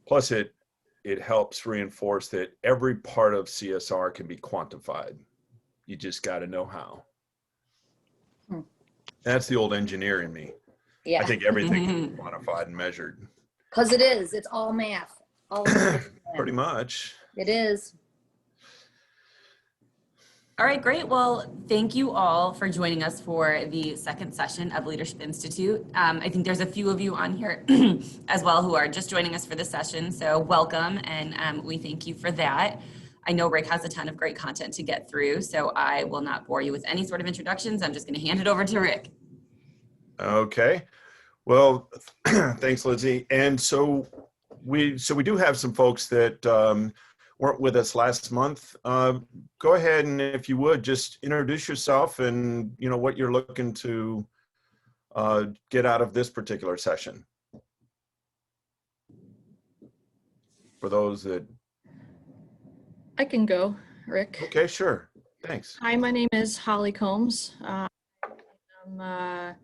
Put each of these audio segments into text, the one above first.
Plus it helps reinforce that every part of CSR can be quantified. You just got to know how. That's the old engineer in me. Yeah. I think everything can be quantified and measured. Because it is. It's all math. All math. Pretty much. It is. All right, great. Well, thank you all for joining us for the second session of Leadership Institute. I think there's a few of you on here as well who are just joining us for this session, so welcome, and we thank you for that. I know Rick has a ton of great content to get through, so I will not bore you with any sort of introductions. I'm just going to hand it over to Rick. Okay. Well, thanks, Lizzie. And so we do have some folks that weren't with us last month. Go ahead and, if you would, just introduce yourself and what you're looking to get out of this particular session. For those that I can go, Rick. Okay, sure. Thanks. Hi, my name is Holly Combs. I'm an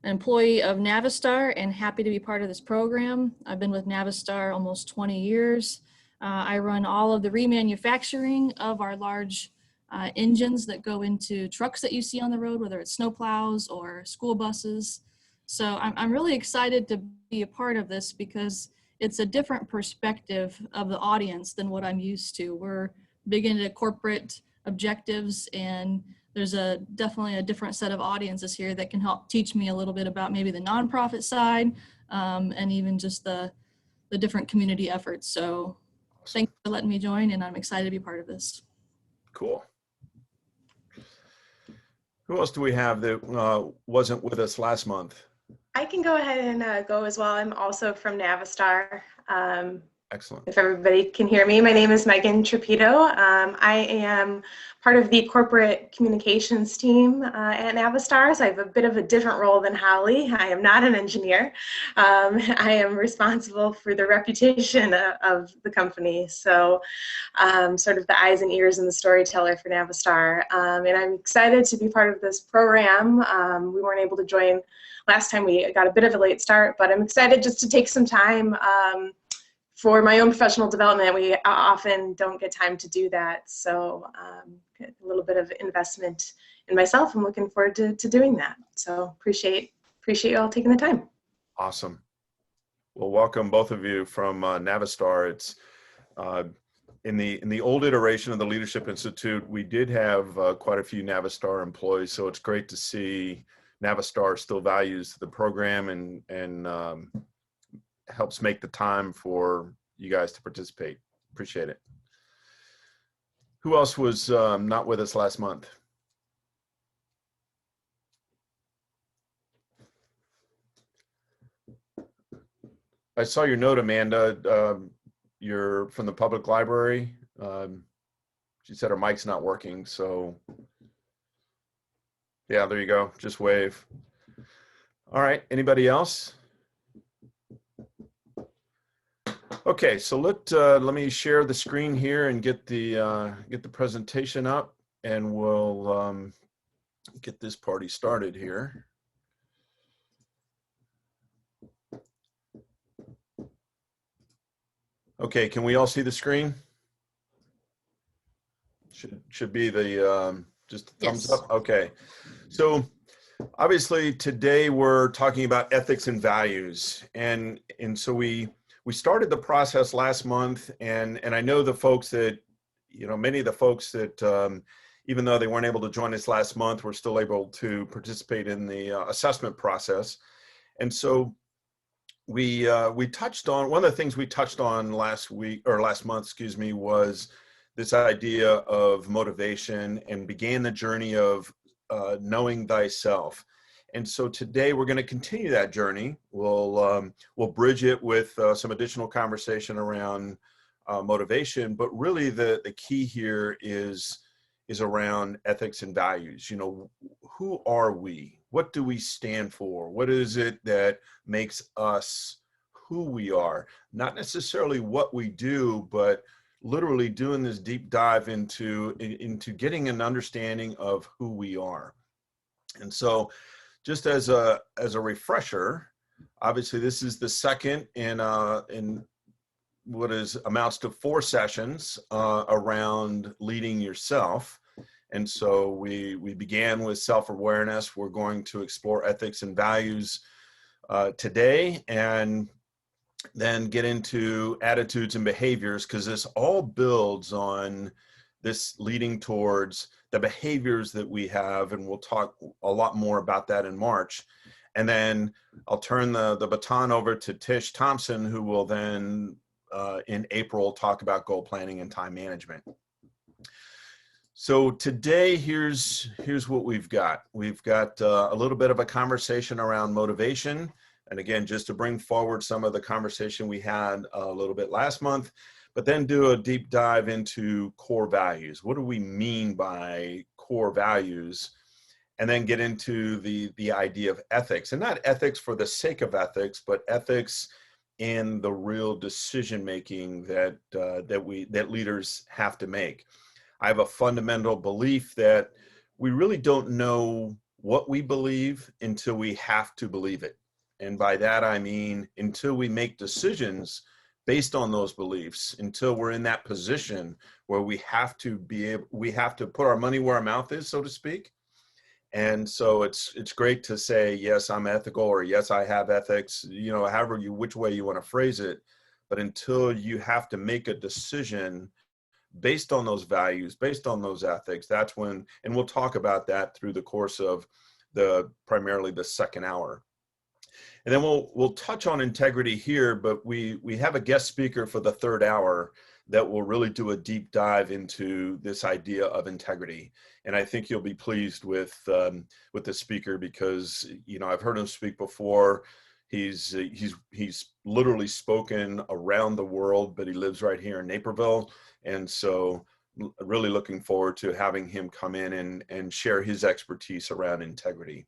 employee of Navistar and happy to be part of this program. I've been with Navistar almost 20 years. I run all of the remanufacturing of our large engines that go into trucks that you see on the road, whether it's snowplows or school buses. So I'm really excited to be a part of this because it's a different perspective of the audience than what I'm used to. We're big into corporate objectives, and there's definitely a different set of audiences here that can help teach me a little bit about maybe the nonprofit side and even just the different community efforts. So thanks for letting me join, and I'm excited to be part of this. Cool. Who else do we have that wasn't with us last month? I can go ahead and go as well. I'm also from Navistar. Excellent. If everybody can hear me, my name is Megan Trapito. I am part of the corporate communications team at Navistar. So I have a bit of a different role than Holly. I am not an engineer. I am responsible for the reputation of the company. So sort of the eyes and ears and the storyteller for Navistar. And I'm excited to be part of this program. We weren't able to join last time. We got a bit of a late start, but I'm excited just to take some time for my own professional development. We often don't get time to do that. So a little bit of investment in myself. I'm looking forward to doing that. So appreciate you all taking the time. Awesome. Well, welcome both of you from Navistar. It's in the old iteration of the Leadership Institute, we did have quite a few Navistar employees. So it's great to see Navistar still values the program and helps make the time for you guys to participate. Appreciate it. Who else was not with us last month? I saw your note, Amanda. You're from the public library. She said her mic's not working, so yeah, there you go. Just wave. All right, anybody else? Okay, so let me share the screen here and get the presentation up, and we'll get this party started here. Okay, can we all see the screen? Should be the just a thumbs up. Okay, so obviously today we're talking about ethics and values, and so we started the process last month, and I know the folks that, many of the folks that, even though they weren't able to join us last month, were still able to participate in the assessment process. And so we touched on, one of the things we touched on last month, excuse me, was this idea of motivation, and began the journey of knowing thyself. And so today we're going to continue that journey. We'll bridge it with some additional conversation around motivation, but really the key here is around ethics and values. Who are we? What do we stand for? What is it that makes us who we are? Not necessarily what we do, but literally doing this deep dive into getting an understanding of who we are. And so, just as a refresher, obviously this is the second in amounts to 4 sessions around leading yourself. And so we began with self-awareness. We're going to explore ethics and values today, and then get into attitudes and behaviors, because this all builds on this leading towards the behaviors that we have, and we'll talk a lot more about that in March. And then I'll turn the baton over to Tish Thompson, who will then in April talk about goal planning and time management. So today, here's what we've got. We've got a little bit of a conversation around motivation. And again, just to bring forward some of the conversation we had a little bit last month, but then do a deep dive into core values. What do we mean by core values? And then get into the idea of ethics, and not ethics for the sake of ethics, but ethics in the real decision making that leaders have to make. I have a fundamental belief that we really don't know what we believe until we have to believe it. And by that, I mean, until we make decisions based on those beliefs, until we're in that position where we have to put our money where our mouth is, so to speak. And so it's great to say, yes, I'm ethical, or yes, I have ethics, which way you want to phrase it. But until you have to make a decision based on those values, based on those ethics, that's when, and we'll talk about that through the course of primarily the second hour. And then we'll touch on integrity here, but we have a guest speaker for the third hour that will really do a deep dive into this idea of integrity. And I think you'll be pleased with the speaker, because I've heard him speak before. He's literally spoken around the world, but he lives right here in Naperville, and so really looking forward to having him come in and share his expertise around integrity.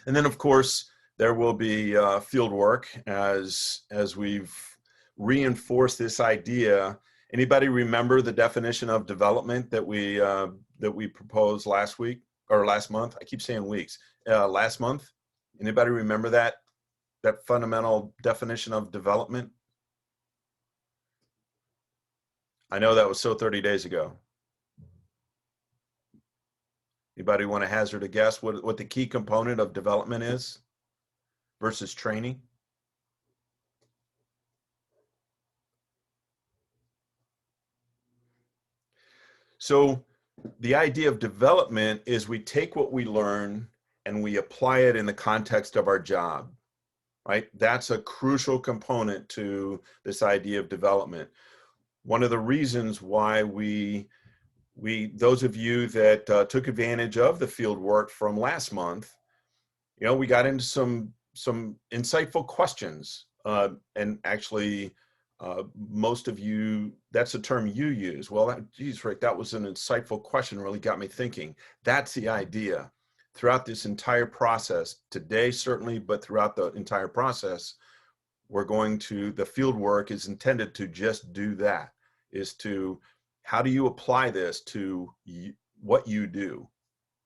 And then, of course, there will be field work as we've reinforced this idea. Anybody remember the definition of development that we proposed last week or last month? I keep saying weeks. Last month. Anybody remember that fundamental definition of development? I know that was so 30 days ago. Anybody want to hazard a guess what the key component of development is versus training? So the idea of development is we take what we learn and we apply it in the context of our job, right? That's a crucial component to this idea of development. One of the reasons why those of you that took advantage of the field work from last month, we got into some insightful questions, and actually most of you, that's a term you use. Well, geez, Rick, that was an insightful question, really got me thinking. That's the idea. Throughout this entire process, today certainly, but throughout the entire process, the field work is intended to just do that, is to, how do you apply this to what you do?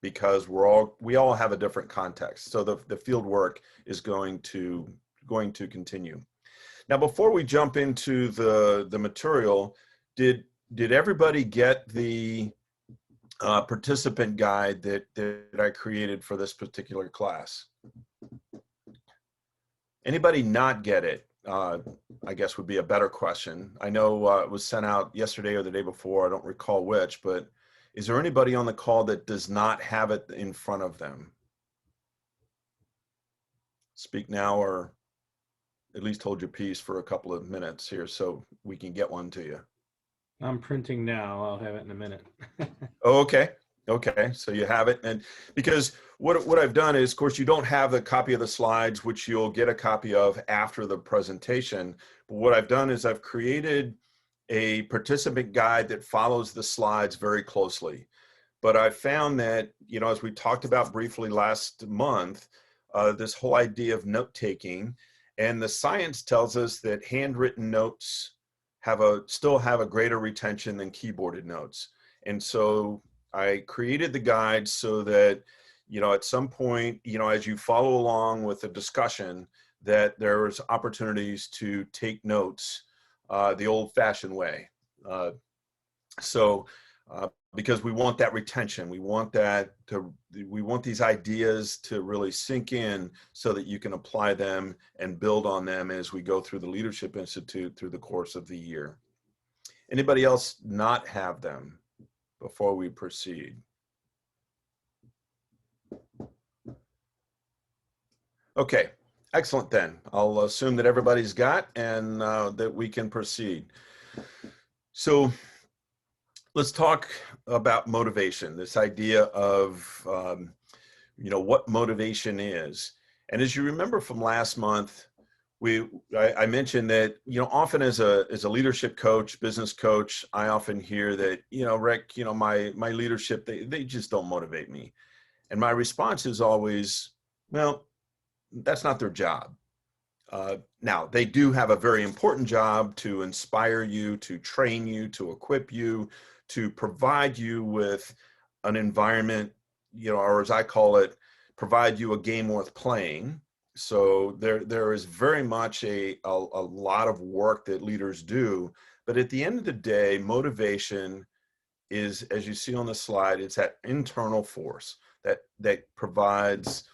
Because we all have a different context. So the field work is going to continue. Now, before we jump into the material, did everybody get the participant guide that I created for this particular class? Anybody not get it? I guess would be a better question. I know it was sent out yesterday or the day before. I don't recall which, but is there anybody on the call that does not have it in front of them? Speak now, or at least hold your peace for a couple of minutes here so we can get one to you. I'm printing now. I'll have it in a minute. Oh, okay. Okay, so you have it. And because what I've done is, of course, you don't have the copy of the slides, which you'll get a copy of after the presentation. But what I've done is I've created a participant guide that follows the slides very closely. But I found that, as we talked about briefly last month, this whole idea of note-taking, and the science tells us that handwritten notes still have a greater retention than keyboarded notes. And so I created the guide so that, at some point, as you follow along with the discussion, that there's opportunities to take notes the old-fashioned way. Because we want that retention, we want these ideas to really sink in so that you can apply them and build on them as we go through the Leadership Institute through the course of the year. Anybody else not have them before we proceed? Okay, excellent then. I'll assume that everybody's got and that we can proceed. So let's talk about motivation, this idea of, what motivation is. And as you remember from last month, I mentioned that, often as a leadership coach, business coach, I often hear that, Rick, my leadership, they just don't motivate me. And my response is always, well, that's not their job. Now, they do have a very important job to inspire you, to train you, to equip you, to provide you with an environment, or as I call it, provide you a game worth playing. So there is very much a lot of work that leaders do. But at the end of the day, motivation is, as you see on the slide, it's that internal force that provides,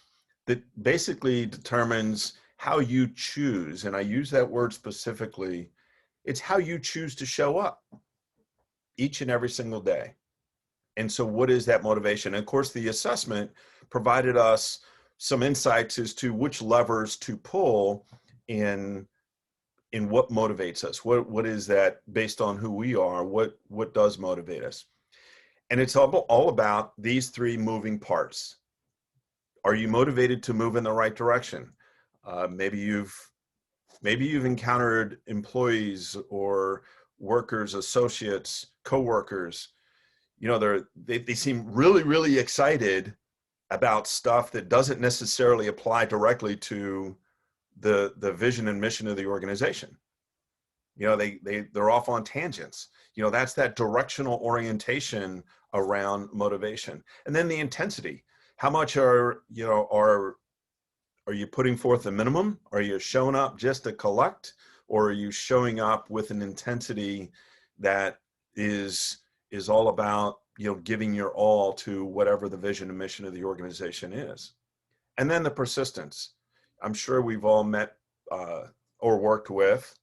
that basically determines how you choose. And I use that word specifically. It's how you choose to show up each and every single day. And so what is that motivation? And of course, the assessment provided us some insights as to which levers to pull in what motivates us. What is that based on who we are? What does motivate us? And it's all about these three moving parts. Are you motivated to move in the right direction? Maybe you've encountered employees or workers, associates, coworkers. They seem really, really excited about stuff that doesn't necessarily apply directly to the vision and mission of the organization. They're off on tangents. That's that directional orientation around motivation. And then the intensity. How much are you putting forth the minimum? Are you showing up just to collect, or are you showing up with an intensity that is all about giving your all to whatever the vision and mission of the organization is? And then the persistence. I'm sure we've all met or worked with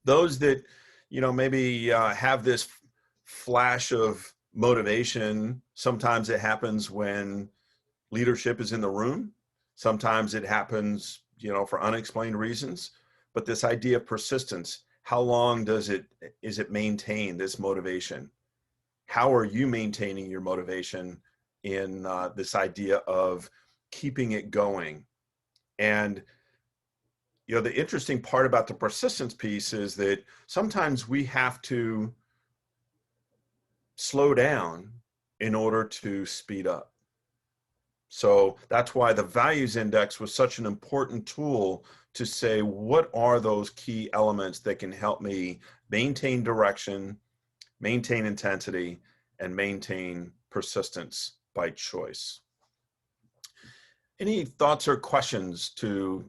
those that maybe have this flash of motivation. Sometimes it happens when leadership is in the room. Sometimes it happens, for unexplained reasons. But this idea of persistence, how long is it maintained, this motivation? How are you maintaining your motivation in this idea of keeping it going? And the interesting part about the persistence piece is that sometimes we have to slow down in order to speed up. So that's why the values index was such an important tool to say, what are those key elements that can help me maintain direction, maintain intensity, and maintain persistence by choice? Any thoughts or questions to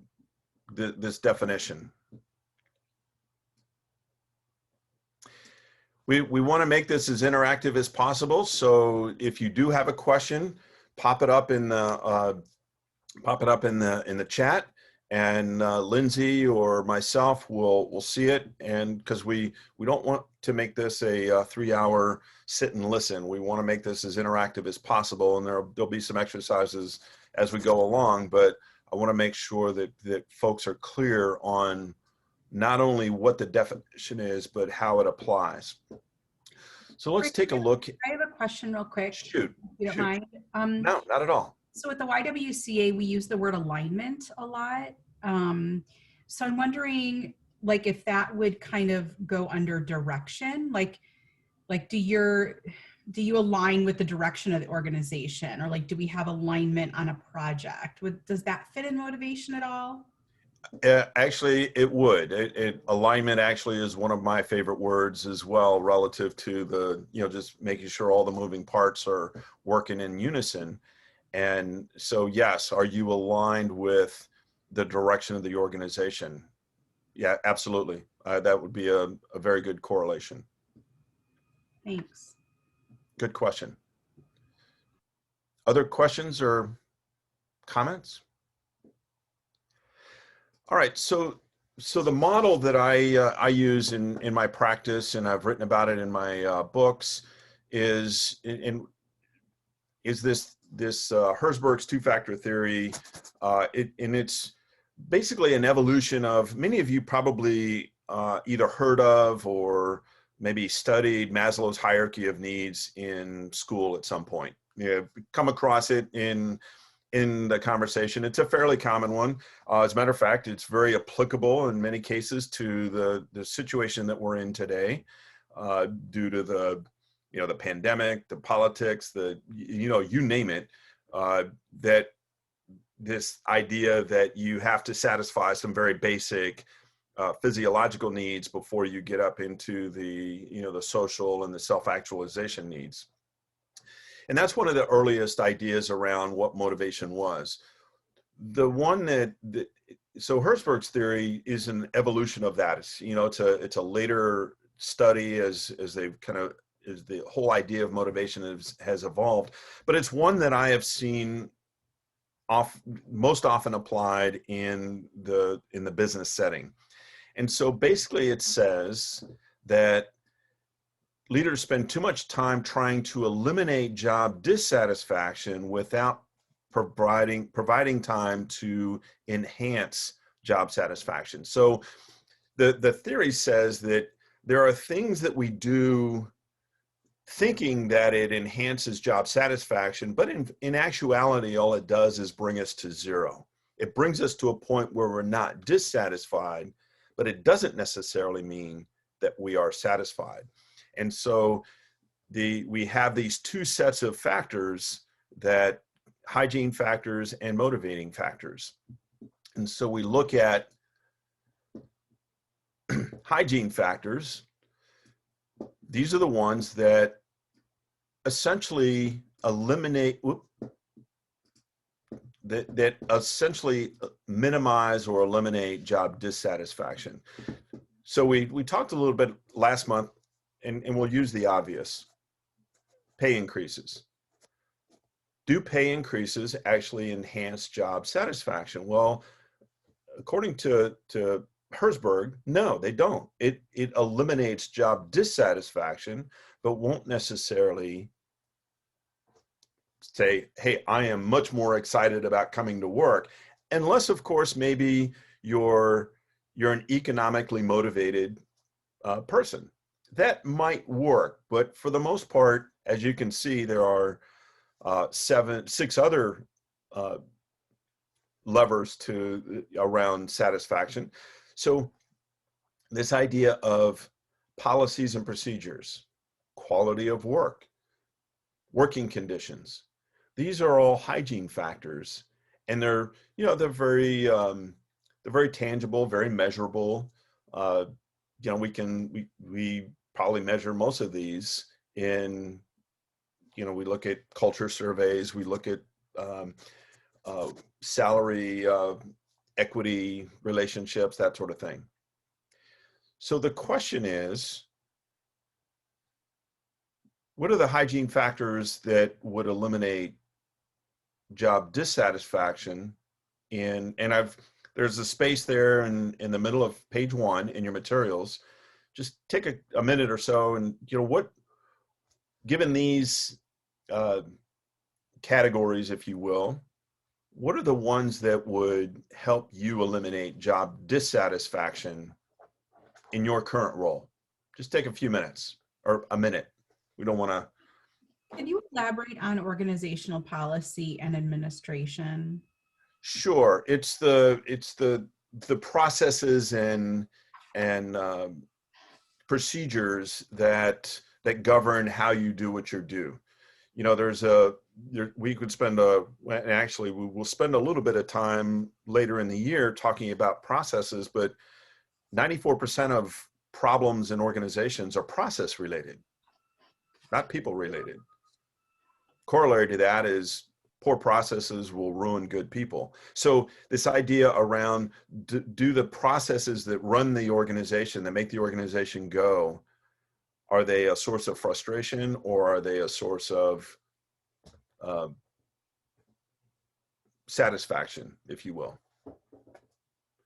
this definition? We want to make this as interactive as possible. So if you do have a question, pop it up in the chat, and Lindsay or myself will see it. And because we don't want to make this a 3-hour sit and listen, we want to make this as interactive as possible. And there'll be some exercises as we go along, but I want to make sure that folks are clear on not only what the definition is, but how it applies. So let's take a look. I have a question real quick. Shoot. If you don't mind. No, not at all. So at the YWCA, we use the word alignment a lot. So I'm wondering, if that would kind of go under direction, do you align with the direction of the organization, or do we have alignment on a project? Does that fit in motivation at all? Actually, it would. Alignment actually is one of my favorite words as well, relative to the, just making sure all the moving parts are working in unison. And so, yes, are you aligned with the direction of the organization? Yeah, absolutely. That would be a very good correlation. Thanks. Good question. Other questions or comments? All right, so the model that I use in my practice, and I've written about it in my books, is this Herzberg's two-factor theory, and it's basically an evolution of, many of you probably either heard of or maybe studied Maslow's hierarchy of needs in school at some point. Come across it in the conversation. It's a fairly common one. As a matter of fact, it's very applicable in many cases to the situation that we're in today, due to the pandemic, the politics, you name it, that this idea that you have to satisfy some very basic physiological needs before you get up into the social and the self-actualization needs. And that's one of the earliest ideas around what motivation was. The one so Herzberg's theory is an evolution of that. It's a later study as they've as the whole idea of motivation has evolved, but it's one that I have seen most often applied in the business setting. And so basically it says that leaders spend too much time trying to eliminate job dissatisfaction without providing time to enhance job satisfaction. So the theory says that there are things that we do thinking that it enhances job satisfaction, but in actuality, all it does is bring us to zero. It brings us to a point where we're not dissatisfied, but it doesn't necessarily mean that we are satisfied. And so we have these two sets of factors, that hygiene factors and motivating factors. And so we look at hygiene factors. These are the ones that essentially eliminate, that essentially minimize or eliminate job dissatisfaction. So we talked a little bit last month, and we'll use the obvious: pay increases. Do pay increases actually enhance job satisfaction? Well, according to Herzberg, no, they don't. It eliminates job dissatisfaction, but won't necessarily say, hey, I am much more excited about coming to work, unless, of course, maybe you're an economically motivated person. That might work, but for the most part, as you can see, there are 6 other levers around satisfaction. So this idea of policies and procedures, quality of work, working conditions, these are all hygiene factors, and they're very tangible, very measurable. We probably measure most of these in, we look at culture surveys, we look at salary equity relationships, that sort of thing. So the question is, what are the hygiene factors that would eliminate job dissatisfaction? There's a space there in the middle of page 1 in your materials. Just take a minute or so, and given these categories, if you will, what are the ones that would help you eliminate job dissatisfaction in your current role? Just take a few minutes, or a minute. We don't want to. Can you elaborate on organizational policy and administration? Sure. It's the processes and procedures that govern how you do what you do. We could spend we will spend a little bit of time later in the year talking about processes, but 94% of problems in organizations are process related, not people related. Corollary to that is poor processes will ruin good people. So this idea around do the processes that run the organization, that make the organization go, are they a source of frustration or are they a source of satisfaction, if you will?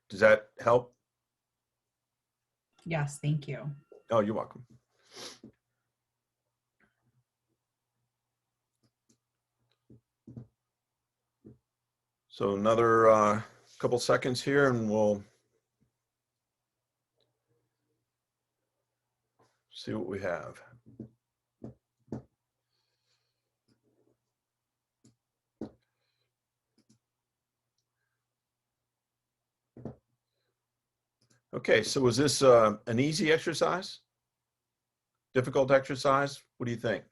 Does that help? Yes, thank you. Oh, you're welcome. So another couple seconds here and we'll see what we have. Okay, so was this an easy exercise? Difficult exercise? What do you think?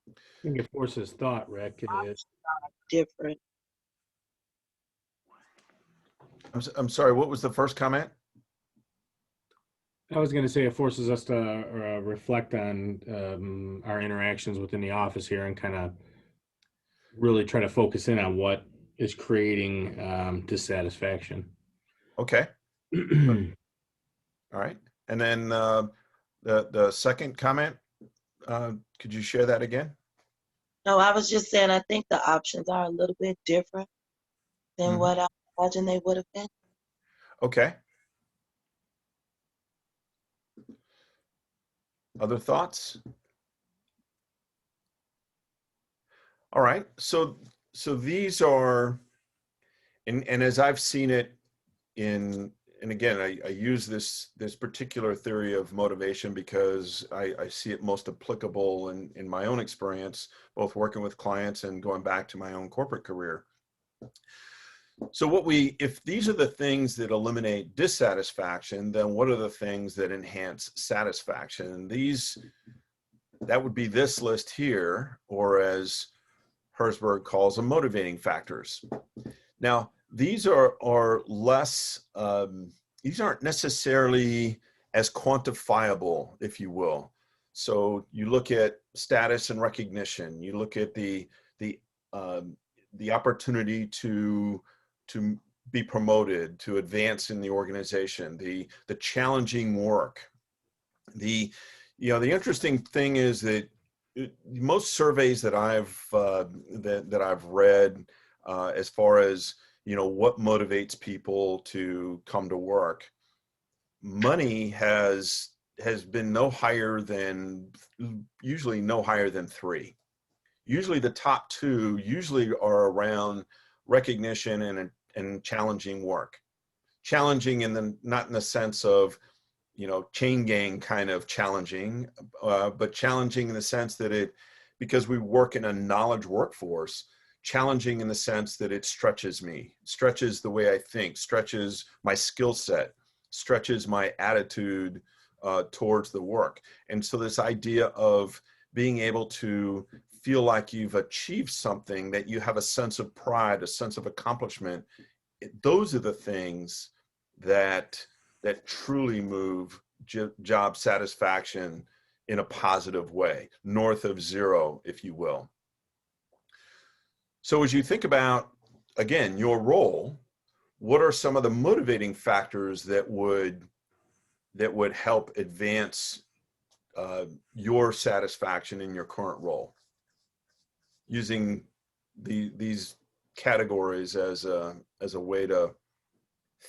I think it forces thought, Rick. Different. I'm sorry, what was the first comment? I was going to say it forces us to reflect on our interactions within the office here and kind of really try to focus in on what is creating dissatisfaction. Okay. All right. And then the second comment, could you share that again? No, I was just saying, I think the options are a little bit different than what I imagine they would have been. Okay. Other thoughts? All right. So these are, and as I've seen it and again, I use this particular theory of motivation because I see it most applicable in my own experience, both working with clients and going back to my own corporate career. So if these are the things that eliminate dissatisfaction, then what are the things that enhance satisfaction? That would be this list here, or as Herzberg calls them, motivating factors. Now, these are less, these aren't necessarily as quantifiable, if you will. So you look at status and recognition, you look at the opportunity to be promoted, to advance in the organization, the challenging work. The interesting thing is that most surveys that I've read, as far as what motivates people to come to work, money has been usually no higher than 3. Usually the top 2 usually are around recognition and challenging work. Challenging not in the sense of chain gang kind of challenging, but challenging in the sense that because we work in a knowledge workforce, challenging in the sense that it stretches me, stretches the way I think, stretches my skill set, stretches my attitude towards the work. And so this idea of being able to feel like you've achieved something, that you have a sense of pride, a sense of accomplishment, those are the things that truly move job satisfaction in a positive way, north of 0, if you will. So as you think about, again, your role, what are some of the motivating factors that would help advance your satisfaction in your current role? Using these categories as a way to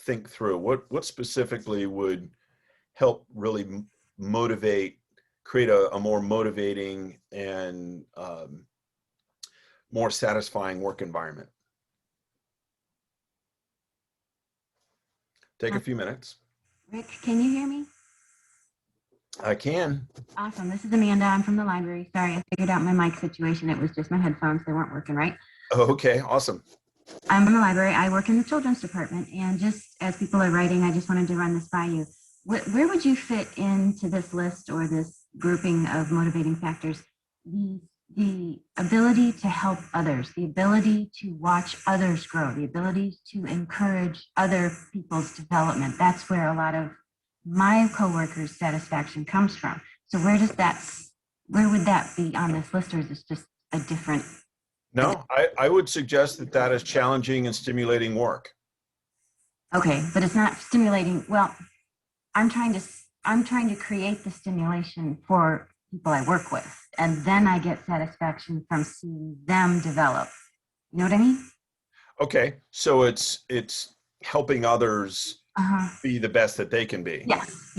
think through what specifically would help really motivate, create a more motivating and more satisfying work environment. Take a few minutes. Rick, can you hear me? I can. Awesome. This is Amanda. I'm from the library. Sorry, I figured out my mic situation. It was just my headphones. They weren't working right. Oh, okay. Awesome. I'm from the library. I work in the children's department. And just as people are writing, I just wanted to run this by you. Where would you fit into this list or this grouping of motivating factors? The ability to help others, the ability to watch others grow, the ability to encourage other people's development. That's where a lot of my coworkers' satisfaction comes from. So where would that be on this list, or is this just a different? No, I would suggest that that is challenging and stimulating work. Okay, but it's not stimulating. Well, I'm trying to create the stimulation for people I work with, and then I get satisfaction from seeing them develop. You know what I mean? Okay, so it's helping others Uh-huh. be the best that they can be. Yes.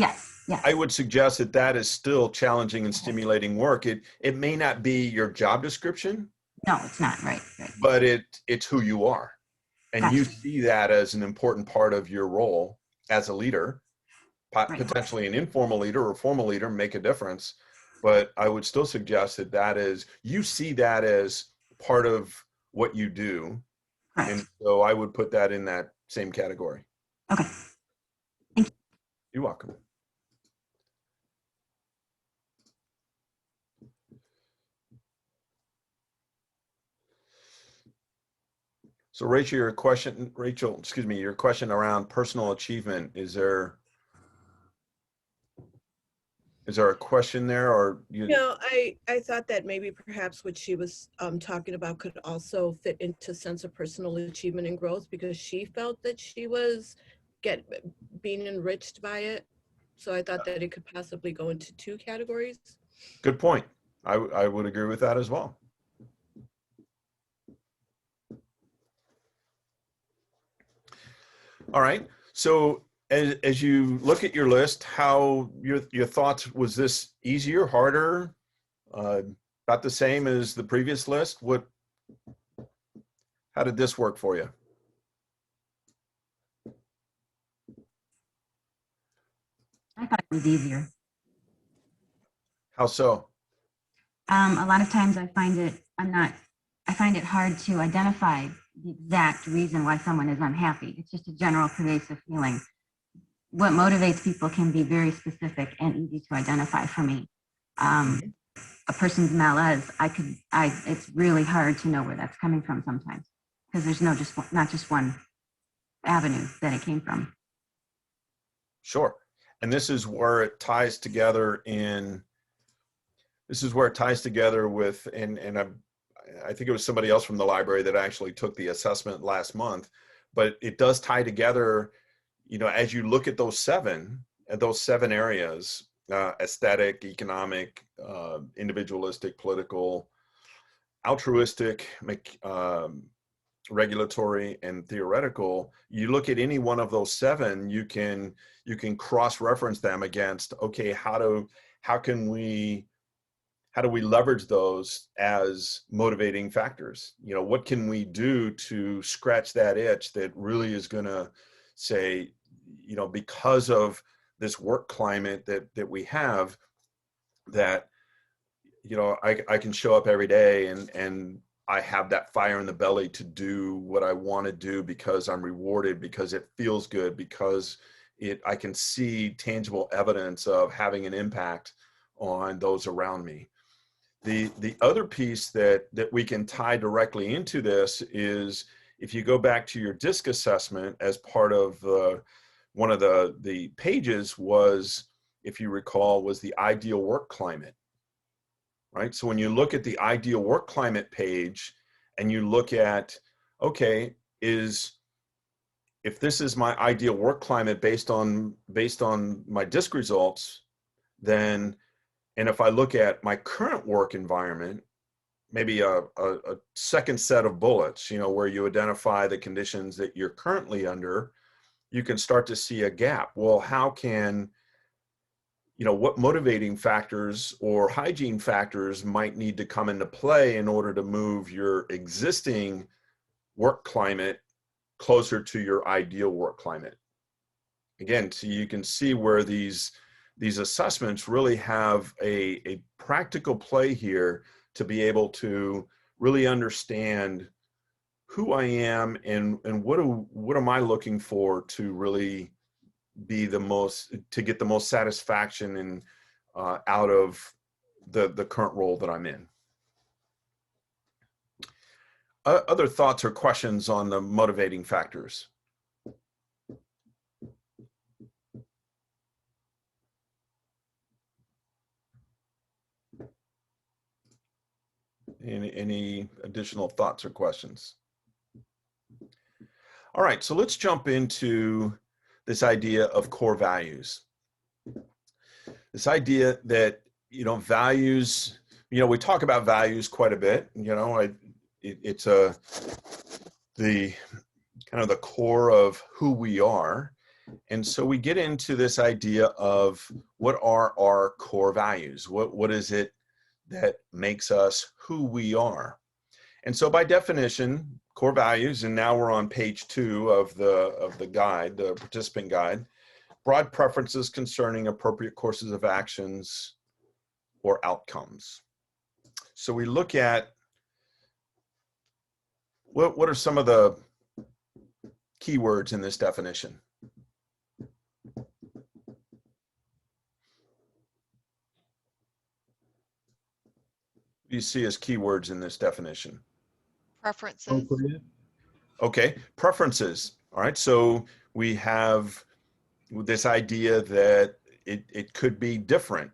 I would suggest that that is still challenging and stimulating work. It may not be your job description. No, it's not. Right. But it's who you are. And Gotcha. you see that as an important part of your role as a leader. Right. Potentially an informal leader or formal leader make a difference. But I would still suggest that you see that as part of what you do. Correct. And so I would put that in that same category. Okay. Thank you. You're welcome. So Rachel, your question around personal achievement, is there a question there, or you? No, I thought that maybe perhaps what she was talking about could also fit into sense of personal achievement and growth, because she felt that she was being enriched by it. So I thought that it could possibly go into two categories. Good point. I would agree with that as well. All right. So as you look at your list, how your thoughts, was this easier, harder, about the same as the previous list? How did this work for you? I thought it was easier. How so? A lot of times I find it hard to identify the exact reason why someone is unhappy. It's just a general pervasive feeling. What motivates people can be very specific and easy to identify for me. A person's malaise, it's really hard to know where that's coming from sometimes, because there's not just one avenue that it came from. Sure. And this is where it ties together with, and I think it was somebody else from the library that actually took the assessment last month, but it does tie together, as you look at those seven areas, aesthetic, economic, individualistic, political, altruistic, regulatory, and theoretical. You look at any one of those seven, you can cross-reference them against, okay, how do we leverage those as motivating factors? What can we do to scratch that itch that really is going to say, because of this work climate that we have, that, I can show up every day and I have that fire in the belly to do what I want to do because I'm rewarded, because it feels good, because I can see tangible evidence of having an impact on those around me. The other piece that we can tie directly into this is, if you go back to your DISC assessment, as part of one of the pages was, if you recall, was the ideal work climate, right? So when you look at the ideal work climate page and you look at, okay, if this is my ideal work climate based on my DISC results, then, and if I look at my current work environment, maybe a second set of bullets, where you identify the conditions that you're currently under, you can start to see a gap. Well, how can, what motivating factors or hygiene factors might need to come into play in order to move your existing work climate closer to your ideal work climate? Again, so you can see where these assessments really have a practical play here to be able to really understand who I am and what am I looking for to really be to get the most satisfaction and out of the current role that I'm in. Other thoughts or questions on the motivating factors? Any additional thoughts or questions? All right, so let's jump into this idea of core values. This idea that, values, we talk about values quite a bit, it's the kind of the core of who we are. And so we get into this idea of what are our core values? What is it that makes us who we are? And so by definition, core values, and now we're on page 2 of the guide, the participant guide, broad preferences concerning appropriate courses of actions or outcomes. So we look at what are some of the keywords in this definition? What do you see as keywords in this definition? Preferences. Okay, preferences. All right, so we have this idea that it could be different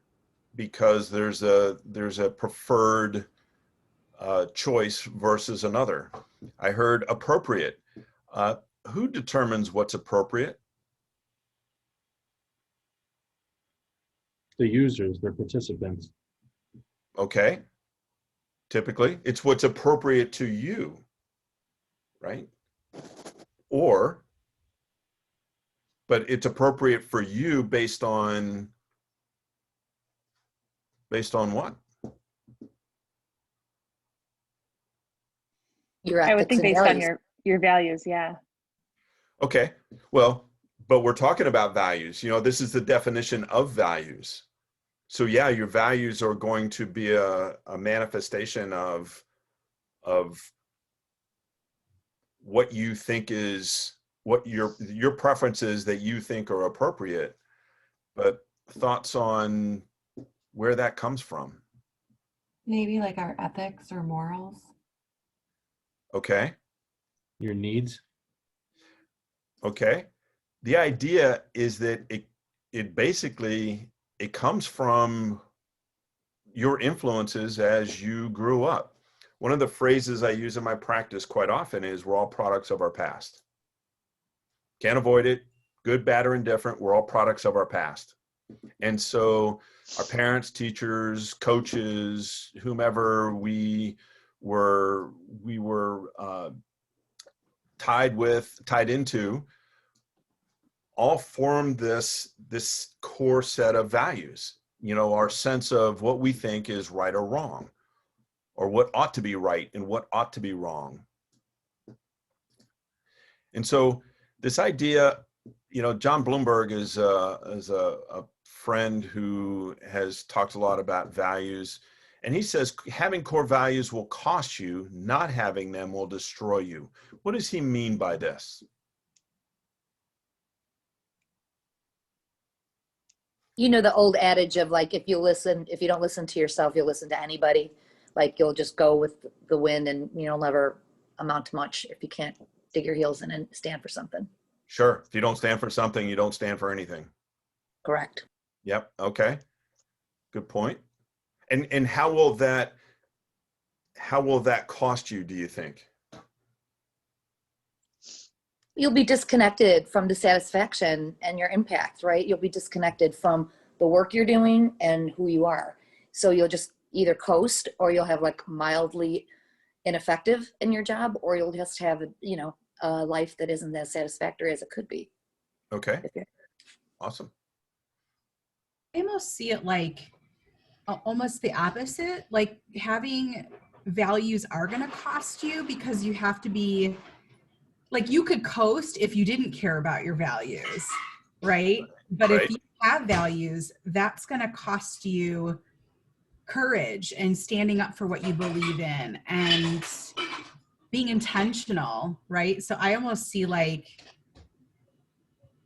because there's a preferred choice versus another. I heard appropriate. Who determines what's appropriate? The users, the participants. Okay. Typically, it's what's appropriate to you, right? But it's appropriate for you based on what? Your I would ethics think and based on values. your values, yeah. Okay, well, but we're talking about values. This is the definition of values. So yeah, your values are going to be a manifestation of what you think is, what your preferences that you think are appropriate. But thoughts on where that comes from? Maybe like our ethics or morals. Okay. Your needs. Okay. The idea is that it basically, it comes from your influences as you grew up. One of the phrases I use in my practice quite often is we're all products of our past. Can't avoid it. Good, bad, or indifferent. We're all products of our past. And so our parents, teachers, coaches, whomever we were tied into, all form this core set of values. Our sense of what we think is right or wrong, or what ought to be right and what ought to be wrong. And so this idea, John Bloomberg is a friend who has talked a lot about values, and he says having core values will cost you, not having them will destroy you. What does he mean by this? The old adage of like, if you don't listen to yourself, you'll listen to anybody. Like you'll just go with the wind and you'll never amount to much if you can't dig your heels in and stand for something. Sure. If you don't stand for something, you don't stand for anything. Correct. Yep. Okay. Good point. And how will that cost you, do you think? You'll be disconnected from the satisfaction and your impact, right? You'll be disconnected from the work you're doing and who you are. So you'll just either coast, or you'll have like mildly ineffective in your job, or you'll just have a life that isn't as satisfactory as it could be. Okay. Awesome. I almost see it like almost the opposite. Like having values are going to cost you because you have to be like, you could coast if you didn't care about your values, right? But if you have values, that's going to cost you courage and standing up for what you believe in and being intentional, right? So I almost see like,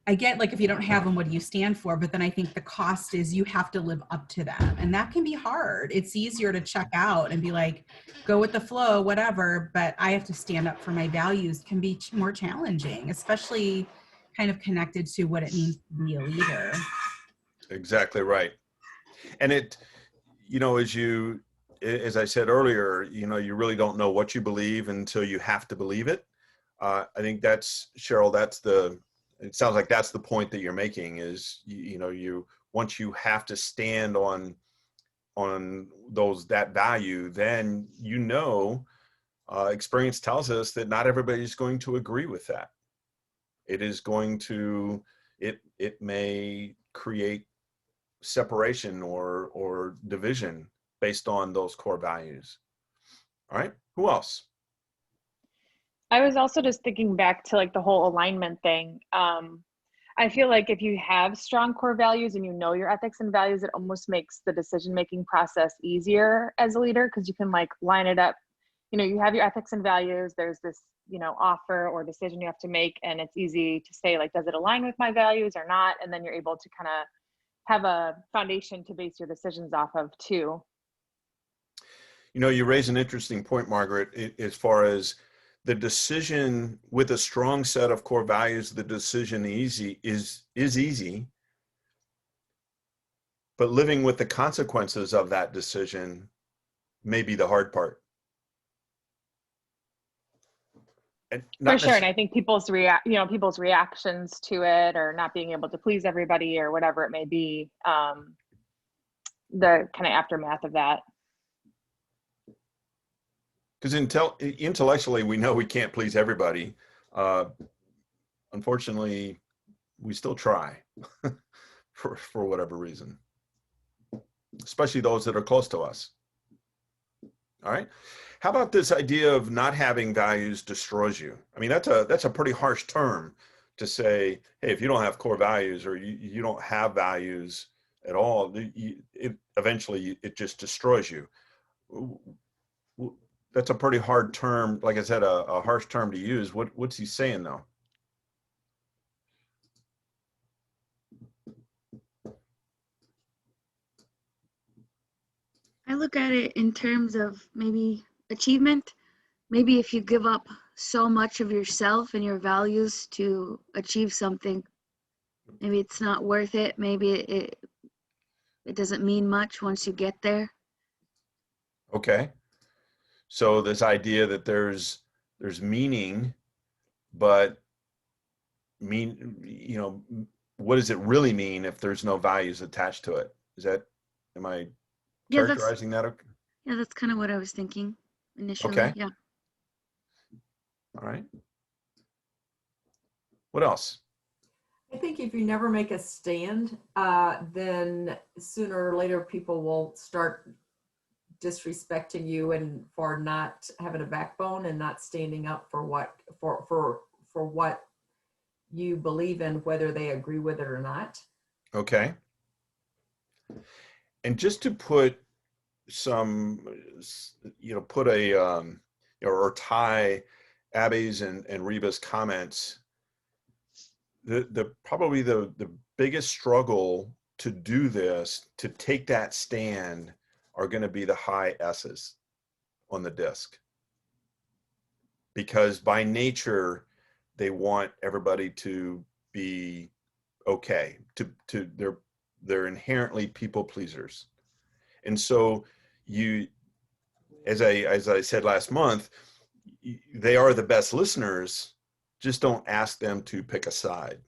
I get like, if you don't have them, what do you stand for? But then I think the cost is you have to live up to them. And that can be hard. It's easier to check out and be like, go with the flow, whatever. But I have to stand up for my values can be more challenging, especially kind of connected to what it means to be a leader. Exactly right. And it, as I said earlier, you know, you really don't know what you believe until you have to believe it. I think that's, Cheryl, it sounds like that's the point that you're making is, you know, once you have to stand on that value, then, you know, experience tells us that not everybody's going to agree with that. It is going to, it may create separation or division based on those core values. All right, who else? I was also just thinking back to like the whole alignment thing. I feel like if you have strong core values and you know your ethics and values, it almost makes the decision-making process easier as a leader, because you can like line it up. You know, you have your ethics and values, there's this, you know, offer or decision you have to make, and it's easy to say like, does it align with my values or not? And then you're able to kind of have a foundation to base your decisions off of too. You know, you raise an interesting point, Margaret, as far as the decision with a strong set of core values, the decision is easy, but living with the consequences of that decision may be the hard part. And for sure. And I think people's reactions to it, or not being able to please everybody or whatever it may be, the kind of aftermath of that. Because intellectually, we know we can't please everybody. Unfortunately, we still try for whatever reason, especially those that are close to us. All right. How about this idea of not having values destroys you? I mean, that's a pretty harsh term to say, hey, if you don't have core values, or you don't have values at all, eventually it just destroys you. That's a pretty hard term. Like I said, a harsh term to use. What's he saying though? I look at it in terms of maybe achievement. Maybe if you give up so much of yourself and your values to achieve something, maybe it's not worth it. Maybe it doesn't mean much once you get there. Okay. So this idea that there's meaning, but what does it really mean if there's no values attached to it? Am I characterizing that? Yeah, that's kind of what I was thinking initially. Okay. Yeah. All right. What else? I think if you never make a stand, then sooner or later people will start disrespecting you and for not having a backbone and not standing up for what you believe in, whether they agree with it or not. Okay. And just to put or tie Abby's and Reba's comments, probably the biggest struggle to do this, to take that stand, are going to be the high S's on the disc, because by nature they want everybody to be okay. They're inherently people pleasers, and so as I said last month, they are the best listeners. Just don't ask them to pick a side.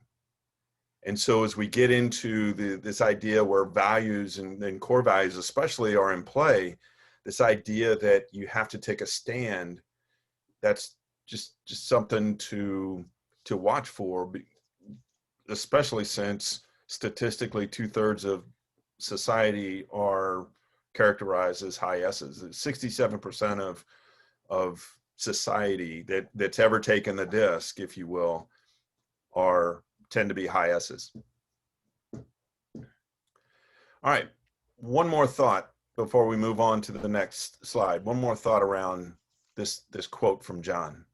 And so as we get into this idea where values and core values especially are in play, this idea that you have to take a stand, that's just something to watch for, especially since statistically 2/3 of society are characterized as high S's. 67% of society that's ever taken the disc, if you will, tend to be high S's. All right, one more thought before we move on to the next slide. One more thought around this quote from John.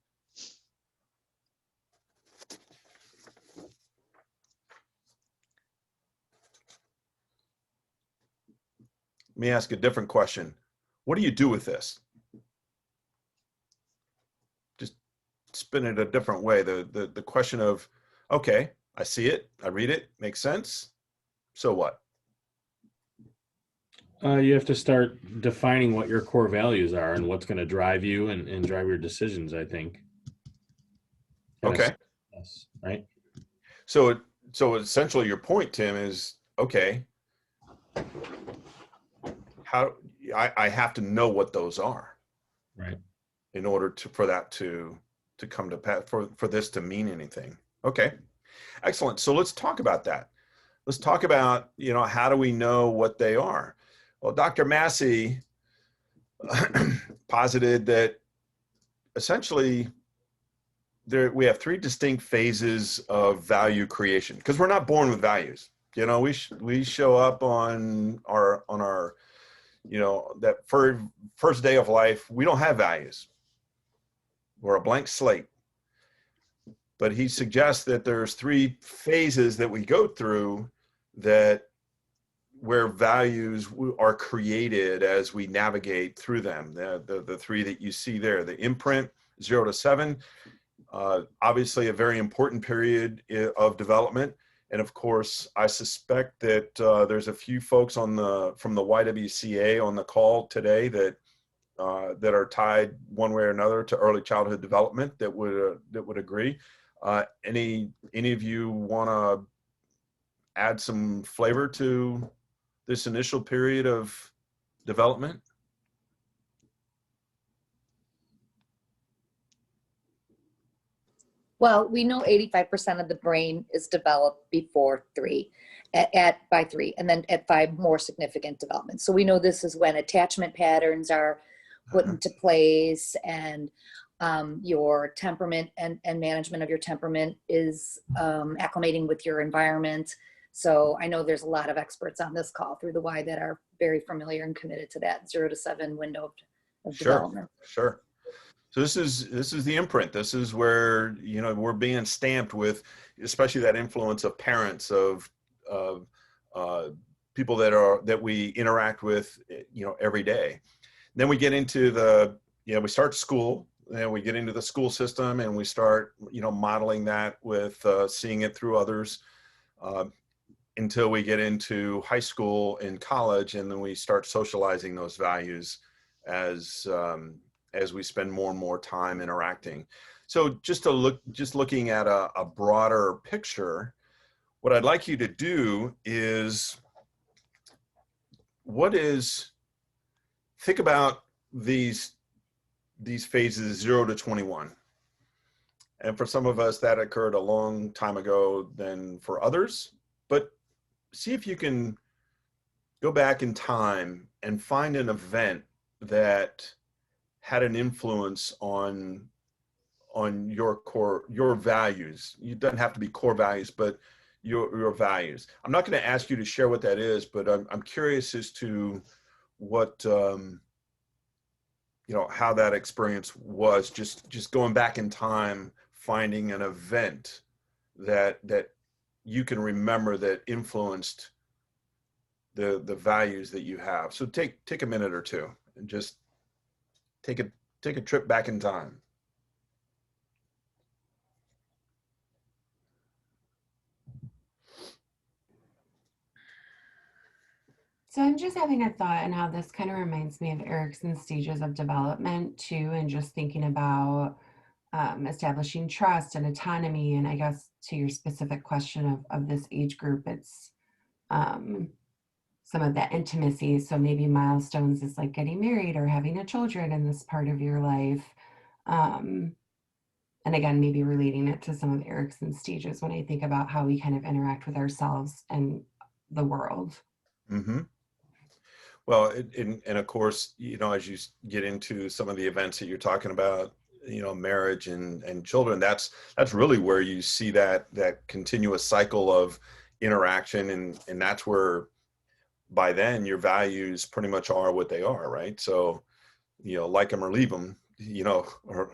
Let me ask a different question. What do you do with this? Just spin it a different way. The question of, okay, I see it, I read it, makes sense. So what? You have to start defining what your core values are and what's going to drive you and drive your decisions, I think. Okay. Yes, right. So essentially your point, Tim, is, okay, how I have to know what those are. Right. In order for that to come to pass, for this to mean anything. Okay. Excellent. So let's talk about that. Let's talk about, how do we know what they are? Well, Dr. Massey posited that essentially we have three distinct phases of value creation, because we're not born with values. We show up on our that first day of life, we don't have values. We're a blank slate. But he suggests that there's three phases that we go through where values are created as we navigate through them. The three that you see there: the imprint, 0 to 7, obviously a very important period of development. And of course, I suspect that there's a few folks from the YWCA on the call today that are tied one way or another to early childhood development that would agree. Any of you want to add some flavor to this initial period of development? Well, we know 85% of the brain is developed before 3, by 3, and then at 5, more significant development. So we know this is when attachment patterns are put into place, and your temperament and management of your temperament is acclimating with your environment. So I know there's a lot of experts on this call through the Y that are very familiar and committed to that 0 to 7 window of development. Sure. So this is the imprint. This is where we're being stamped with, especially that influence of parents, of people that we interact with every day. Then we get into we start school, and we get into the school system, and we start modeling that with seeing it through others, until we get into high school and college, and then we start socializing those values as we spend more and more time interacting. So just looking at a broader picture, what I'd like you to do is think about these phases 0 to 21. And for some of us, that occurred a long time ago than for others. But see if you can go back in time and find an event that had an influence on your values. It doesn't have to be core values, but your values. I'm not going to ask you to share what that is, but I'm curious as to what how that experience was. Just going back in time, finding an event that you can remember that influenced the values that you have. So take a minute or two and just take a trip back in time. So I'm just having a thought, and how this kind of reminds me of Erickson's stages of development too, and just thinking about establishing trust and autonomy. And I guess to your specific question of this age group, it's some of that intimacy. So maybe milestones is like getting married or having a children in this part of your life. And again, maybe relating it to some of Erickson's stages when I think about how we kind of interact with ourselves and the world. Mm-hmm. Well, and of course, as you get into some of the events that you're talking about, marriage and children, that's really where you see that continuous cycle of interaction, and that's where by then your values pretty much are what they are, right? So, like them or leave them, or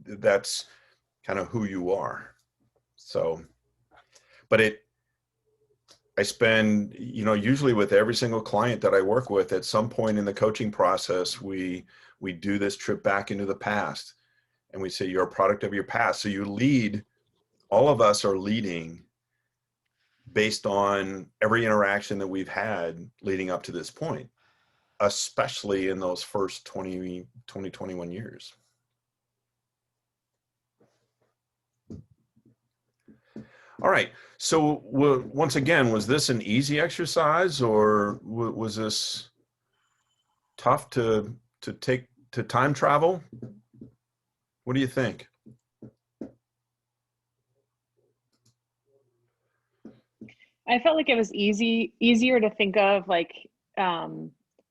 that's kind of who you are. So, but I spend, usually with every single client that I work with, at some point in the coaching process, we do this trip back into the past, and we say, you're a product of your past. So all of us are leading based on every interaction that we've had leading up to this point. especially in those first 21 years. All right. So once again, was this an easy exercise, or was this tough to time travel? What do you think? I felt like it was easier to think of like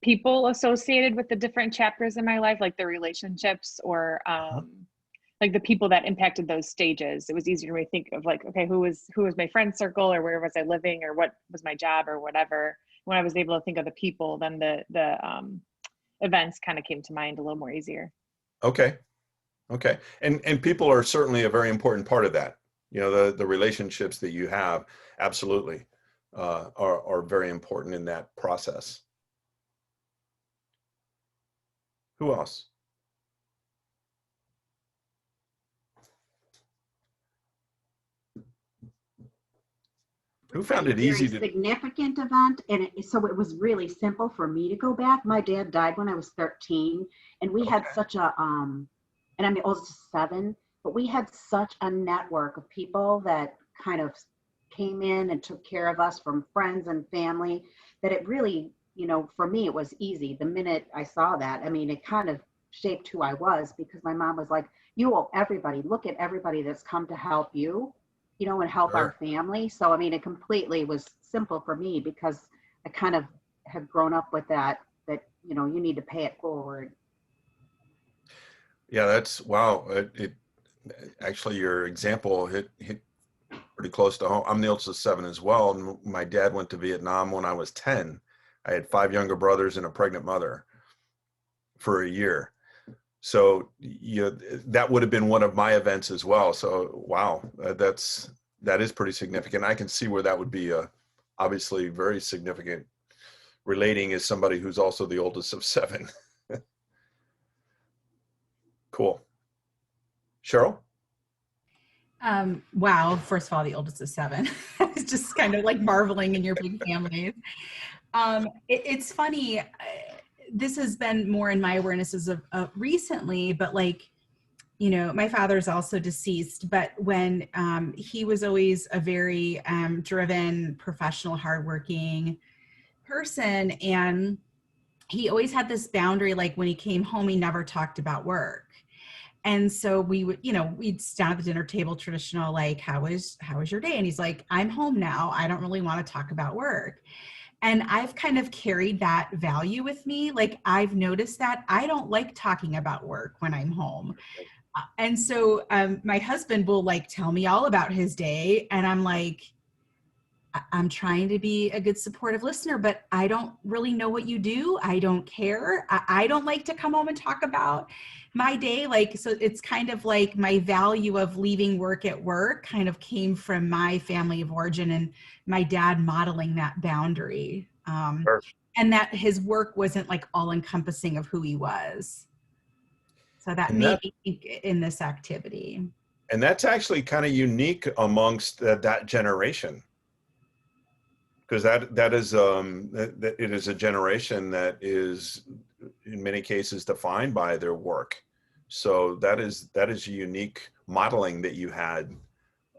people associated with the different chapters in my life, like the relationships or like the people that impacted those stages. It was easier to think of like, okay, who was my friend circle, or where was I living, or what was my job, or whatever. When I was able to think of the people, then the events kind of came to mind a little more easier. Okay. And people are certainly a very important part of that. You know, the relationships that you have absolutely are very important in that process. Who else? Who found it easy to? Significant event, and so it was really simple for me to go back. My dad died when I was 13, and we had such a and I mean, I was just 7, but we had such a network of people that kind of came in and took care of us, from friends and family, that it really, you know, for me, it was easy. The minute I saw that, I mean, it kind of shaped who I was, because my mom was like, you owe everybody, look at everybody that's come to help you, you know, and help our family. So, I mean, it completely was simple for me, because I kind of have grown up with that, you know, you need to pay it forward. Yeah, that's, wow. It actually, your example hit pretty close to home. I'm the oldest of 7 as well. And my dad went to Vietnam when I was 10. I had 5 younger brothers and a pregnant mother for a year. So that would have been one of my events as well. So, wow, that is pretty significant. I can see where that would be obviously very significant, relating as somebody who's also the oldest of 7. Cool. Cheryl? Wow. First of all, the oldest of 7. I was just kind of like marveling in your big families. It's funny. This has been more in my awarenesses of recently, but like, you know, my father's also deceased, but when he was always a very driven, professional, hardworking person. And he always had this boundary, like when he came home, he never talked about work. And so we would, you know, we'd stand at the dinner table, traditional, like, how was your day? And he's like, I'm home now. I don't really want to talk about work. And I've kind of carried that value with me. Like, I've noticed that I don't like talking about work when I'm home. And so my husband will like tell me all about his day. And I'm like, I'm trying to be a good supportive listener, but I don't really know what you do. I don't care. I don't like to come home and talk about my day. Like, so it's kind of like my value of leaving work at work kind of came from my family of origin and my dad modeling that boundary. And that his work wasn't like all encompassing of who he was. So that made me think in this activity. And that's actually kind of unique amongst that generation. Because that is it is a generation that is in many cases defined by their work. So that is a unique modeling that you had.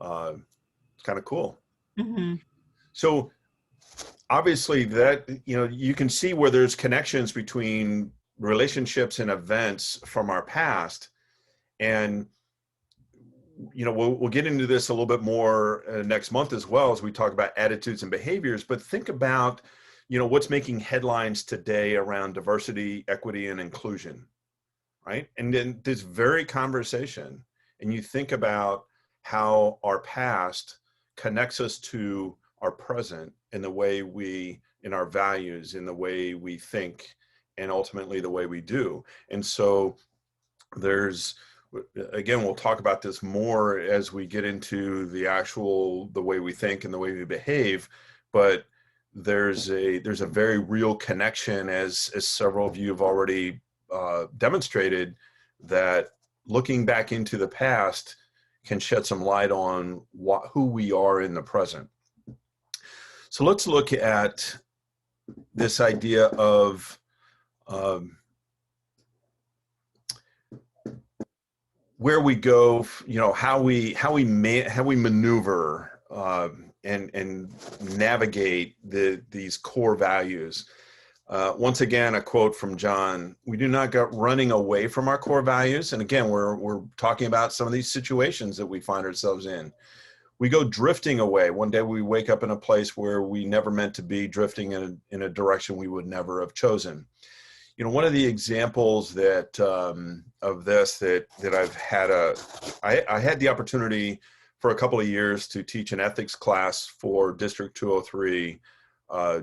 It's kind of cool. Mm-hmm. So obviously that, you know, you can see where there's connections between relationships and events from our past. And you know, we'll get into this a little bit more next month as well, as we talk about attitudes and behaviors. But think about, you know, what's making headlines today around diversity, equity, and inclusion, right? And then this very conversation, and you think about how our past connects us to our present in the way in our values, in the way we think, and ultimately the way we do. And so again, we'll talk about this more as we get into the way we think and the way we behave, but there's a very real connection, as several of you have already demonstrated, that looking back into the past can shed some light on who we are in the present. So let's look at this idea of um, where we go, how we maneuver and navigate these core values. Once again, a quote from John: "We do not go running away from our core values." And again, we're talking about some of these situations that we find ourselves in. We go drifting away. One day we wake up in a place where we never meant to be, drifting in a direction we would never have chosen. One of the examples that of this that I've had I had the opportunity for a couple of years to teach an ethics class for District 203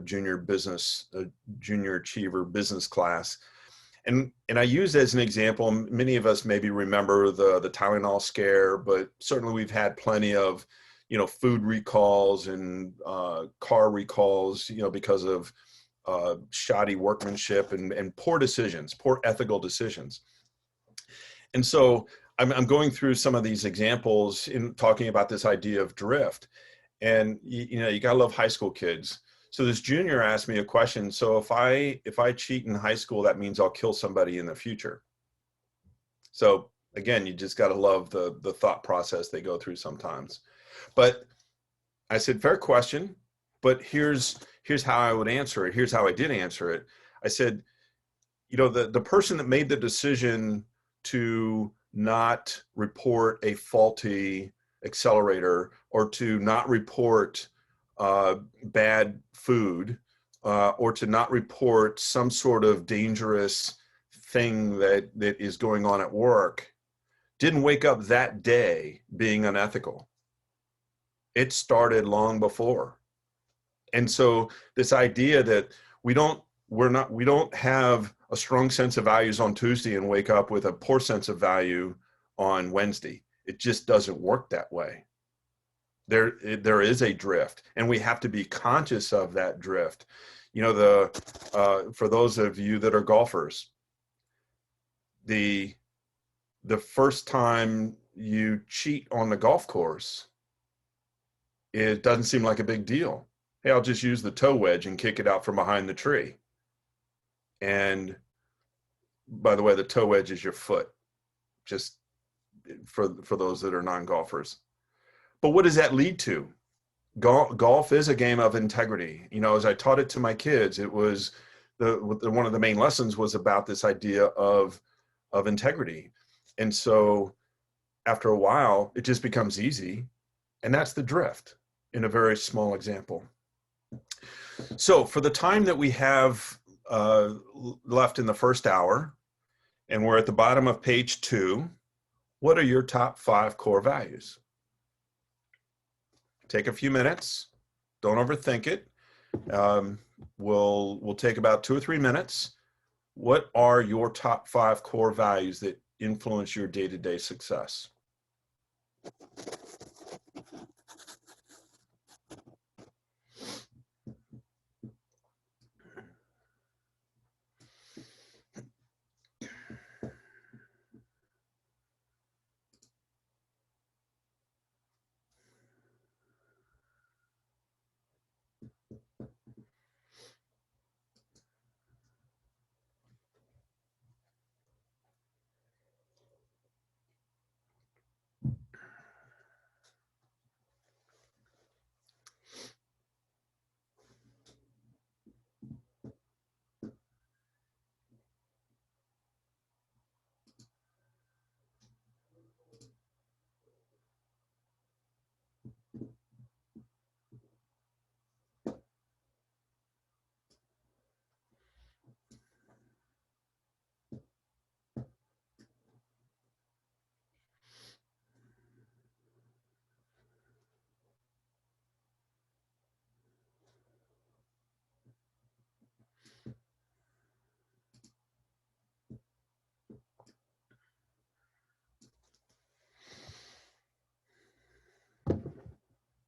junior achiever business class. And I use as an example, many of us maybe remember the Tylenol scare, but certainly we've had plenty of, food recalls and car recalls, because of shoddy workmanship and poor decisions, poor ethical decisions. And so I'm going through some of these examples in talking about this idea of drift. And you gotta love high school kids. So this junior asked me a question. So if I cheat in high school, that means I'll kill somebody in the future. So again, you just gotta love the thought process they go through sometimes. But I said, fair question, but here's how I would answer it. Here's how I did answer it. I said, the person that made the decision to not report a faulty accelerator or to not report bad food or to not report some sort of dangerous thing that is going on at work didn't wake up that day being unethical. It started long before. And so this idea that we don't have a strong sense of values on Tuesday and wake up with a poor sense of value on Wednesday. It just doesn't work that way. There is a drift, and we have to be conscious of that drift. For those of you that are golfers, the first time you cheat on the golf course, it doesn't seem like a big deal. Hey, I'll just use the toe wedge and kick it out from behind the tree. And by the way, the toe wedge is your foot, just for those that are non-golfers. But what does that lead to? Golf is a game of integrity. As I taught it to my kids, it was one of the main lessons was about this idea of integrity. And so after a while, it just becomes easy. And that's the drift in a very small example. So for the time that we have left in the first hour, and we're at the bottom of page 2, what are your top 5 core values? Take a few minutes. Don't overthink it. We'll take about 2 or 3 minutes. What are your top 5 core values that influence your day-to-day success?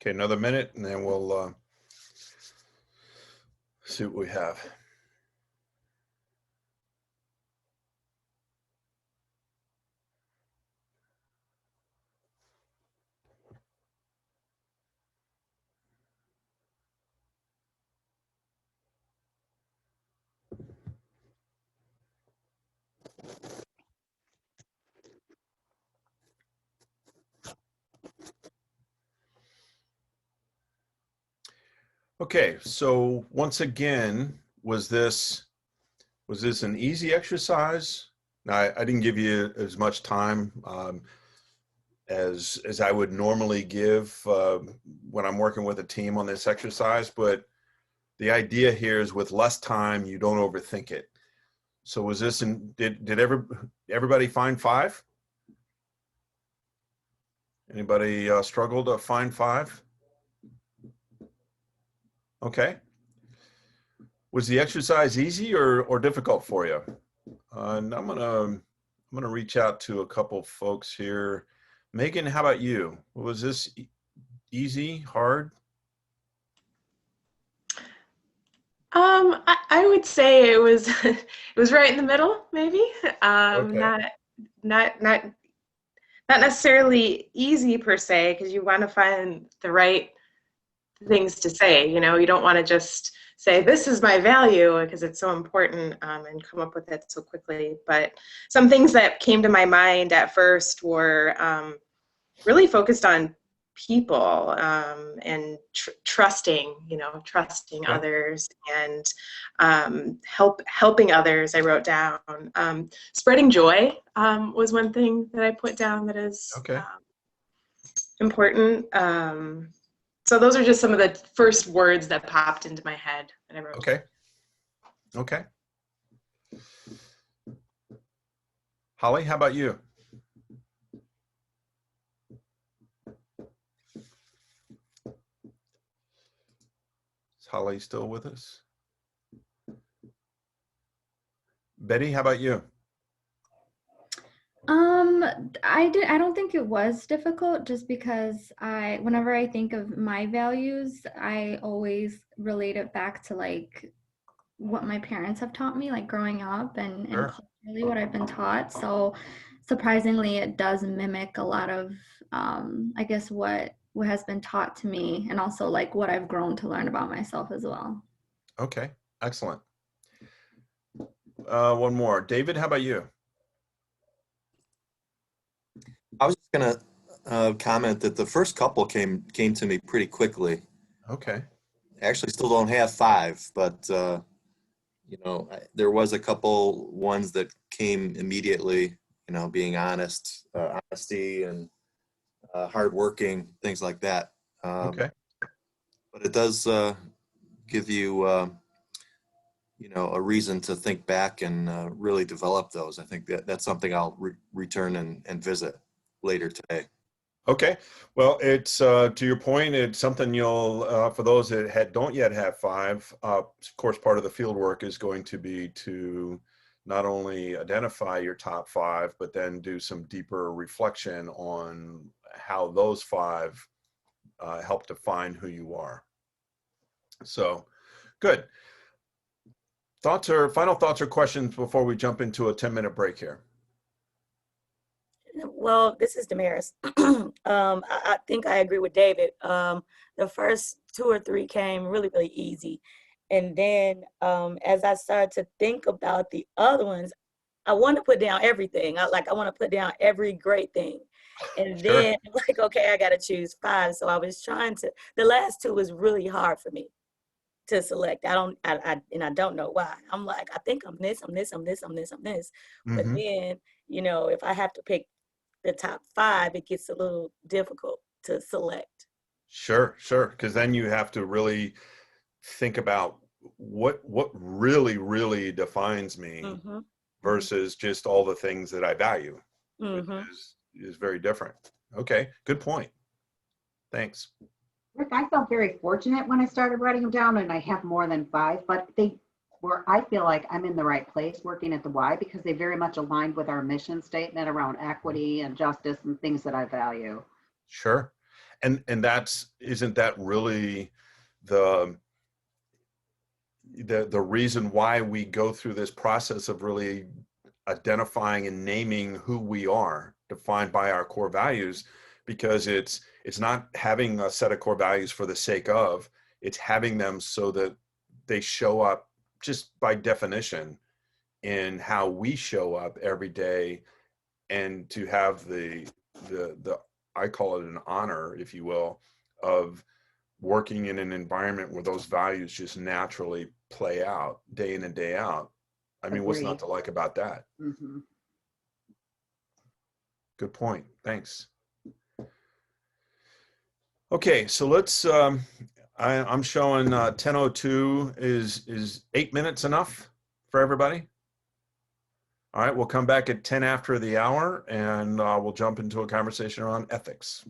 Okay, another minute, and then we'll see what we have. Okay, so once again, was this an easy exercise? Now, I didn't give you as much time as I would normally give when I'm working with a team on this exercise, but the idea here is with less time, you don't overthink it. So was this, did everybody find 5? Anybody struggle to find 5? Okay. Was the exercise easy or difficult for you? And I'm gonna reach out to a couple folks here. Megan, how about you? Was this easy, hard? I would say it was it was right in the middle, maybe. Okay. Not necessarily easy per se, because you want to find the right things to say. You know, you don't want to just say this is my value because it's so important, and come up with it so quickly. But some things that came to my mind at first were really focused on people, and trusting, trusting Okay. others, and helping others. I wrote down spreading joy was one thing that I put down that is Okay. important. So those are just some of the first words that popped into my head that I wrote. Okay. Okay. Holly, how about you? Is Holly still with us? Betty, how about you? I don't think it was difficult, just because whenever I think of my values, I always relate it back to like what my parents have taught me, like growing up, and Sure. culturally what I've been taught. So surprisingly, it does mimic a lot of, I guess what has been taught to me, and also like what I've grown to learn about myself as well. Okay. Excellent. One more. David, how about you? I was just gonna comment that the first couple came to me pretty quickly. Okay. Actually, still don't have 5, but there was a couple ones that came immediately. Being honest, honesty, and hardworking, things like that. Okay. But it does give you, a reason to think back and really develop those. I think that's something I'll return and visit later today. Okay. Well, it's to your point, it's something you'll for those that don't yet have 5. Of course, part of the field work is going to be to not only identify your top 5, but then do some deeper reflection on how those 5 help define who you are. So, good. Final thoughts or questions before we jump into a 10-minute break here? Well, this is Damaris. I think I agree with David. The first 2 or 3 came really, really easy. And then as I started to think about the other ones, I want to put down everything. I want to put down every great thing. And Sure. then I'm like, okay, I got to choose 5. So I was the last 2 was really hard for me to select. I don't know why. I'm like, I think I'm this. But Mm-hmm. then, if I have to pick the top 5, it gets a little difficult to select. Sure. Because then you have to really think about what really, really defines me Mm-hmm. versus just all the things that I value, Mm-hmm. which is very different. Okay, good point. Thanks. Rick, I felt very fortunate when I started writing them down, and I have more than 5, but I feel like I'm in the right place working at the Y, because they very much aligned with our mission statement around equity and justice and things that I value. Sure. And isn't that really the reason why we go through this process of really identifying and naming who we are, defined by our core values? Because it's not having a set of core values for the sake of, it's having them so that they show up just by definition in how we show up every day, and to have the I call it an honor, if you will, of working in an environment where those values just naturally play out day in and day out. I mean, what's not Agreed. to like about that? Mhm. Good point. Thanks. Okay, so let's, I'm showing 10:02 is 8 minutes enough for everybody? All right, we'll come back at 10 after the hour and we'll jump into a conversation around ethics.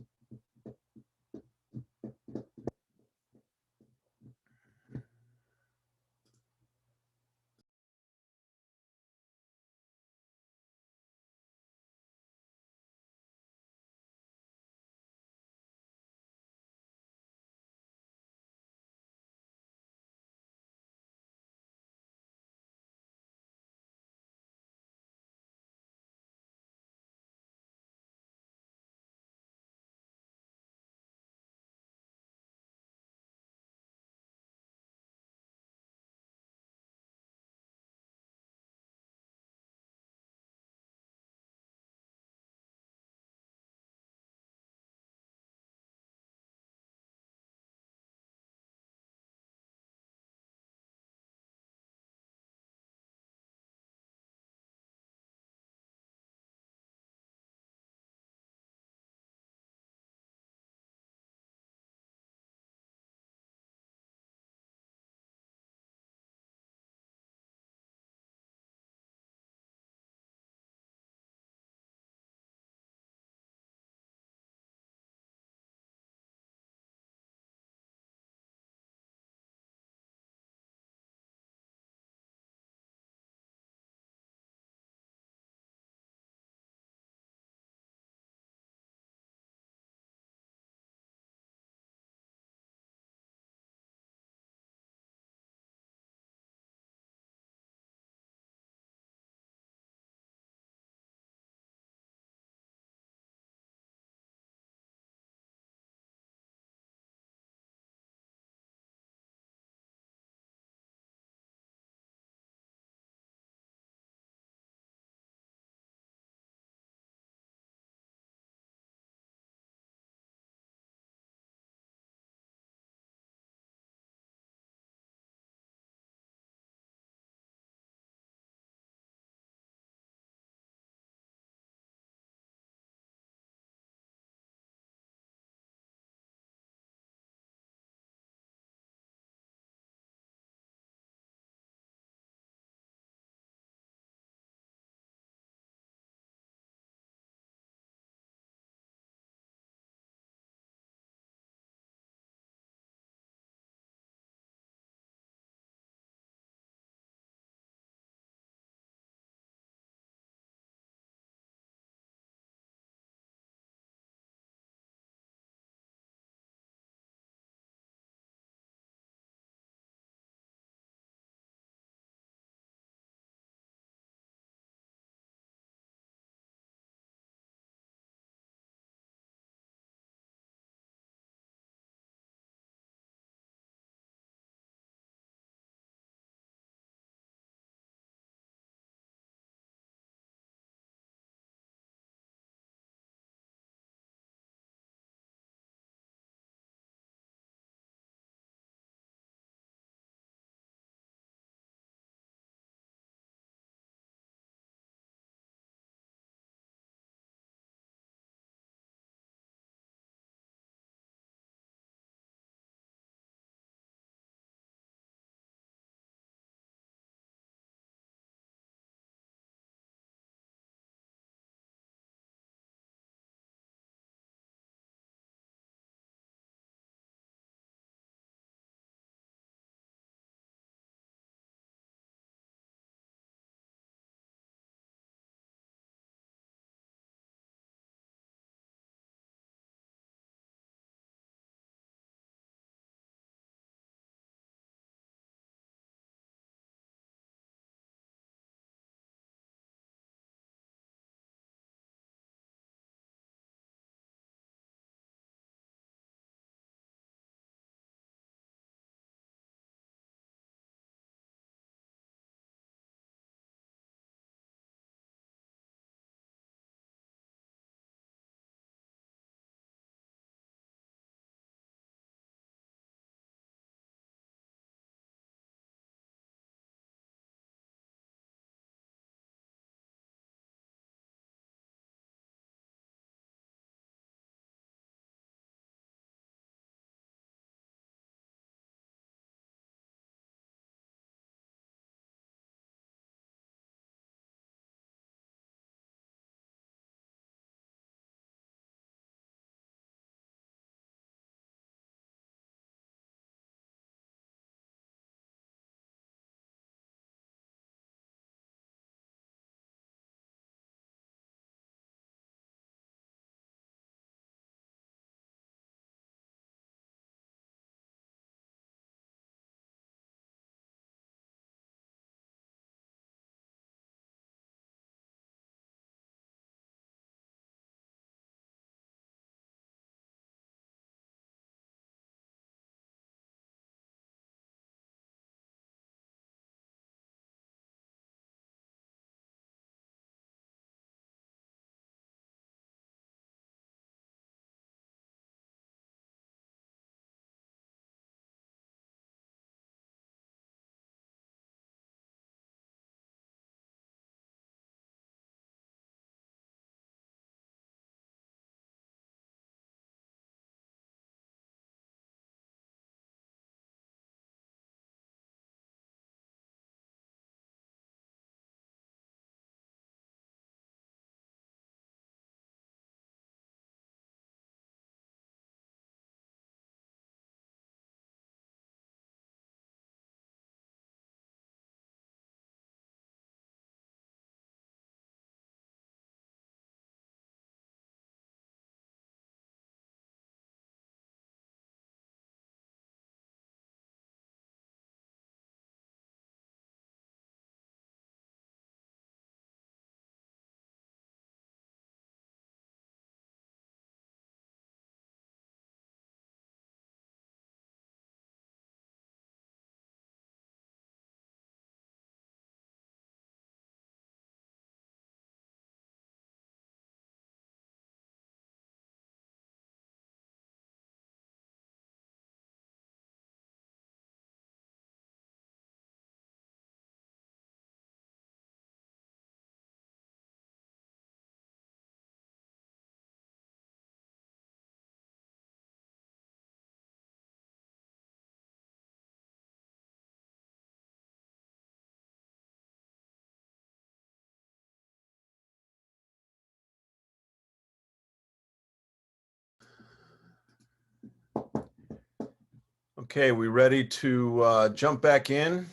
Okay, we ready to jump back in?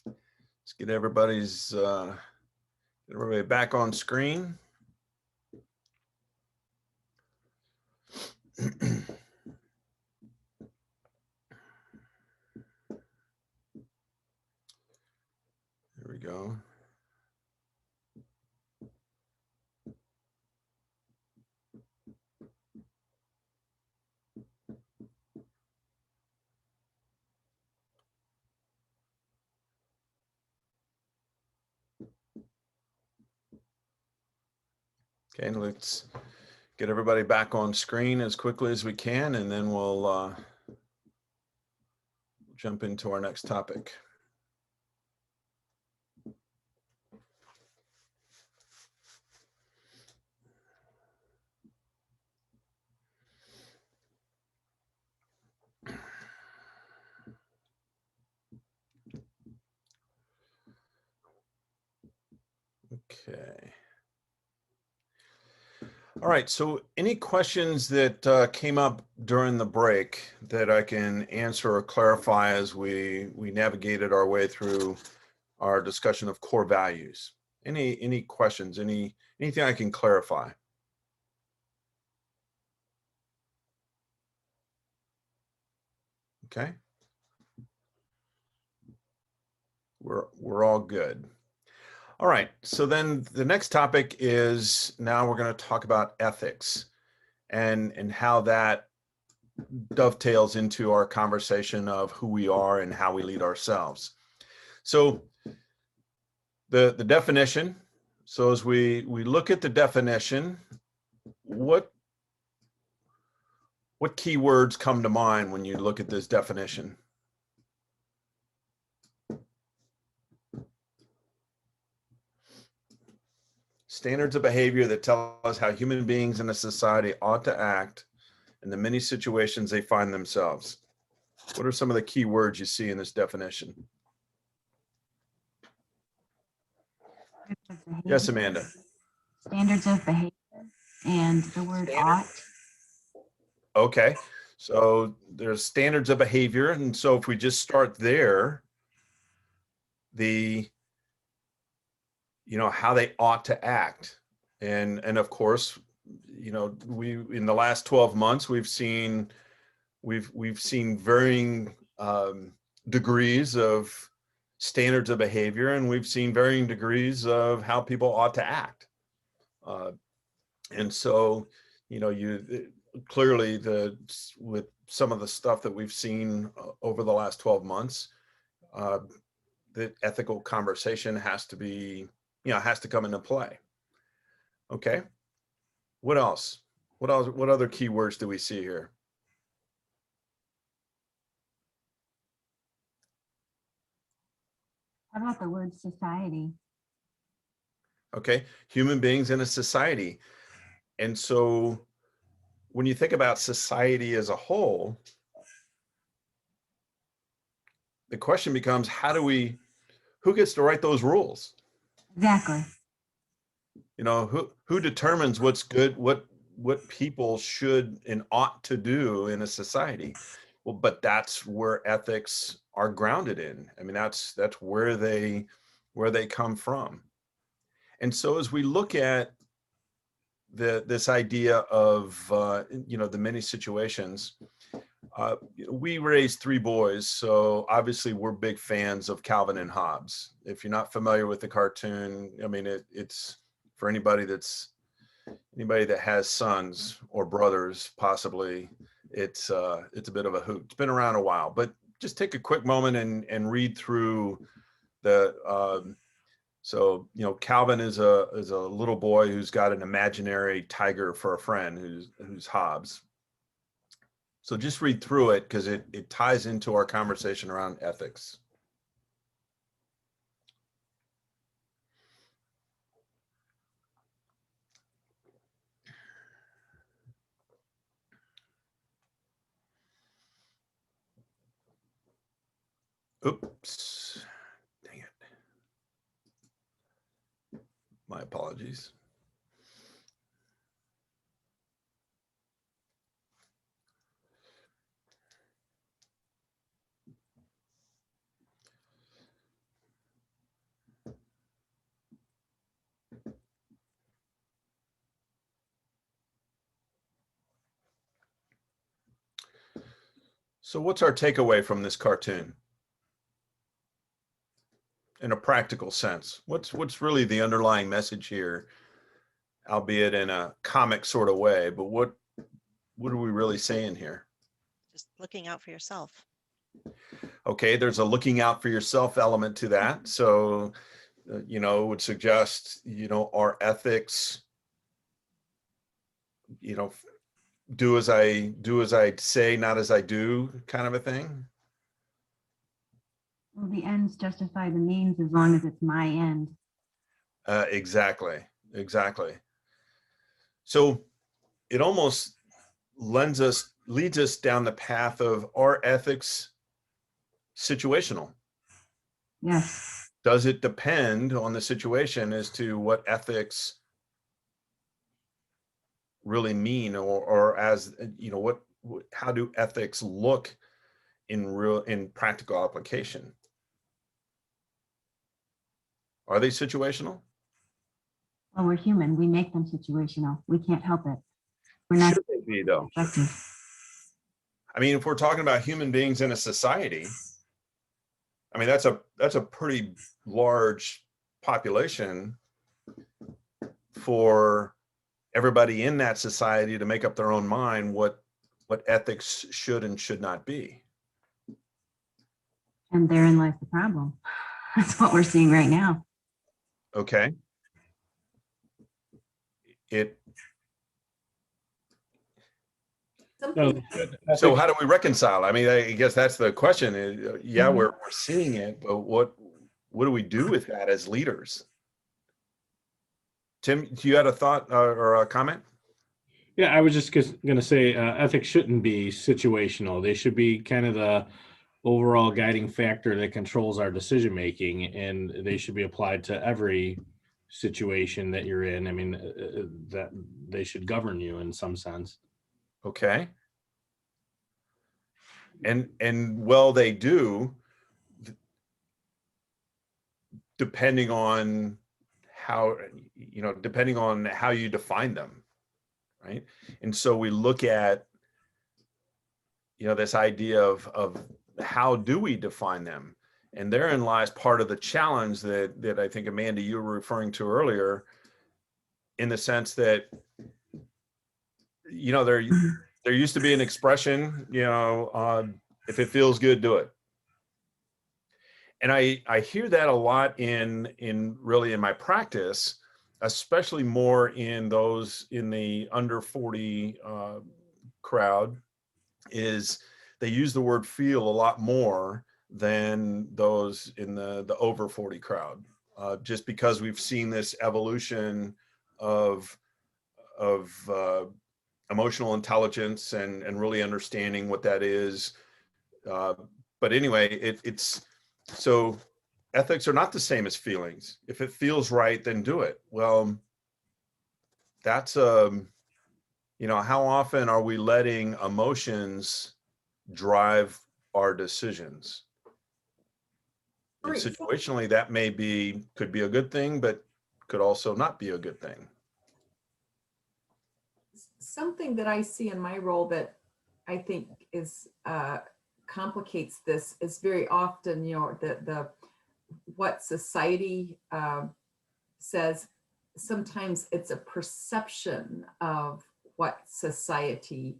Let's get everybody back on screen. There we go. Okay, let's get everybody back on screen as quickly as we can, and then we'll jump into our next topic. Okay. All right, so any questions that came up during the break that I can answer or clarify as we navigated our way through our discussion of core values? Any questions, anything I can clarify? Okay. We're all good. All right, so then the next topic is, now we're going to talk about ethics and how that dovetails into our conversation of who we are and how we lead ourselves. So the definition, so as we look at the definition, what key words come to mind when you look at this definition? Standards of behavior that tell us how human beings in a society ought to act in the many situations they find themselves. What are some of the key words you see in this definition? Yes, Amanda. Standards of behavior and the word ought. Okay, so there's standards of behavior, and so if we just start there, how they ought to act, and of course, we in the last 12 months we've seen varying degrees of standards of behavior, and we've seen varying degrees of how people ought to act, and so clearly with some of the stuff that we've seen over the last 12 months, the ethical conversation has to come into play. Okay. What else? What other key words do we see here? How about the word society? Okay. Human beings in a society. And so when you think about society as a whole, the question becomes, who gets to write those rules? Exactly. Who determines what's good, what people should and ought to do in a society? Well, but that's where ethics are grounded in. I mean, that's where they come from. And so as we look at this idea of the many situations, we raised 3 boys, so obviously we're big fans of Calvin and Hobbes. If you're not familiar with the cartoon, I mean, it's for anybody that has sons or brothers, possibly, it's a bit of a hoot. It's been around a while, but just take a quick moment and read through the. So Calvin is a little boy who's got an imaginary tiger for a friend, who's Hobbes. So just read through it because it ties into our conversation around ethics. Oops, dang it. My apologies. So what's our takeaway from this cartoon? In a practical sense, what's really the underlying message here, albeit in a comic sort of way, but what are we really saying here? Just looking out for yourself. Okay, there's a looking out for yourself element to that. So, would suggest, our ethics, do as I say, not as I do, kind of a thing. Well, the ends justify the means as long as it's my end. Exactly. So it almost leads us down the path of, our ethics situational? Yes. Does it depend on the situation as to what ethics really mean, or as how do ethics look in practical application? Are they situational? Well, we're human. We make them situational. We can't help it. We're not. Should they be, though? I mean, if we're talking about human beings in a society, I mean, that's a pretty large population for everybody in that society to make up their own mind what ethics should and should not be. And therein lies the problem. That's what we're seeing right now. Okay. So how do we reconcile? I mean, I guess that's the question. Yeah, we're seeing it, but what do we do with that as leaders? Tim, you had a thought or a comment? Yeah, I was just going to say ethics shouldn't be situational. They should be kind of the overall guiding factor that controls our decision making, and they should be applied to every situation that you're in. I mean, that they should govern you in some sense. Okay. And well, they do, depending on how you define them, right? And so we look at this idea of how do we define them, and therein lies part of the challenge that I think, Amanda, you were referring to earlier, in the sense that there used to be an expression, if it feels good, do it. And I hear that a lot in my practice, especially more in those in the under 40 crowd, is they use the word feel a lot more than those in the over 40 crowd, just because we've seen this evolution of emotional intelligence and really understanding what that is. But anyway, it's so ethics are not the same as feelings. If it feels right, then do it. Well, that's how often are we letting emotions drive our decisions? And situationally, that could be a good thing, but could also not be a good thing. Something that I see in my role that I think is complicates this is very often, the what society says. Sometimes it's a perception of what society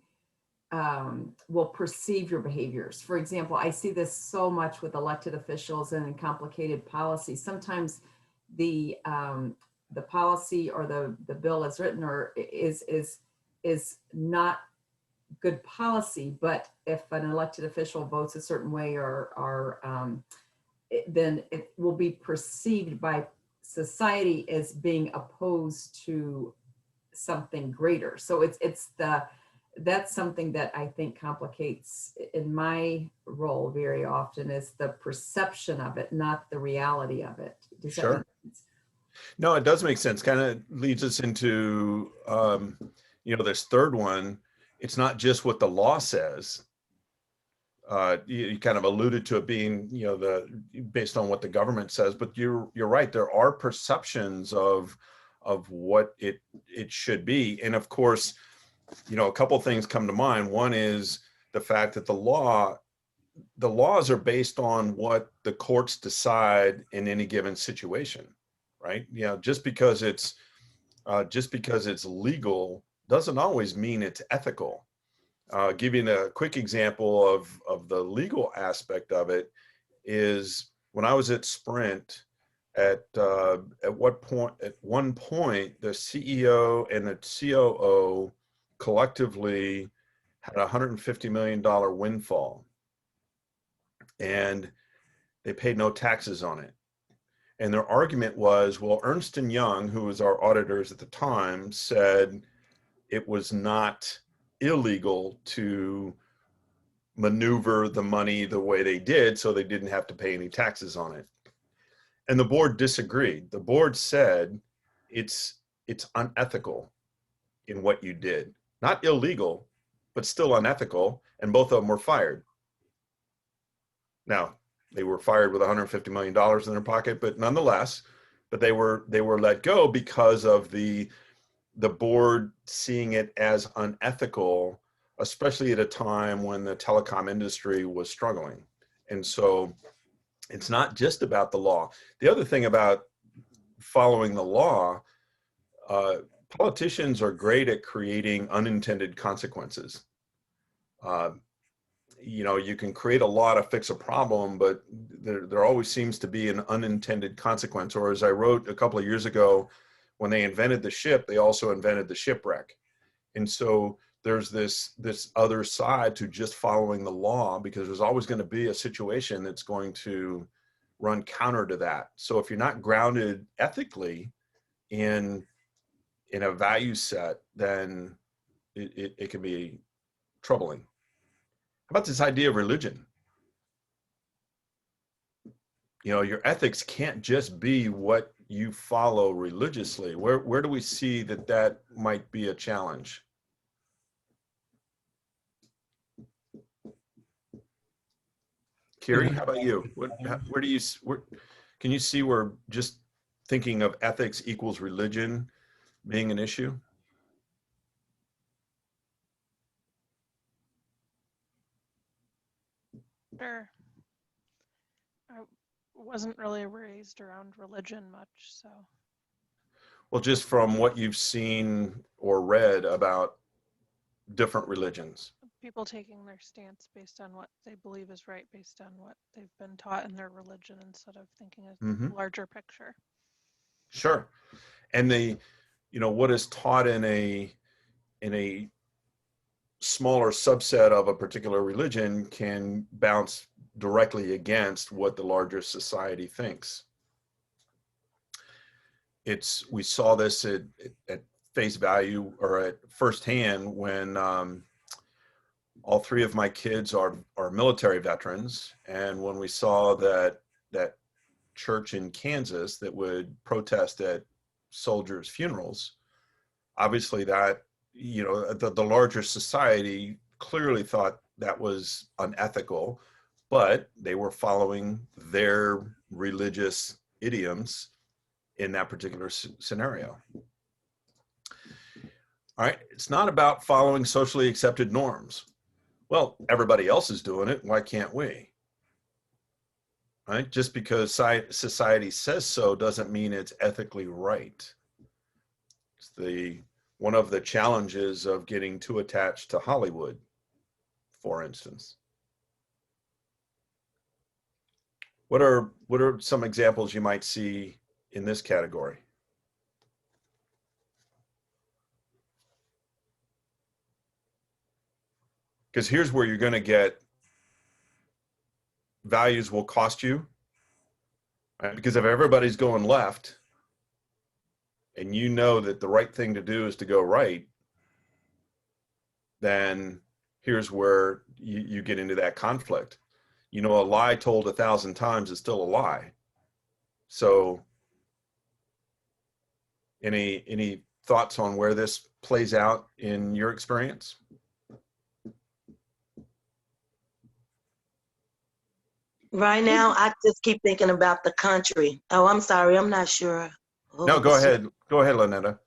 will perceive your behaviors. For example, I see this so much with elected officials and in complicated policies. Sometimes the policy or the bill as written or is not good policy, but if an elected official votes a certain way then it will be perceived by society as being opposed to something greater. So that's something that I think complicates in my role very often, is the perception of it, not the reality of it. Does that make sense? No, it does make sense. Kind of leads us into this third one. It's not just what the law says. You kind of alluded to it being, based on what the government says, but you're right. There are perceptions of what it should be, and of course, a couple things come to mind. One is the fact that the laws are based on what the courts decide in any given situation, right? You know, just because it's legal doesn't always mean it's ethical. Giving a quick example of the legal aspect of it is when I was at Sprint, at one point, the CEO and the COO collectively had a $150 million windfall, and they paid no taxes on it. And their argument was, well, Ernst & Young, who was our auditors at the time, said it was not illegal to maneuver the money the way they did, so they didn't have to pay any taxes on it. And the board disagreed. The board said it's unethical in what you did. Not illegal, but still unethical, and both of them were fired. Now, they were fired with $150 million in their pocket, but nonetheless, but they were let go because of the board seeing it as unethical, especially at a time when the telecom industry was struggling. And so it's not just about the law. The other thing about following the law, politicians are great at creating unintended consequences. You know, you can create a law to fix a problem, but there always seems to be an unintended consequence. Or as I wrote a couple of years ago, when they invented the ship, they also invented the shipwreck. And so there's this other side to just following the law, because there's always going to be a situation that's going to run counter to that. So if you're not grounded ethically in a value set, then it can be troubling. How about this idea of religion? You know, your ethics can't just be what you follow religiously. Where do we see that might be a challenge? Kiri, how about you? Where do you, can you see where just thinking of ethics equals religion being an issue? Sure. I wasn't really raised around religion much, so. Well, just from what you've seen or read about different religions. People taking their stance based on what they believe is right, based on what they've been taught in their religion, instead of thinking a larger picture. Sure. And what is taught in a smaller subset of a particular religion can bounce directly against what the larger society thinks. We saw this at face value, or at firsthand, when all three of my kids are military veterans, and when we saw that church in Kansas that would protest at soldiers' funerals, obviously that, the larger society clearly thought that was unethical, but they were following their religious idioms in that particular scenario. All right, it's not about following socially accepted norms. Well, everybody else is doing it, why can't we? Right? Just because society says so doesn't mean it's ethically right. It's one of the challenges of getting too attached to Hollywood, for instance. What are some examples you might see in this category? Because here's where you're going to get values will cost you, right? Because if everybody's going left and you know that the right thing to do is to go right, then here's where you get into that conflict. A lie told 1,000 times is still a lie. So any thoughts on where this plays out in your experience? Right now, I just keep thinking about the country. Oh, I'm sorry, I'm not sure. No, go ahead. Go ahead, Lynetta.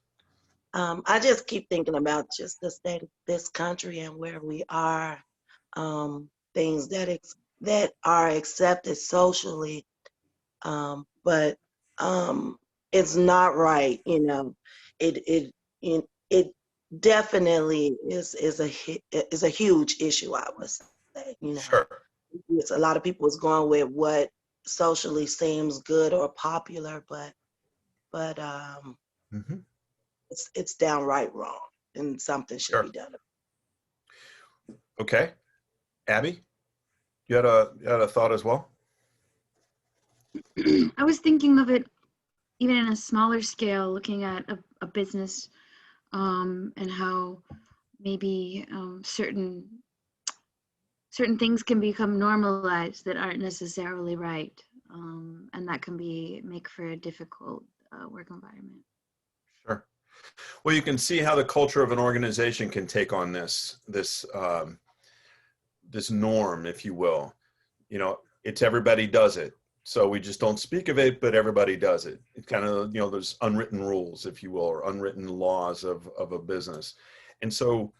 I just keep thinking about just the state of this country and where we are things that are accepted socially, but it's not right. It definitely is a huge issue, I would say. Sure. It's a lot of people is going with what socially seems good or popular, but Mm-hmm. it's downright wrong, and something should Sure. be done. Okay. Abby, you had a thought as well? I was thinking of it even in a smaller scale, looking at a business and how maybe certain things can become normalized that aren't necessarily right, and that can make for a difficult work environment. Sure. Well, you can see how the culture of an organization can take on this norm, if you will. It's everybody does it. So we just don't speak of it, but everybody does it. It's kind of, there's unwritten rules, if you will, or unwritten laws of a business. And so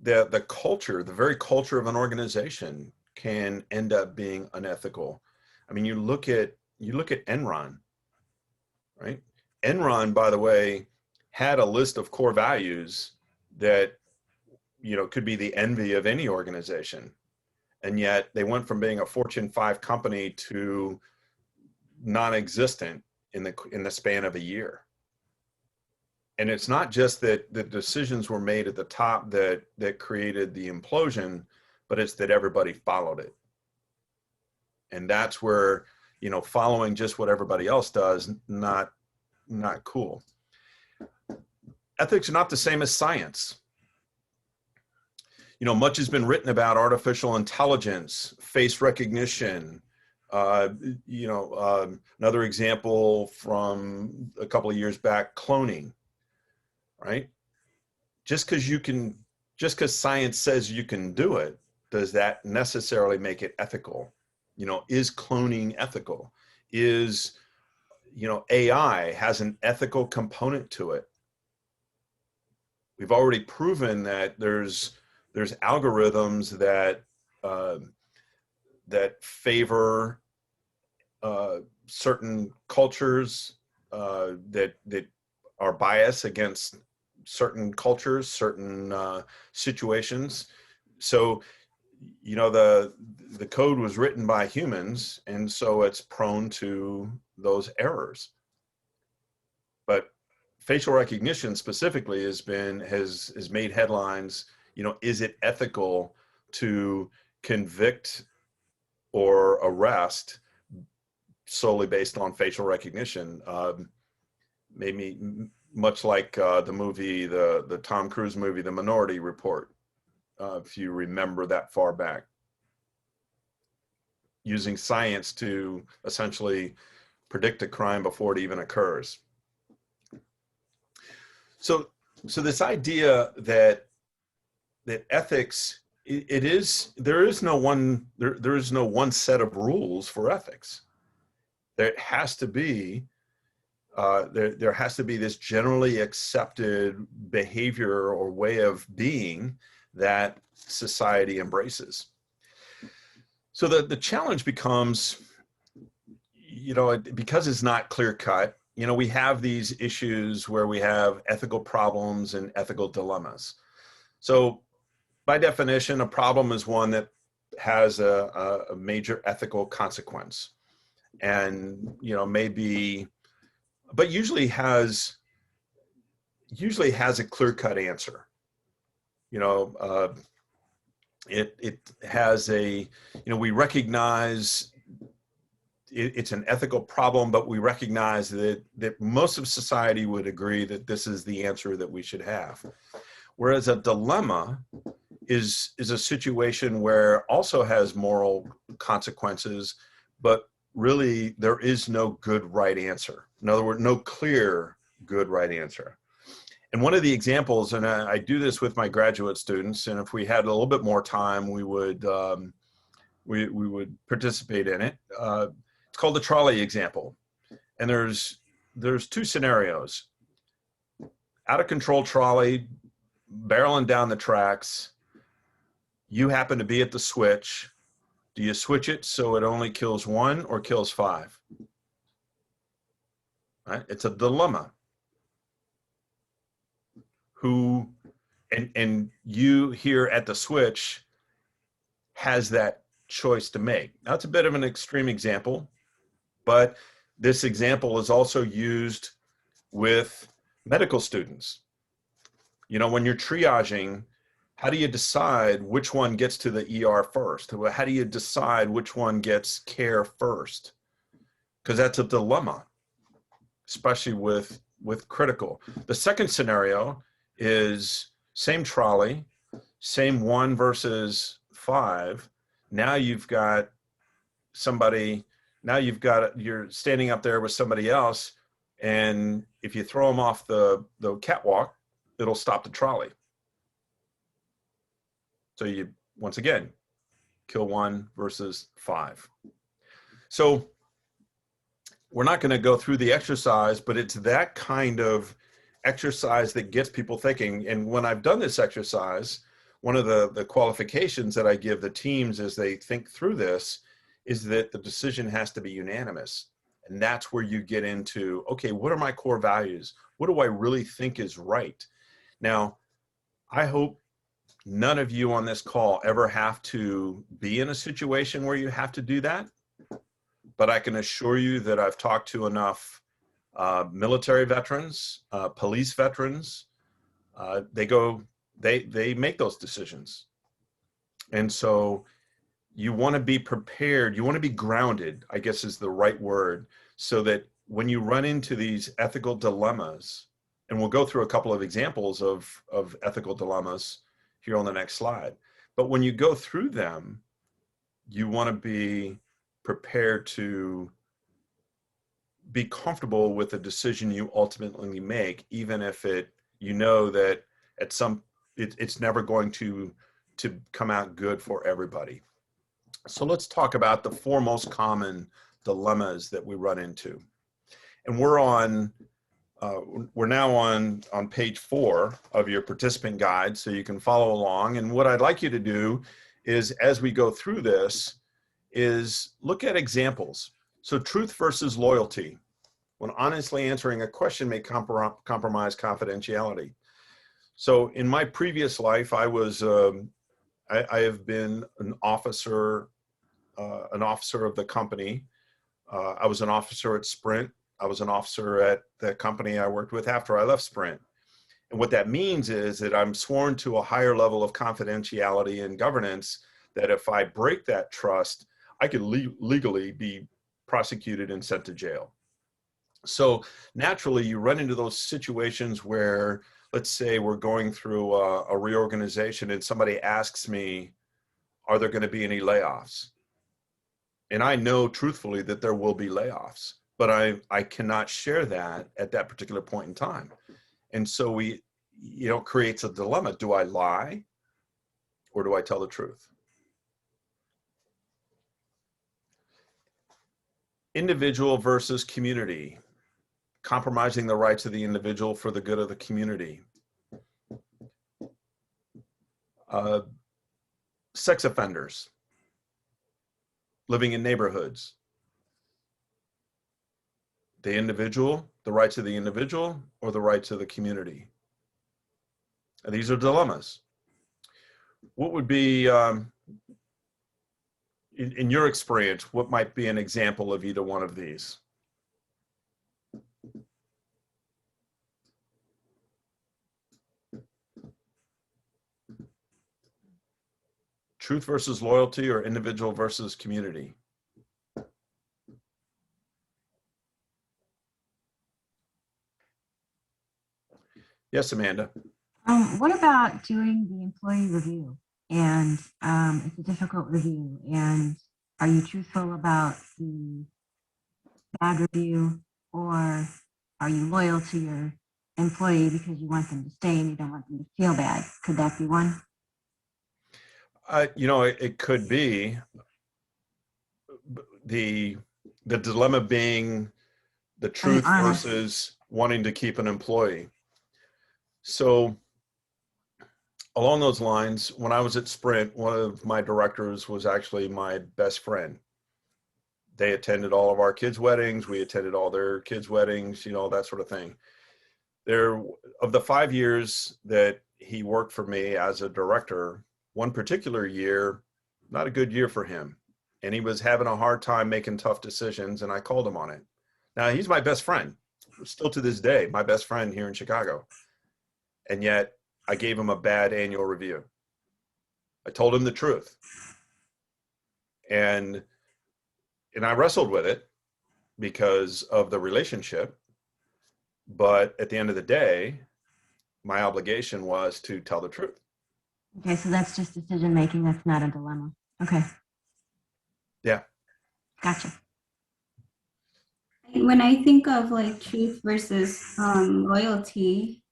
the culture, the very culture of an organization can end up being unethical. I mean, you look at Enron, right? Enron, by the way, had a list of core values that, could be the envy of any organization. And yet they went from being a Fortune 5 company to non-existent in the span of a year. And it's not just that the decisions were made at the top that created the implosion, but it's that everybody followed it. And that's where, following just what everybody else does, not cool. Ethics are not the same as science. Much has been written about artificial intelligence, face recognition. Another example from a couple of years back, cloning, right? Just because science says you can do it, does that necessarily make it ethical? Is cloning ethical? Is, AI has an ethical component to it. We've already proven that there's algorithms that favor certain cultures, that are biased against certain cultures, certain situations. So, the code was written by humans, and so it's prone to those errors. But facial recognition specifically has made headlines. Is it ethical to convict or arrest solely based on facial recognition? Maybe much like the movie, the Tom Cruise movie, The Minority Report, if you remember that far back, using science to essentially predict a crime before it even occurs. So this idea that ethics, there is no one set of rules for ethics. There has to be there has to be this generally accepted behavior or way of being that society embraces. So the challenge becomes, because it's not clear cut, we have these issues where we have ethical problems and ethical dilemmas. So by definition, a problem is one that has a major ethical consequence, and but usually has a clear-cut answer. It has we recognize it's an ethical problem, but we recognize that most of society would agree that this is the answer that we should have. Whereas a dilemma is a situation where also has moral consequences, but really there is no good right answer. In other words, no clear good right answer. And one of the examples, and I do this with my graduate students, and if we had a little bit more time, we would participate in it. It's called the trolley example. And there's two scenarios. Out of control trolley, barreling down the tracks. You happen to be at the switch. Do you switch it so it only kills 1 or kills 5? Right? It's a dilemma. And you here at the switch has that choice to make. Now, it's a bit of an extreme example, but this example is also used with medical students. You know, when you're triaging, how do you decide which one gets to the ER first? How do you decide which one gets care first? Because that's a dilemma, especially with critical. The second scenario is same trolley, same 1 versus 5. Now you've got somebody, you're standing up there with somebody else, and if you throw them off the catwalk, it'll stop the trolley. So you, once again, kill 1 versus 5. So we're not going to go through the exercise, but it's that kind of exercise that gets people thinking. And when I've done this exercise, one of the qualifications that I give the teams as they think through this is that the decision has to be unanimous. And that's where you get into, okay, what are my core values? What do I really think is right? Now, I hope none of you on this call ever have to be in a situation where you have to do that. But I can assure you that I've talked to enough military veterans, police veterans. They make those decisions. And so you want to be prepared. You want to be grounded, I guess is the right word, so that when you run into these ethical dilemmas, and we'll go through a couple of examples of ethical dilemmas here on the next slide. But when you go through them, you want to be prepared to be comfortable with the decision you ultimately make, even if you know that it's never going to come out good for everybody. So let's talk about the 4 most common dilemmas that we run into. And we're now on page 4 of your participant guide, so you can follow along. And what I'd like you to do is, as we go through this, is look at examples. So truth versus loyalty. When honestly answering a question may compromise confidentiality. So in my previous life, I have been an officer of the company. I was an officer at Sprint. I was an officer at the company I worked with after I left Sprint. And what that means is that I'm sworn to a higher level of confidentiality and governance, that if I break that trust, I could legally be prosecuted and sent to jail. So naturally, you run into those situations where, let's say we're going through a reorganization and somebody asks me, are there going to be any layoffs? And I know truthfully that there will be layoffs, but I cannot share that at that particular point in time. And so it creates a dilemma. Do I lie or do I tell the truth? Individual versus community. Compromising the rights of the individual for the good of the community. Sex offenders. Living in neighborhoods. The individual, the rights of the individual, or the rights of the community. And these are dilemmas. What would be, in your experience, what might be an example of either one of these? Truth versus loyalty, or individual versus community? Yes, Amanda. What about doing the employee review? And it's a difficult review. And are you truthful about the bad review, or are you loyal to your employee because you want them to stay and you don't want them to feel bad? Could that be one? It could be. The dilemma being the truth versus wanting to keep an employee. So along those lines, when I was at Sprint, one of my directors was actually my best friend. They attended all of our kids' weddings. We attended all their kids' weddings, you know, that sort of thing. There, of the 5 years that he worked for me as a director, one particular year, not a good year for him. And he was having a hard time making tough decisions, and I called him on it. Now, he's my best friend, still to this day, my best friend here in Chicago. And yet, I gave him a bad annual review. I told him the truth. And I wrestled with it because of the relationship. But at the end of the day, my obligation was to tell the truth. Okay, so that's just decision making. That's not a dilemma. Okay. Yeah. Gotcha. When I think of like truth versus loyalty,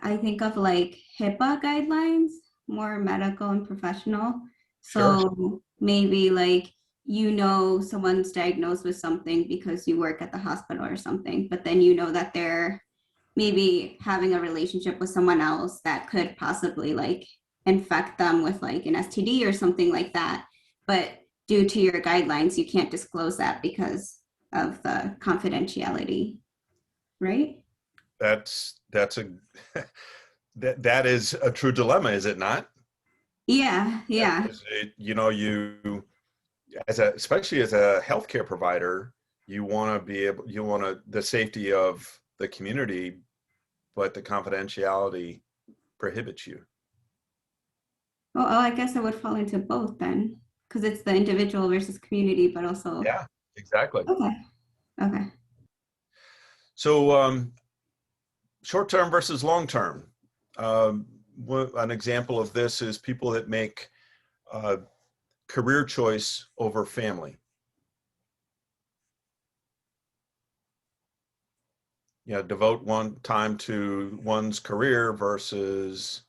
I think of like HIPAA guidelines, more medical and professional. So Sure. maybe like, you know, someone's diagnosed with something because you work at the hospital or something, but then you know that they're maybe having a relationship with someone else that could possibly like infect them with like an STD or something like that. But due to your guidelines, you can't disclose that because of the confidentiality, right? That's a that is a true dilemma, is it not? Yeah, yeah. You know, you especially as a healthcare provider, you want to be able, you want to the safety of the community, but the confidentiality prohibits you. Well, I guess I would fall into both then, because it's the individual versus community, but also. Yeah, exactly. Okay. Okay. So short-term versus long-term. An example of this is people that make career choice over family. You know, devote one time to one's career versus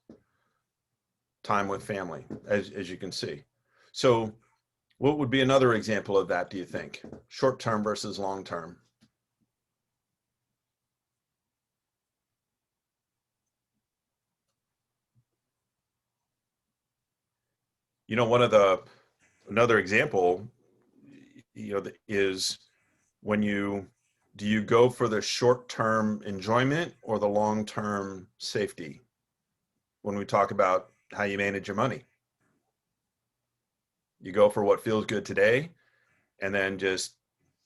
time with family, as you can see. So what would be another example of that, do you think? Short-term versus long-term. You know, another example, you know, is when do you go for the short-term enjoyment or the long-term safety when we talk about how you manage your money? You go for what feels good today and then just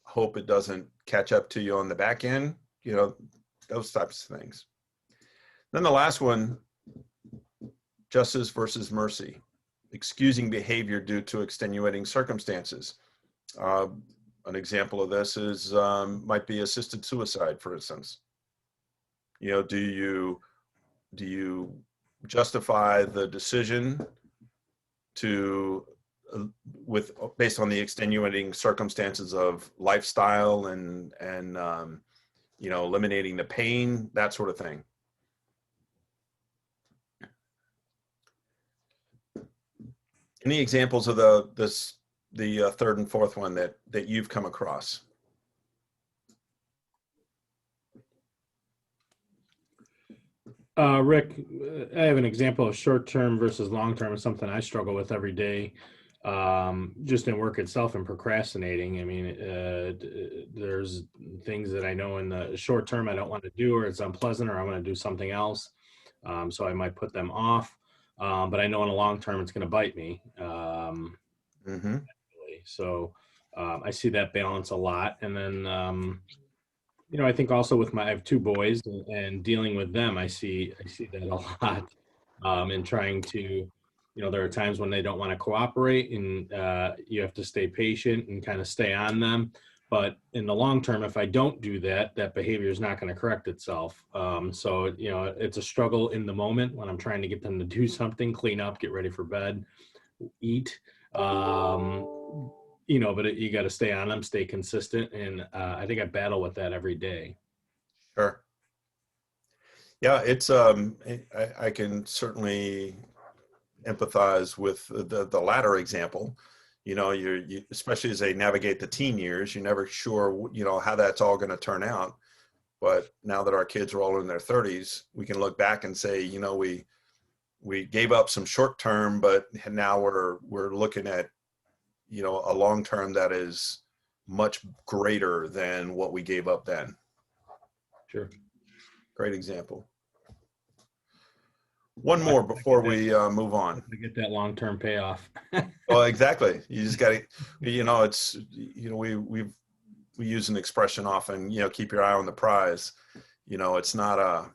hope it doesn't catch up to you on the back end, you know, those types of things. Then the last one, justice versus mercy, excusing behavior due to extenuating circumstances. An example of this is might be assisted suicide, for instance. You know, do you justify the decision to based on the extenuating circumstances of lifestyle and you know, eliminating the pain, that sort of thing. Any examples of the third and fourth one that you've come across? Rick, I have an example of short-term versus long-term. Is something I struggle with every day, just in work itself and procrastinating. I mean, there's things that I know in the short term I don't want to do, or it's unpleasant, or I want to do something else. So I might put them off, but I know in the long term it's going to bite me. So I see that balance a lot. And then, you know, I think also with I have two boys, and dealing with them, I see that a lot, and trying to, you know, there are times when they don't want to cooperate, and you have to stay patient and kind of stay on them. But in the long term, if I don't do that, that behavior is not going to correct itself. So, you know, it's a struggle in the moment when I'm trying to get them to do something, clean up, get ready for bed, eat. You know, but you got to stay on them, stay consistent. And I think I battle with that every day. Sure. Yeah, it's I can certainly empathize with the latter example. You know, you especially as they navigate the teen years, you're never sure, you know, how that's all going to turn out. But now that our kids are all in their 30s, we can look back and say, you know, we we gave up some short term, but now we're looking at, you know, a long term that is much greater than what we gave up then. Sure. Great example. One more before we move on. To get that long-term payoff. Well, exactly. You just got to, you know, it's, you know, we use an expression often, you know, keep your eye on the prize. You know, it's not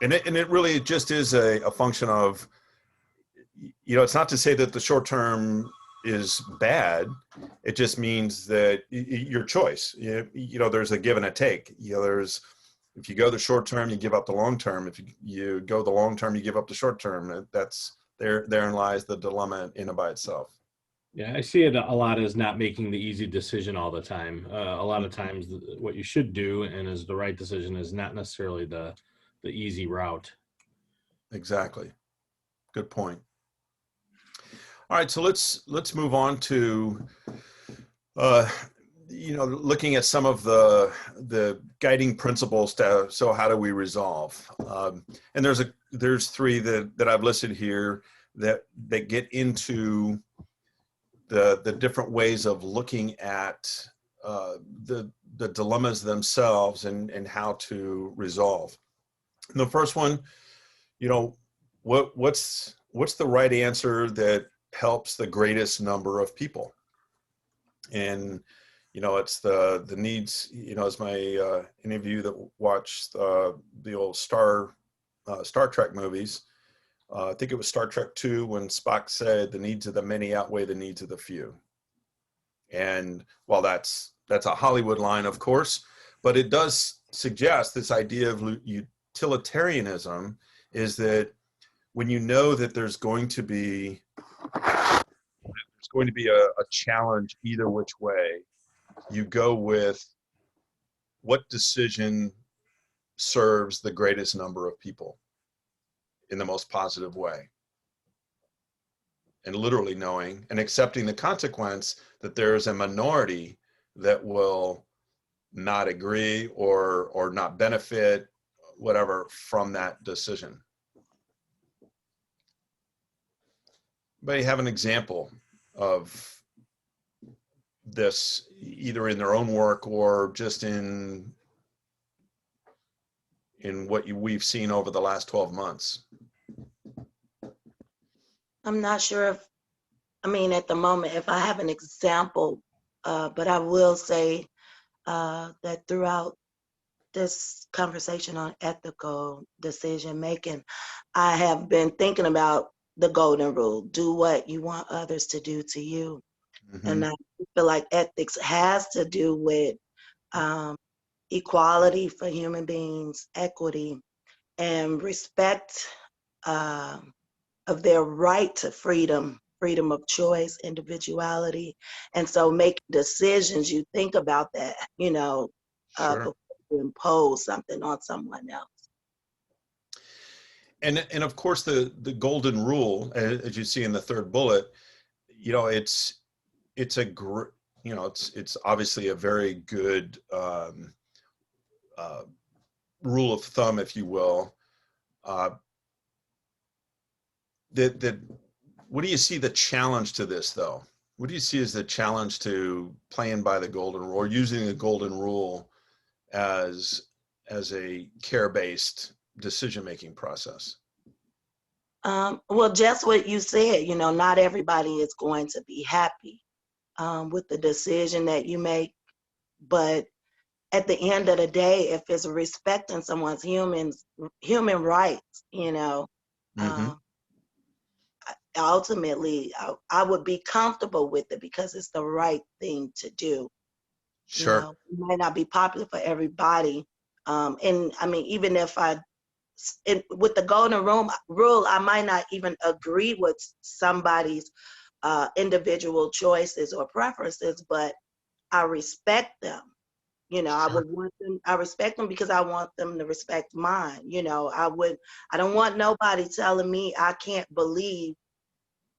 and it really just is a function of, you know, it's not to say that the short term is bad. It just means that your choice, you know, there's a give and a take. You know, if you go the short term, you give up the long term. If you go the long term, you give up the short term. That's therein lies the dilemma in and by itself. Yeah, I see it a lot as not making the easy decision all the time. A lot of times what you should do and is the right decision is not necessarily the easy route. Exactly. Good point. All right, so let's move on to you know, looking at some of the guiding principles so how do we resolve? And there's three that I've listed here that get into the different ways of looking at the dilemmas themselves and how to resolve. And the first one, you know, what's the right answer that helps the greatest number of people? And you know, it's the needs, you know, as my any of you that watched the old Star Trek movies, I think it was Star Trek II when Spock said the needs of the many outweigh the needs of the few. And while that's a Hollywood line, of course, but it does suggest this idea of utilitarianism is that when you know that there's going to be a challenge either which way, you go with what decision serves the greatest number of people in the most positive way. And literally knowing and accepting the consequence that there's a minority that will not agree or not benefit, whatever, from that decision. Anybody have an example of this, either in their own work or just in what we've seen over the last 12 months? I'm not sure if, I mean, at the moment, if I have an example, but I will say that throughout this conversation on ethical decision making, I have been thinking about the golden rule: do what you want others to do to you. Mm-hmm. And I feel like ethics has to do with equality for human beings, equity, and respect of their right to freedom of choice, individuality. And so making decisions, you think about that, you know, sure, before you impose something on someone else. And of course, the golden rule, as you see in the third bullet, you know, it's obviously a very good rule of thumb, if you will. What do you see the challenge to this, though? What do you see as the challenge to playing by the golden rule or using the golden rule as a care-based decision-making process? Well, just what you said, you know, not everybody is going to be happy with the decision that you make, but at the end of the day, if it's respecting someone's human rights, you know, mm-hmm. Ultimately, I would be comfortable with it because it's the right thing to do. Sure. You know, it might not be popular for everybody. And I mean, even if with the golden rule, I might not even agree with somebody's individual choices or preferences, but I respect them. You know, sure. I respect them because I want them to respect mine. You know, I don't want nobody telling me I can't believe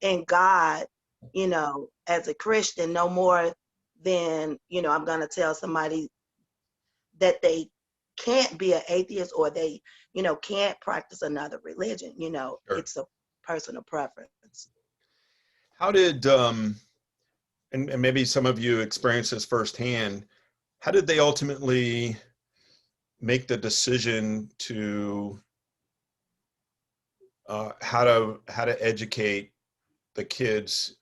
in God, you know, as a Christian, no more than, you know, I'm going to tell somebody that they can't be an atheist or they, you know, can't practice another religion. You know, sure. It's a personal preference. How did, and maybe some of you experienced this firsthand, how did they ultimately make the decision to how to educate the kids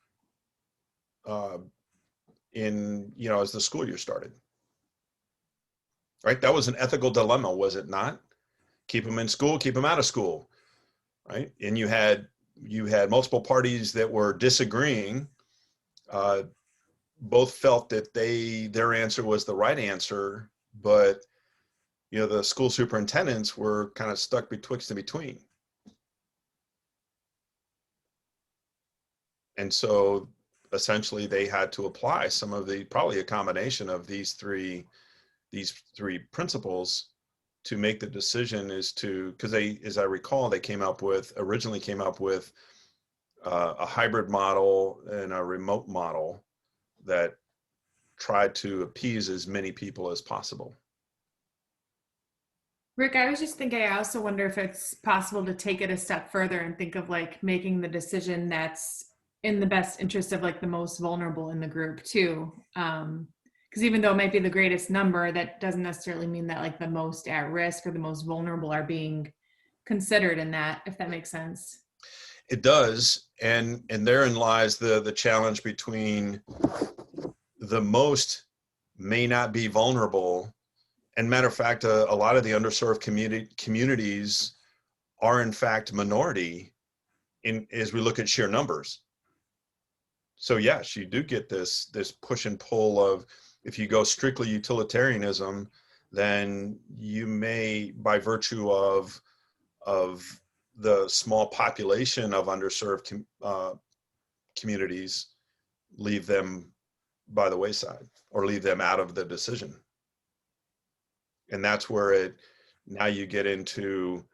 in, you know, as the school year started? Right, that was an ethical dilemma, was it not? Keep them in school, keep them out of school, right? And you had multiple parties that were disagreeing. Both felt that their answer was the right answer, but you know, the school superintendents were kind of stuck betwixt and between. And so essentially they had to apply some of probably a combination of these three principles to make the decision as to, because they, as I recall, they originally came up with a hybrid model and a remote model that tried to appease as many people as possible. Rick, I was just thinking, I also wonder if it's possible to take it a step further and think of like making the decision that's in the best interest of like the most vulnerable in the group too. Because even though it might be the greatest number, that doesn't necessarily mean that like the most at risk or the most vulnerable are being considered in that, if that makes sense. It does, and therein lies the challenge between the most may not be vulnerable. And matter of fact, a lot of the underserved communities are in fact minority as we look at sheer numbers. So yes, you do get this push and pull of, if you go strictly utilitarianism, then you may, by virtue of the small population of underserved communities, leave them by the wayside or leave them out of the decision. And that's where now you get into,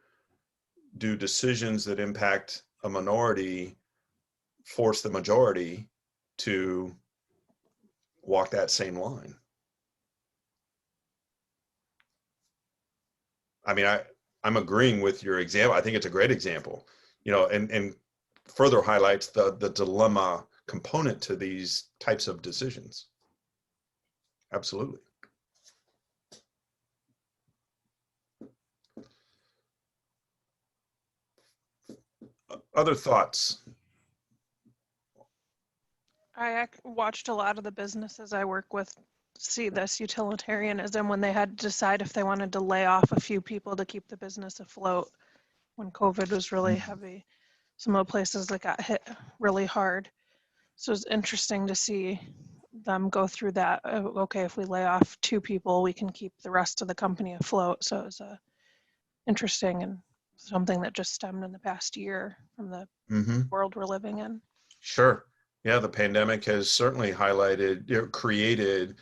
do decisions that impact a minority force the majority to walk that same line? I mean, I'm agreeing with your example. I think it's a great example, you know, and further highlights the dilemma component to these types of decisions. Absolutely. Other thoughts? I watched a lot of the businesses I work with see this utilitarianism when they had to decide if they wanted to lay off a few people to keep the business afloat when COVID was really heavy. Some of the places that got hit really hard. So it's interesting to see them go through that. Okay, if we lay off 2 people, we can keep the rest of the company afloat. So it was interesting and something that just stemmed in the past year from the world we're living in. Sure. Yeah, the pandemic has certainly highlighted, created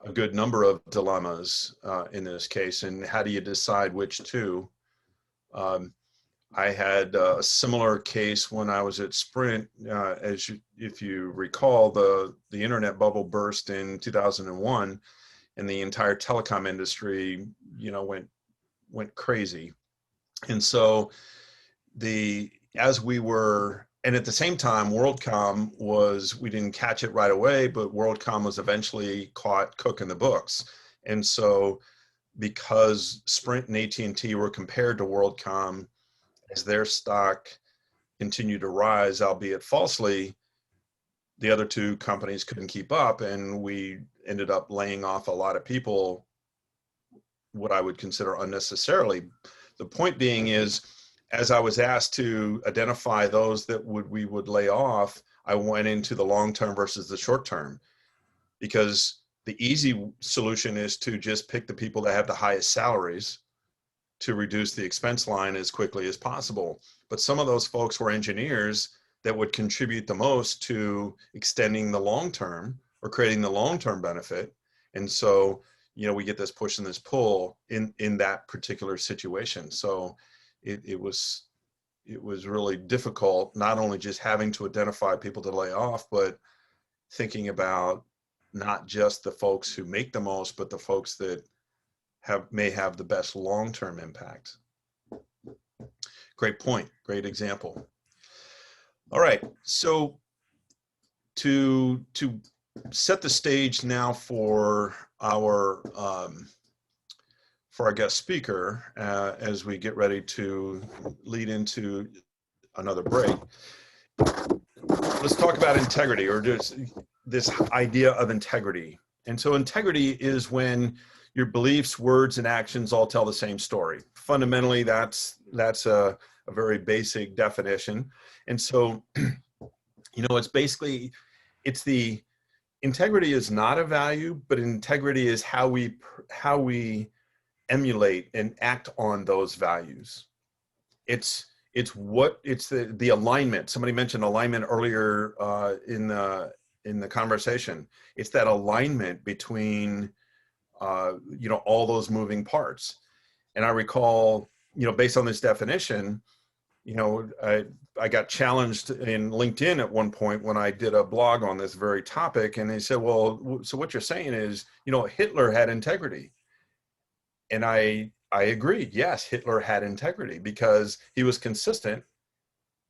a good number of dilemmas in this case. And how do you decide which two? I had a similar case when I was at Sprint. If you recall, the internet bubble burst in 2001, and the entire telecom industry, you know, went crazy. And so and at the same time, WorldCom we didn't catch it right away, but WorldCom was eventually caught cooking the books. And so because Sprint and AT&T were compared to WorldCom, as their stock continued to rise, albeit falsely, the other two companies couldn't keep up, and we ended up laying off a lot of people, what I would consider unnecessarily. The point being is, as I was asked to identify those that we would lay off, I went into the long term versus the short term, because the easy solution is to just pick the people that have the highest salaries to reduce the expense line as quickly as possible. But some of those folks were engineers that would contribute the most to extending the long term or creating the long term benefit. And so, you know, we get this push and this pull in that particular situation. So it was really difficult, not only just having to identify people to lay off, but thinking about not just the folks who make the most, but the folks that may have the best long-term impact. Great point, great example. All right, so to set the stage now for our guest speaker, as we get ready to lead into another break, let's talk about integrity, or just this idea of integrity. And so integrity is when your beliefs, words, and actions all tell the same story. Fundamentally, that's a very basic definition. And so, it's basically, integrity is not a value, but integrity is how we emulate and act on those values. It's the alignment. Somebody mentioned alignment earlier in the conversation. It's that alignment between all those moving parts. And I recall, based on this definition, I got challenged in LinkedIn at one point when I did a blog on this very topic, and they said, well, so what you're saying is, Hitler had integrity. And I agreed. Yes, Hitler had integrity because he was consistent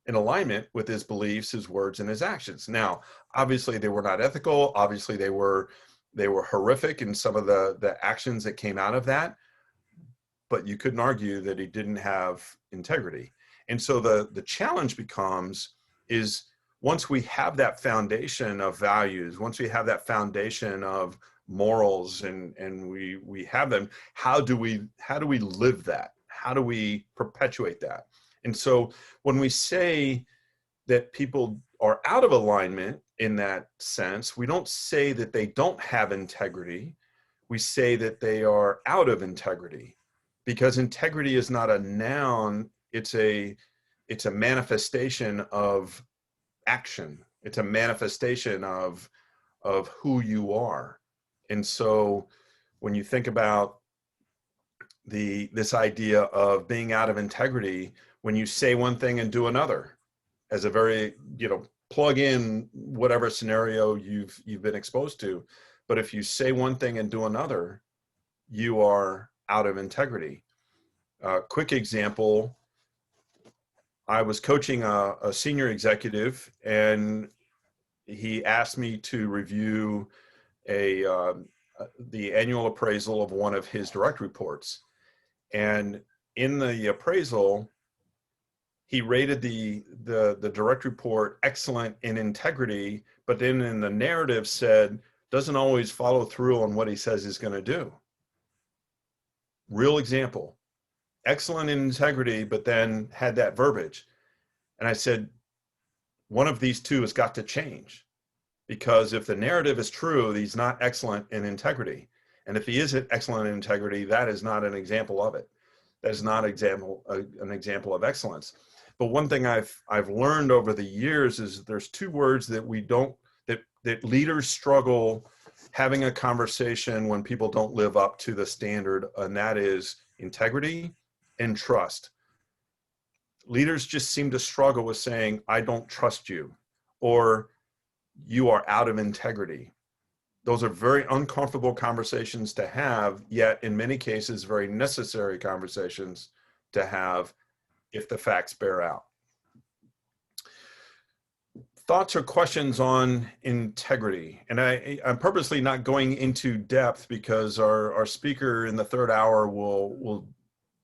in alignment with his beliefs, his words, and his actions. Now, obviously they were not ethical. Obviously they were horrific in some of the actions that came out of that, but you couldn't argue that he didn't have integrity. And so the challenge is once we have that foundation of values, once we have that foundation of morals and we have them, how do we live that? How do we perpetuate that? And so when we say that people are out of alignment in that sense, we don't say that they don't have integrity. We say that they are out of integrity, because integrity is not a noun. It's a manifestation of action. It's a manifestation of who you are. And so when you think about this idea of being out of integrity, when you say one thing and do another, as a very, plug in whatever scenario you've been exposed to. But if you say one thing and do another, you are out of integrity. Quick example, I was coaching a senior executive, and he asked me to review the annual appraisal of one of his direct reports. And in the appraisal, he rated the direct report excellent in integrity, but then in the narrative said, doesn't always follow through on what he says he's going to do. Real example, excellent in integrity, but then had that verbiage. And I said, one of these two has got to change, because if the narrative is true, he's not excellent in integrity. And if he isn't excellent in integrity, that is not an example of it. That is not an example of excellence. But one thing I've learned over the years is there's two words that that leaders struggle having a conversation when people don't live up to the standard, and that is integrity and trust. Leaders just seem to struggle with saying, I don't trust you, or you are out of integrity. Those are very uncomfortable conversations to have, yet in many cases, very necessary conversations to have if the facts bear out. Thoughts or questions on integrity? And I'm purposely not going into depth because our speaker in the third hour will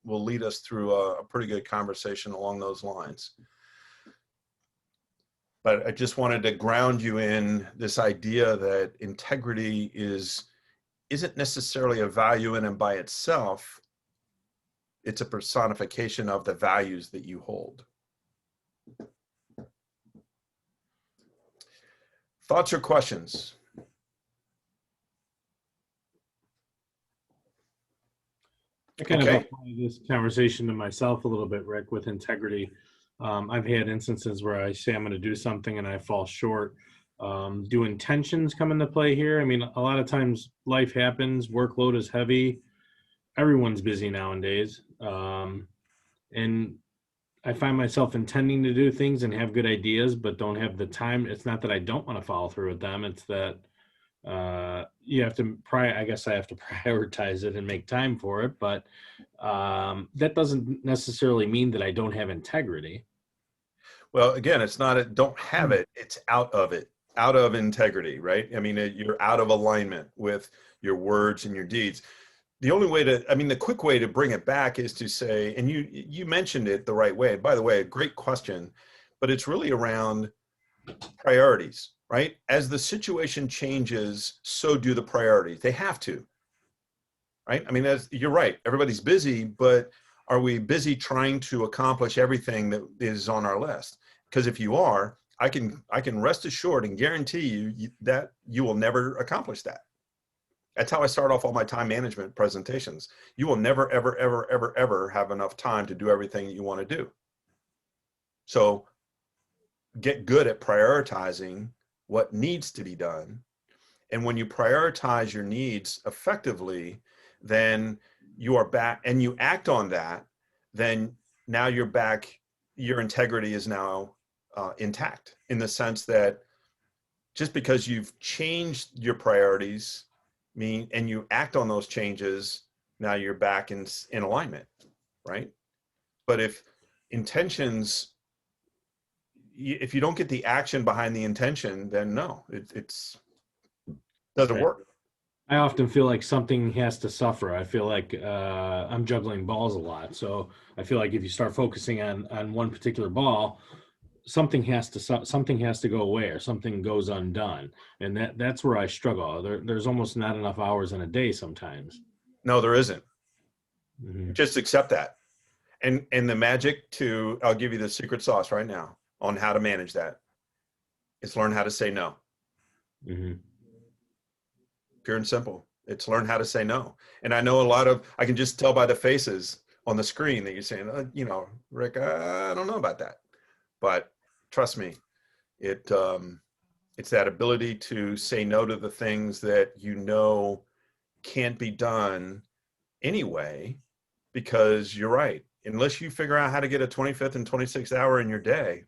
lead us through a pretty good conversation along those lines. But I just wanted to ground you in this idea that integrity isn't necessarily a value in and by itself. It's a personification of the values that you hold. Thoughts or questions? I kind of apply this conversation to myself a little bit, Rick, with integrity. I've had instances where I say I'm going to do something and I fall short. Do intentions come into play here? I mean, a lot of times life happens, workload is heavy. Everyone's busy nowadays. And I find myself intending to do things and have good ideas, but don't have the time. It's not that I don't want to follow through with them. It's that you have to I guess I have to prioritize it and make time for it. But that doesn't necessarily mean that I don't have integrity. Well, again, it's not a don't have it, it's out of it, out of integrity, right? I mean, you're out of alignment with your words and your deeds. The only way to, I mean, the quick way to bring it back is to say, and you mentioned it the right way. By the way, a great question, but it's really around priorities, right? As the situation changes, so do the priorities. They have to, right? I mean, you're right. Everybody's busy, but are we busy trying to accomplish everything that is on our list? Because if you are, I can rest assured and guarantee you that you will never accomplish that. That's how I start off all my time management presentations. You will never, ever, ever, ever, ever have enough time to do everything you want to do. So get good at prioritizing what needs to be done. And when you prioritize your needs effectively, then you are back and you act on that, then now you're back, your integrity is now intact, in the sense that just because you've changed your priorities and you act on those changes, now you're back in alignment, right? But if intentions, if you don't get the action behind the intention, then no, it's doesn't work. I often feel like something has to suffer. I feel like I'm juggling balls a lot. So I feel like if you start focusing on one particular ball, something has to go away, or something goes undone. And that's where I struggle. There's almost not enough hours in a day sometimes. No, there isn't. Mm-hmm. Just accept that. And the magic I'll give you the secret sauce right now on how to manage that. It's learn how to say no. Mm-hmm. Pure and simple. It's learn how to say no. And I know I can just tell by the faces on the screen that you're saying, Rick, I don't know about that. But trust me, it's that ability to say no to the things that can't be done anyway, because you're right. Unless you figure out how to get a 25th and 26th hour in your day.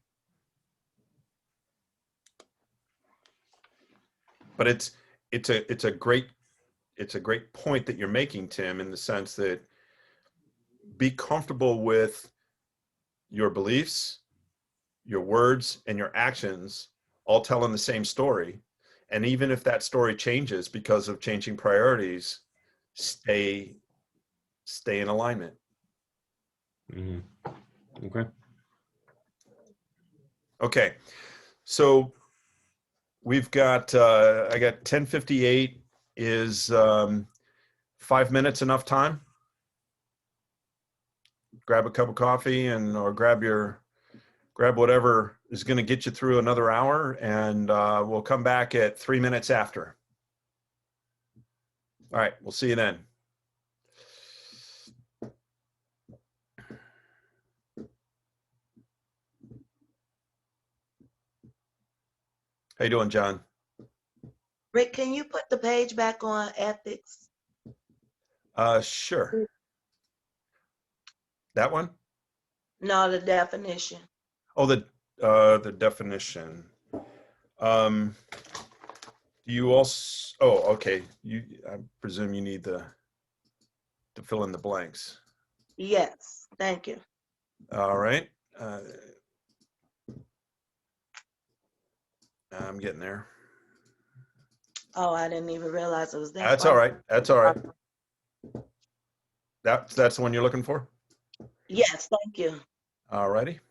But it's a great point that you're making, Tim, in the sense that be comfortable with your beliefs, your words, and your actions all telling the same story. And even if that story changes because of changing priorities, stay in alignment. Mm-hmm. Okay. So we've got, I got 10:58. Is 5 minutes enough time? Grab a cup of coffee or grab whatever is going to get you through another hour, and we'll come back at 3 minutes after. All right, we'll see you then. How you doing, John? Rick, can you put the page back on ethics? Sure. That one? No, the definition. Oh, the definition. You also, okay. I presume you need to fill in the blanks. Yes, thank you. All right. I'm getting there. Oh, I didn't even realize it was that. That's all right. That's all right. That's the one you're looking for? Yes, thank you. All righty.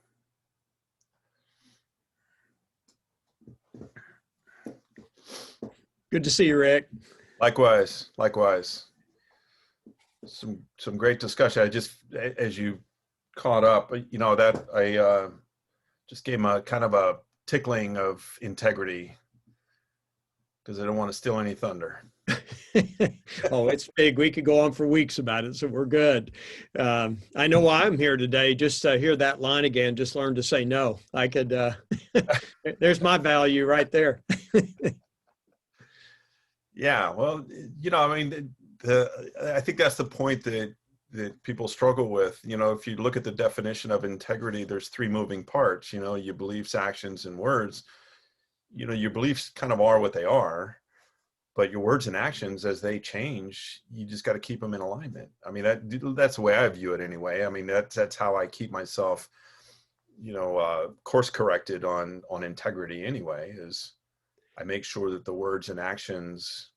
Good to see you, Rick. Likewise. Some great discussion. I just, as you caught up, that I just gave him a kind of a tickling of integrity, because I don't want to steal any thunder. Oh, it's big. We could go on for weeks about it, so we're good. I know why I'm here today. Just hear that line again. Just learn to say no. I could. There's my value right there. Yeah, well, I mean, I think that's the point that people struggle with. If you look at the definition of integrity, there's three moving parts. Your beliefs, actions, and words. Your beliefs kind of are what they are, but your words and actions, as they change, you just got to keep them in alignment. I mean, that's the way I view it anyway. I mean, that's how I keep myself, course corrected on integrity anyway. Is I make sure that the words and actions,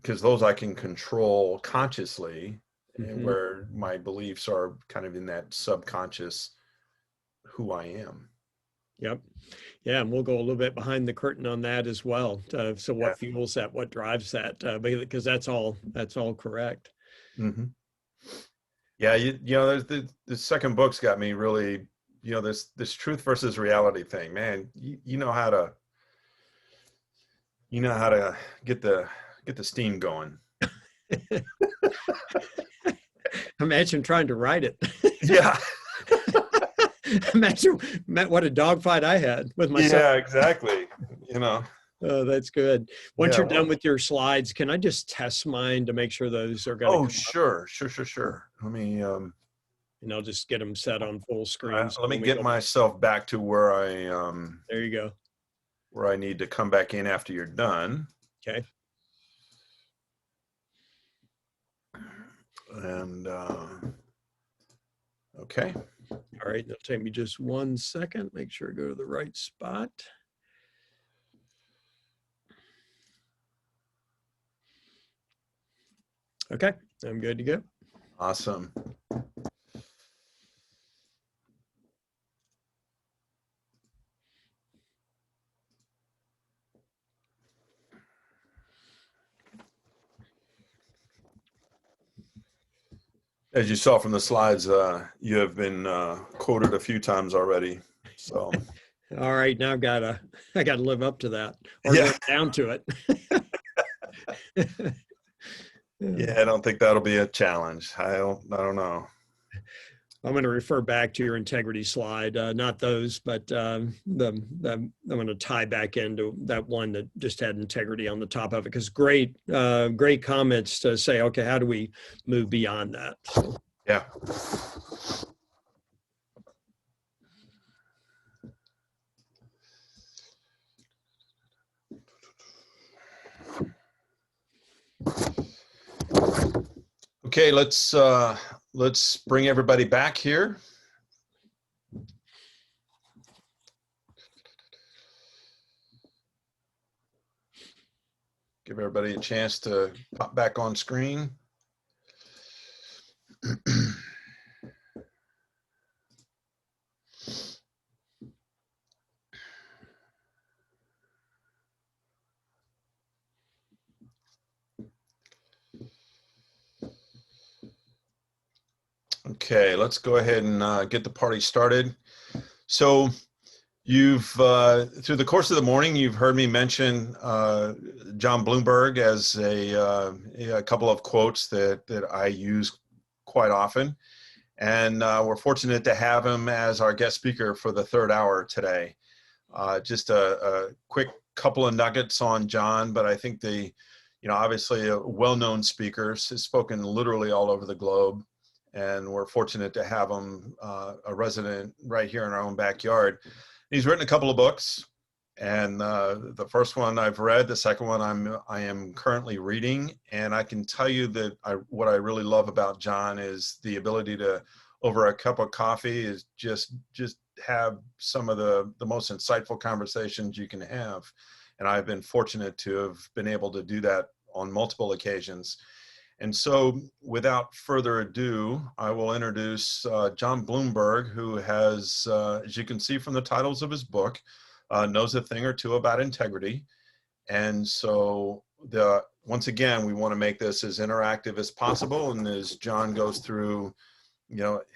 because those I can control consciously, and where my beliefs are kind of in that subconscious who I am. Yep. Yeah, and we'll go a little bit behind the curtain on that as well. So what fuels that? What drives that? Because that's all correct. Mm-hmm. Yeah, there's the second book's got me really, this truth versus reality thing, man. You know how to get the steam going. Imagine trying to write it. Yeah. Imagine what a dogfight I had with myself. Yeah, exactly. Oh, that's good. Once you're done with your slides, can I just test mine to make sure those are going to? Oh, sure. Let me. And I'll just get them set on full screen. Let me get myself back to where I. There you go. Where I need to come back in after you're done. Okay. And okay. All right, it'll take me just 1 second. Make sure I go to the right spot. Okay, I'm good to go. Awesome. As you saw from the slides, you have been quoted a few times already. So, all right, now I gotta live up to that, or live down to it. Yeah, I don't think that'll be a challenge. I don't know. I'm going to refer back to your integrity slide, not those, but I'm going to tie back into that one that just had integrity on the top of it, because great comments to say, okay, how do we move beyond that? So. Yeah. Okay, let's bring everybody back here. Give everybody a chance to pop back on screen. Okay, let's go ahead and get the party started. So you've, through the course of the morning, you've heard me mention John Bloomberg as a couple of quotes that I use quite often. And we're fortunate to have him as our guest speaker for the third hour today. Just a quick couple of nuggets on John, but I think obviously a well-known speaker, has spoken literally all over the globe. And we're fortunate to have him a resident right here in our own backyard. He's written a couple of books, and the first one I've read, the second one I am currently reading, and I can tell you that what I really love about John is the ability to, over a cup of coffee, is just have some of the most insightful conversations you can have. And I've been fortunate to have been able to do that on multiple occasions. And so without further ado, I will introduce John Bloomberg, who has, as you can see from the titles of his book, knows a thing or two about integrity. And so once again, we want to make this as interactive as possible. And as John goes through,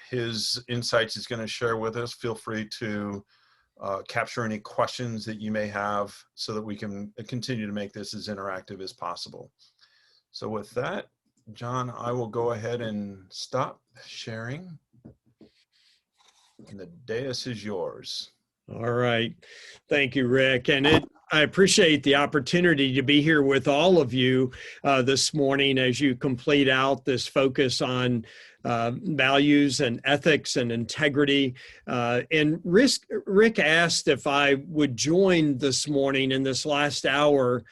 his insights he's going to share with us, feel free to capture any questions that you may have so that we can continue to make this as interactive as possible. So with that, John, I will go ahead and stop sharing, and the dais is yours. All right. Thank you, Rick. And I appreciate the opportunity to be here with all of you this morning as you complete out this focus on values and ethics and integrity. And Rick asked if I would join this morning in this last hour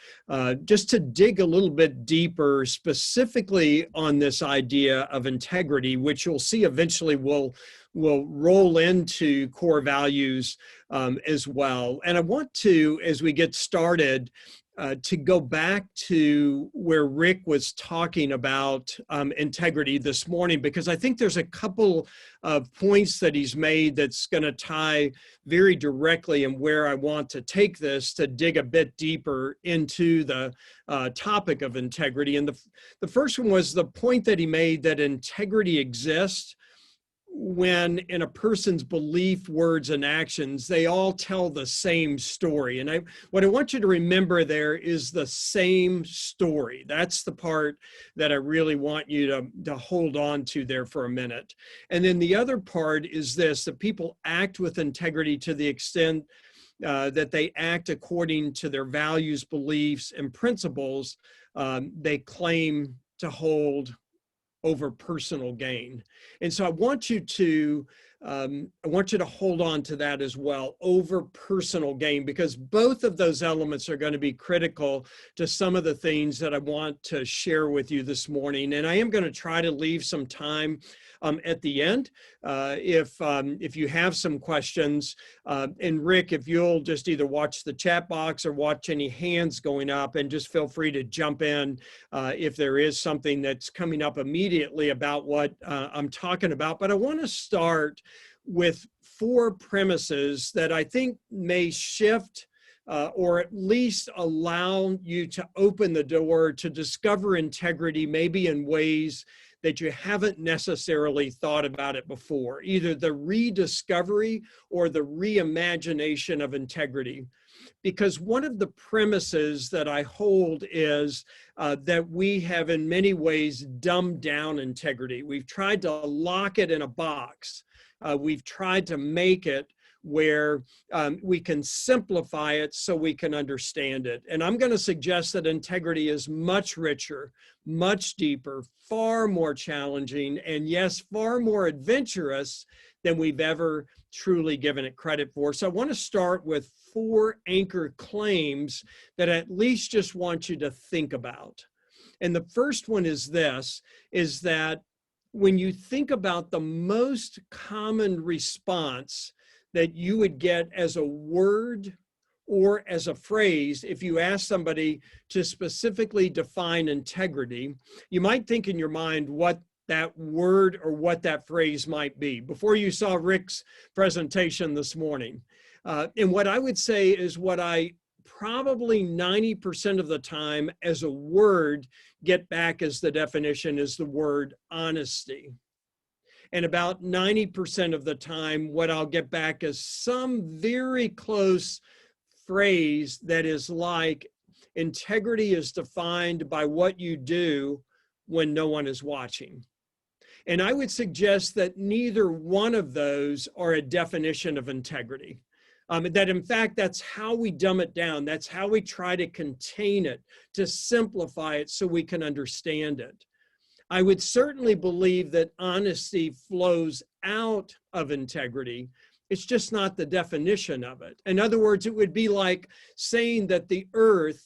just to dig a little bit deeper, specifically on this idea of integrity, which you'll see eventually will roll into core values as well. And I want to, as we get started, to go back to where Rick was talking about integrity this morning, because I think there's a couple of points that he's made that's going to tie very directly in where I want to take this to dig a bit deeper into the topic of integrity. And the first one was the point that he made that integrity exists when in a person's belief, words, and actions, they all tell the same story. And what I want you to remember there is the same story. That's the part that I really want you to hold on to there for a minute. And then the other part is this, that people act with integrity to the extent that they act according to their values, beliefs, and principles they claim to hold over personal gain. And so I want you to hold on to that as well, over personal gain, because both of those elements are going to be critical to some of the things that I want to share with you this morning. And I am going to try to leave some time at the end if you have some questions. And Rick, if you'll just either watch the chat box or watch any hands going up, and just feel free to jump in if there is something that's coming up immediately about what I'm talking about. But I want to start with 4 premises that I think may shift or at least allow you to open the door to discover integrity, maybe in ways that you haven't necessarily thought about it before, either the rediscovery or the reimagination of integrity. Because one of the premises that I hold is that we have in many ways dumbed down integrity. We've tried to lock it in a box. We've tried to make it where we can simplify it so we can understand it. And I'm going to suggest that integrity is much richer, much deeper, far more challenging, and yes, far more adventurous than we've ever truly given it credit for. So I want to start with 4 anchor claims that I at least just want you to think about. And the first one is this, is that when you think about the most common response that you would get as a word or as a phrase, if you ask somebody to specifically define integrity, you might think in your mind what that word or what that phrase might be before you saw Rick's presentation this morning. And what I would say is what I probably 90% of the time as a word get back as the definition is the word honesty. And about 90% of the time, what I'll get back is some very close phrase that is like, integrity is defined by what you do when no one is watching. And I would suggest that neither one of those are a definition of integrity. That in fact, that's how we dumb it down. That's how we try to contain it, to simplify it so we can understand it. I would certainly believe that honesty flows out of integrity. It's just not the definition of it. In other words, it would be like saying that the earth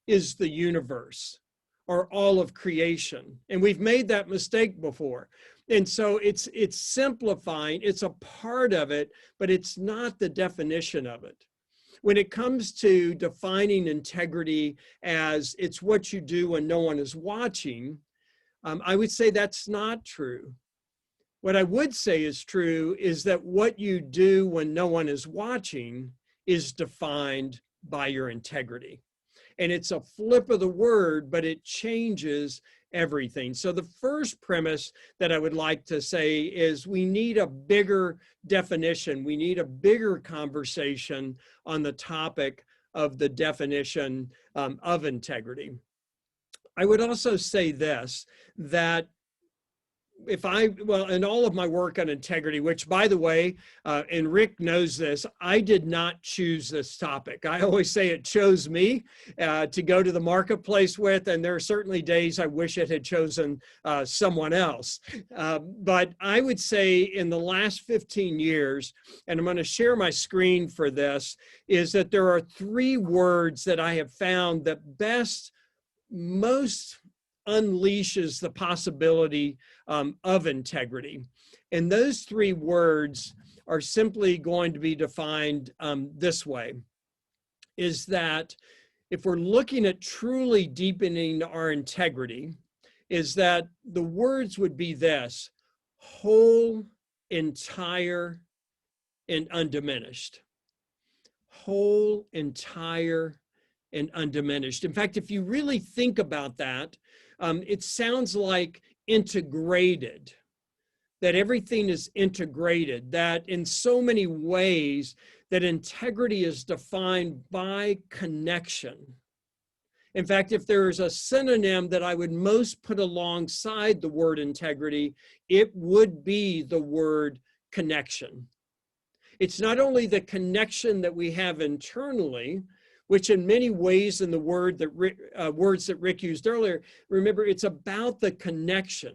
is the universe or all of creation. And we've made that mistake before. And so it's simplifying, it's a part of it, but it's not the definition of it. When it comes to defining integrity as it's what you do when no one is watching, I would say that's not true. What I would say is true is that what you do when no one is watching is defined by your integrity. And it's a flip of the word, but it changes everything. So the first premise that I would like to say is we need a bigger definition. We need a bigger conversation on the topic of the definition of integrity. I would also say this, that well, in all of my work on integrity, which by the way, and Rick knows this, I did not choose this topic. I always say it chose me to go to the marketplace with, and there are certainly days I wish it had chosen someone else. But I would say in the last 15 years, and I'm going to share my screen for this, is that there are 3 words that I have found that most unleashes the possibility of integrity. And those 3 words are simply going to be defined this way, is that if we're looking at truly deepening our integrity, is that the words would be this: whole, entire, and undiminished. Whole, entire, and undiminished. In fact, if you really think about that, it sounds like integrated, that everything is integrated, that in so many ways that integrity is defined by connection. In fact, if there's a synonym that I would most put alongside the word integrity, it would be the word connection. It's not only the connection that we have internally, which in many ways in the words that Rick used earlier, remember, it's about the connection,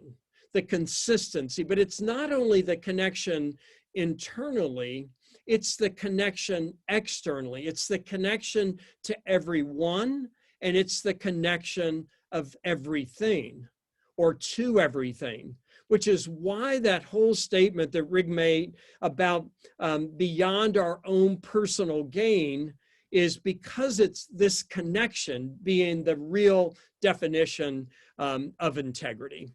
the consistency, but it's not only the connection internally, it's the connection externally. It's the connection to everyone, and it's the connection of everything or to everything, which is why that whole statement that Rick made about beyond our own personal gain is because it's this connection being the real definition of integrity.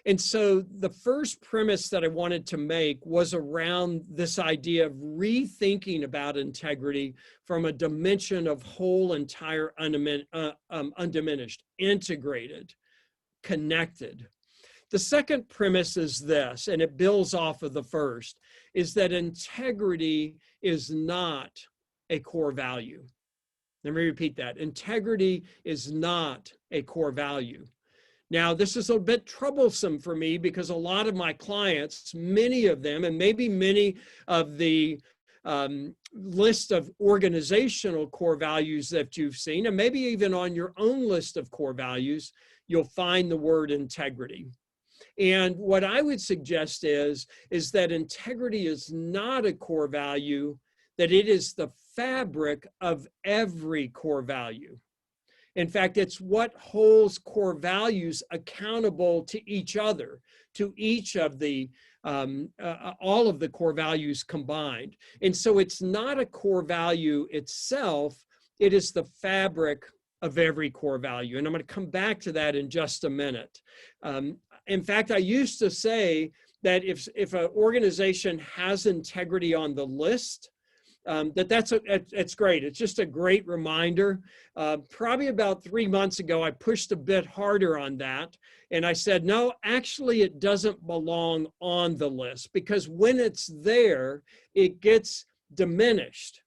And so the first premise that I wanted to make was around this idea of rethinking about integrity from a dimension of whole, entire, undiminished, integrated, connected. The second premise is this, and it builds off of the first, is that integrity is not a core value. Let me repeat that. Integrity is not a core value. Now, this is a bit troublesome for me because a lot of my clients, many of them, and maybe many of the list of organizational core values that you've seen, and maybe even on your own list of core values, you'll find the word integrity. And what I would suggest is that integrity is not a core value, that it is the fabric of every core value. In fact, it's what holds core values accountable to each other, to each of the, all of the core values combined. And so it's not a core value itself, it is the fabric of every core value. And I'm going to come back to that in just a minute. In fact, I used to say that if an organization has integrity on the list, that's great. It's just a great reminder. Probably about 3 months ago, I pushed a bit harder on that. And I said, no, actually, it doesn't belong on the list because when it's there, it gets diminished.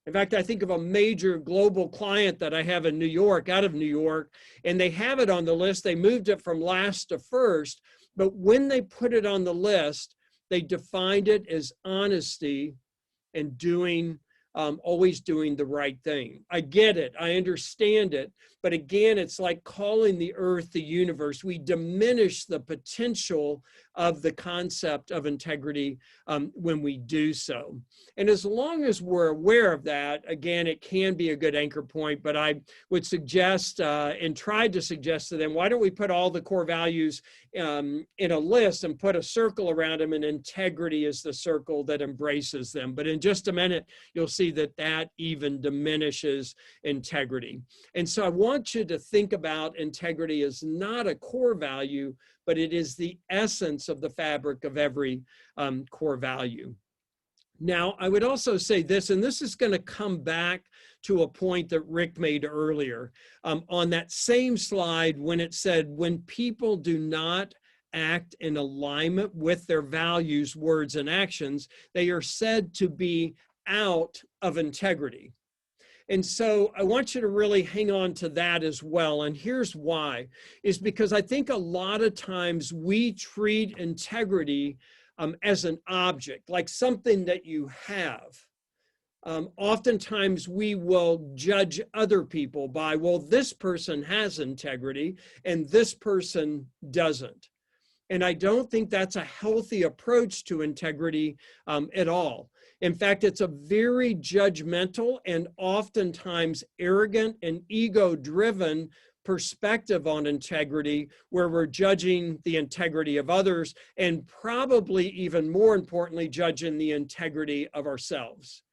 In fact, I think of a major global client that I have in New York, out of New York, and they have it on the list. They moved it from last to first. But when they put it on the list, they defined it as honesty and always doing the right thing. I get it, I understand it, but again, it's like calling the earth the universe. We diminish the potential of the concept of integrity when we do so. And as long as we're aware of that, again, it can be a good anchor point, but I would suggest and tried to suggest to them, why don't we put all the core values in a list and put a circle around them, and integrity is the circle that embraces them. But in just a minute, you'll see that even diminishes integrity. And so I want you to think about integrity as not a core value, but it is the essence of the fabric of every core value. Now, I would also say this, and this is going to come back to a point that Rick made earlier on that same slide when it said, when people do not act in alignment with their values, words, and actions, they are said to be out of integrity. And so I want you to really hang on to that as well. And here's why, is because I think a lot of times we treat integrity as an object, like something that you have. Oftentimes we will judge other people by, well, this person has integrity and this person doesn't. And I don't think that's a healthy approach to integrity at all. In fact, it's a very judgmental and oftentimes arrogant and ego-driven perspective on integrity, where we're judging the integrity of others and probably even more importantly, judging the integrity of ourselves.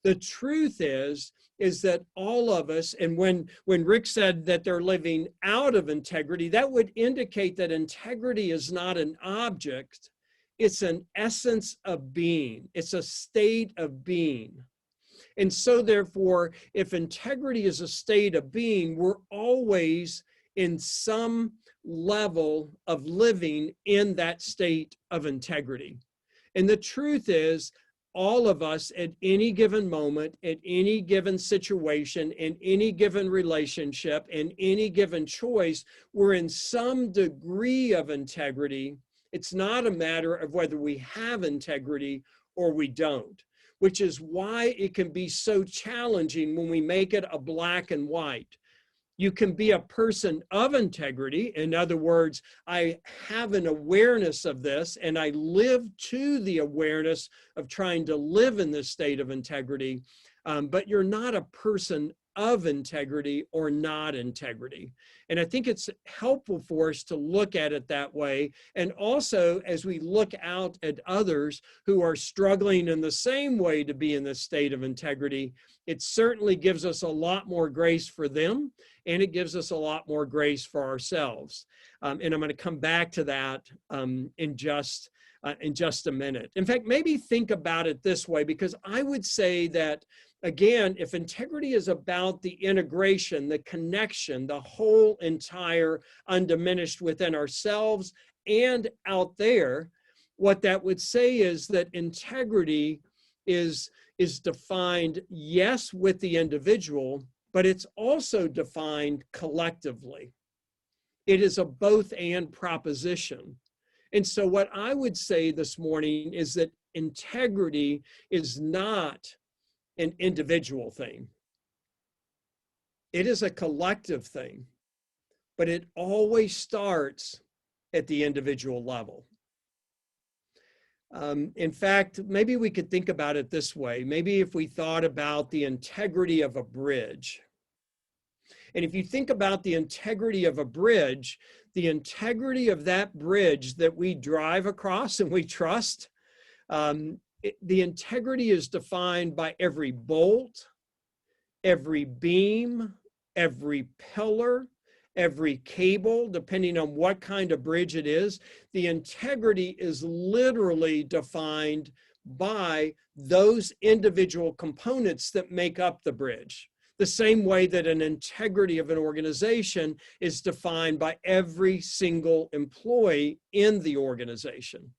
The truth is that all of us, and when Rick said that they're living out of integrity, that would indicate that integrity is not an object, it's an essence of being. It's a state of being. And so therefore, if integrity is a state of being, we're always in some level of living in that state of integrity. And the truth is, all of us at any given moment, at any given situation, in any given relationship, in any given choice, we're in some degree of integrity. It's not a matter of whether we have integrity or we don't, which is why it can be so challenging when we make it a black and white. You can be a person of integrity. In other words, I have an awareness of this and I live to the awareness of trying to live in this state of integrity, but you're not a person of integrity or not integrity. And I think it's helpful for us to look at it that way. And also, as we look out at others who are struggling in the same way to be in this state of integrity, it certainly gives us a lot more grace for them, and it gives us a lot more grace for ourselves. And I'm going to come back to that in just a minute. In fact, maybe think about it this way, because I would say that, again, if integrity is about the integration, the connection, the whole entire undiminished within ourselves and out there, what that would say is that integrity is defined, yes, with the individual, but it's also defined collectively. It is a both and proposition. And so what I would say this morning is that integrity is not an individual thing. It is a collective thing, but it always starts at the individual level. In fact, maybe we could think about it this way. Maybe if we thought about the integrity of a bridge. And if you think about the integrity of a bridge, the integrity of that bridge that we drive across and we trust, the integrity is defined by every bolt, every beam, every pillar, every cable, depending on what kind of bridge it is. The integrity is literally defined by those individual components that make up the bridge. The same way that an integrity of an organization is defined by every single employee in the organization.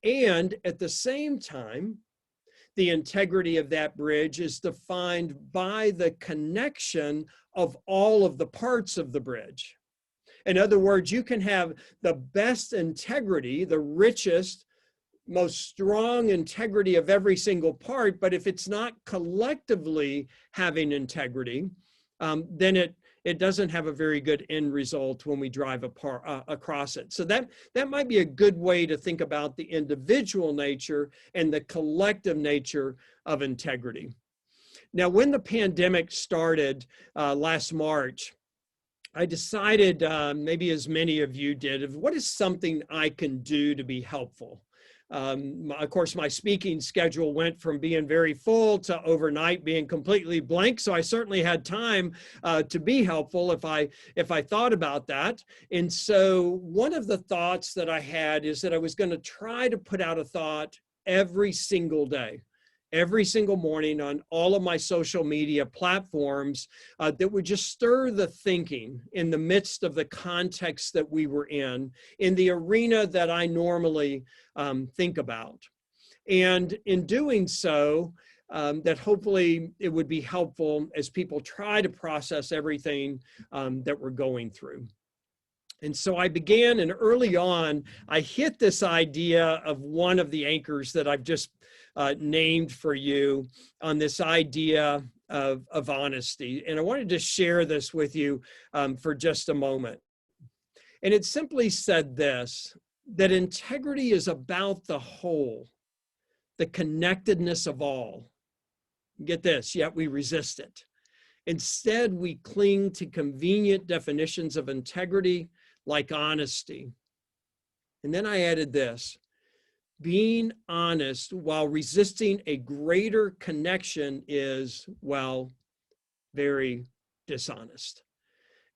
And at the same time, the integrity of that bridge is defined by the connection of all of the parts of the bridge. In other words, you can have the best integrity, the richest, most strong integrity of every single part, but if it's not collectively having integrity, then it doesn't have a very good end result when we drive across it. So that might be a good way to think about the individual nature and the collective nature of integrity. Now, when the pandemic started last March, I decided, maybe as many of you did, what is something I can do to be helpful? Of course, my speaking schedule went from being very full to overnight being completely blank. So I certainly had time to be helpful if I thought about that. And so one of the thoughts that I had is that I was going to try to put out a thought every single day, every single morning on all of my social media platforms that would just stir the thinking in the midst of the context that we were in the arena that I normally think about. And in doing so, that hopefully it would be helpful as people try to process everything that we're going through. And so I began, and early on, I hit this idea of one of the anchors that I've just named for you on this idea of honesty. And I wanted to share this with you for just a moment. And it simply said this, that integrity is about the whole, the connectedness of all. Get this, yet we resist it. Instead, we cling to convenient definitions of integrity, like honesty. And then I added this, being honest while resisting a greater connection is, well, very dishonest.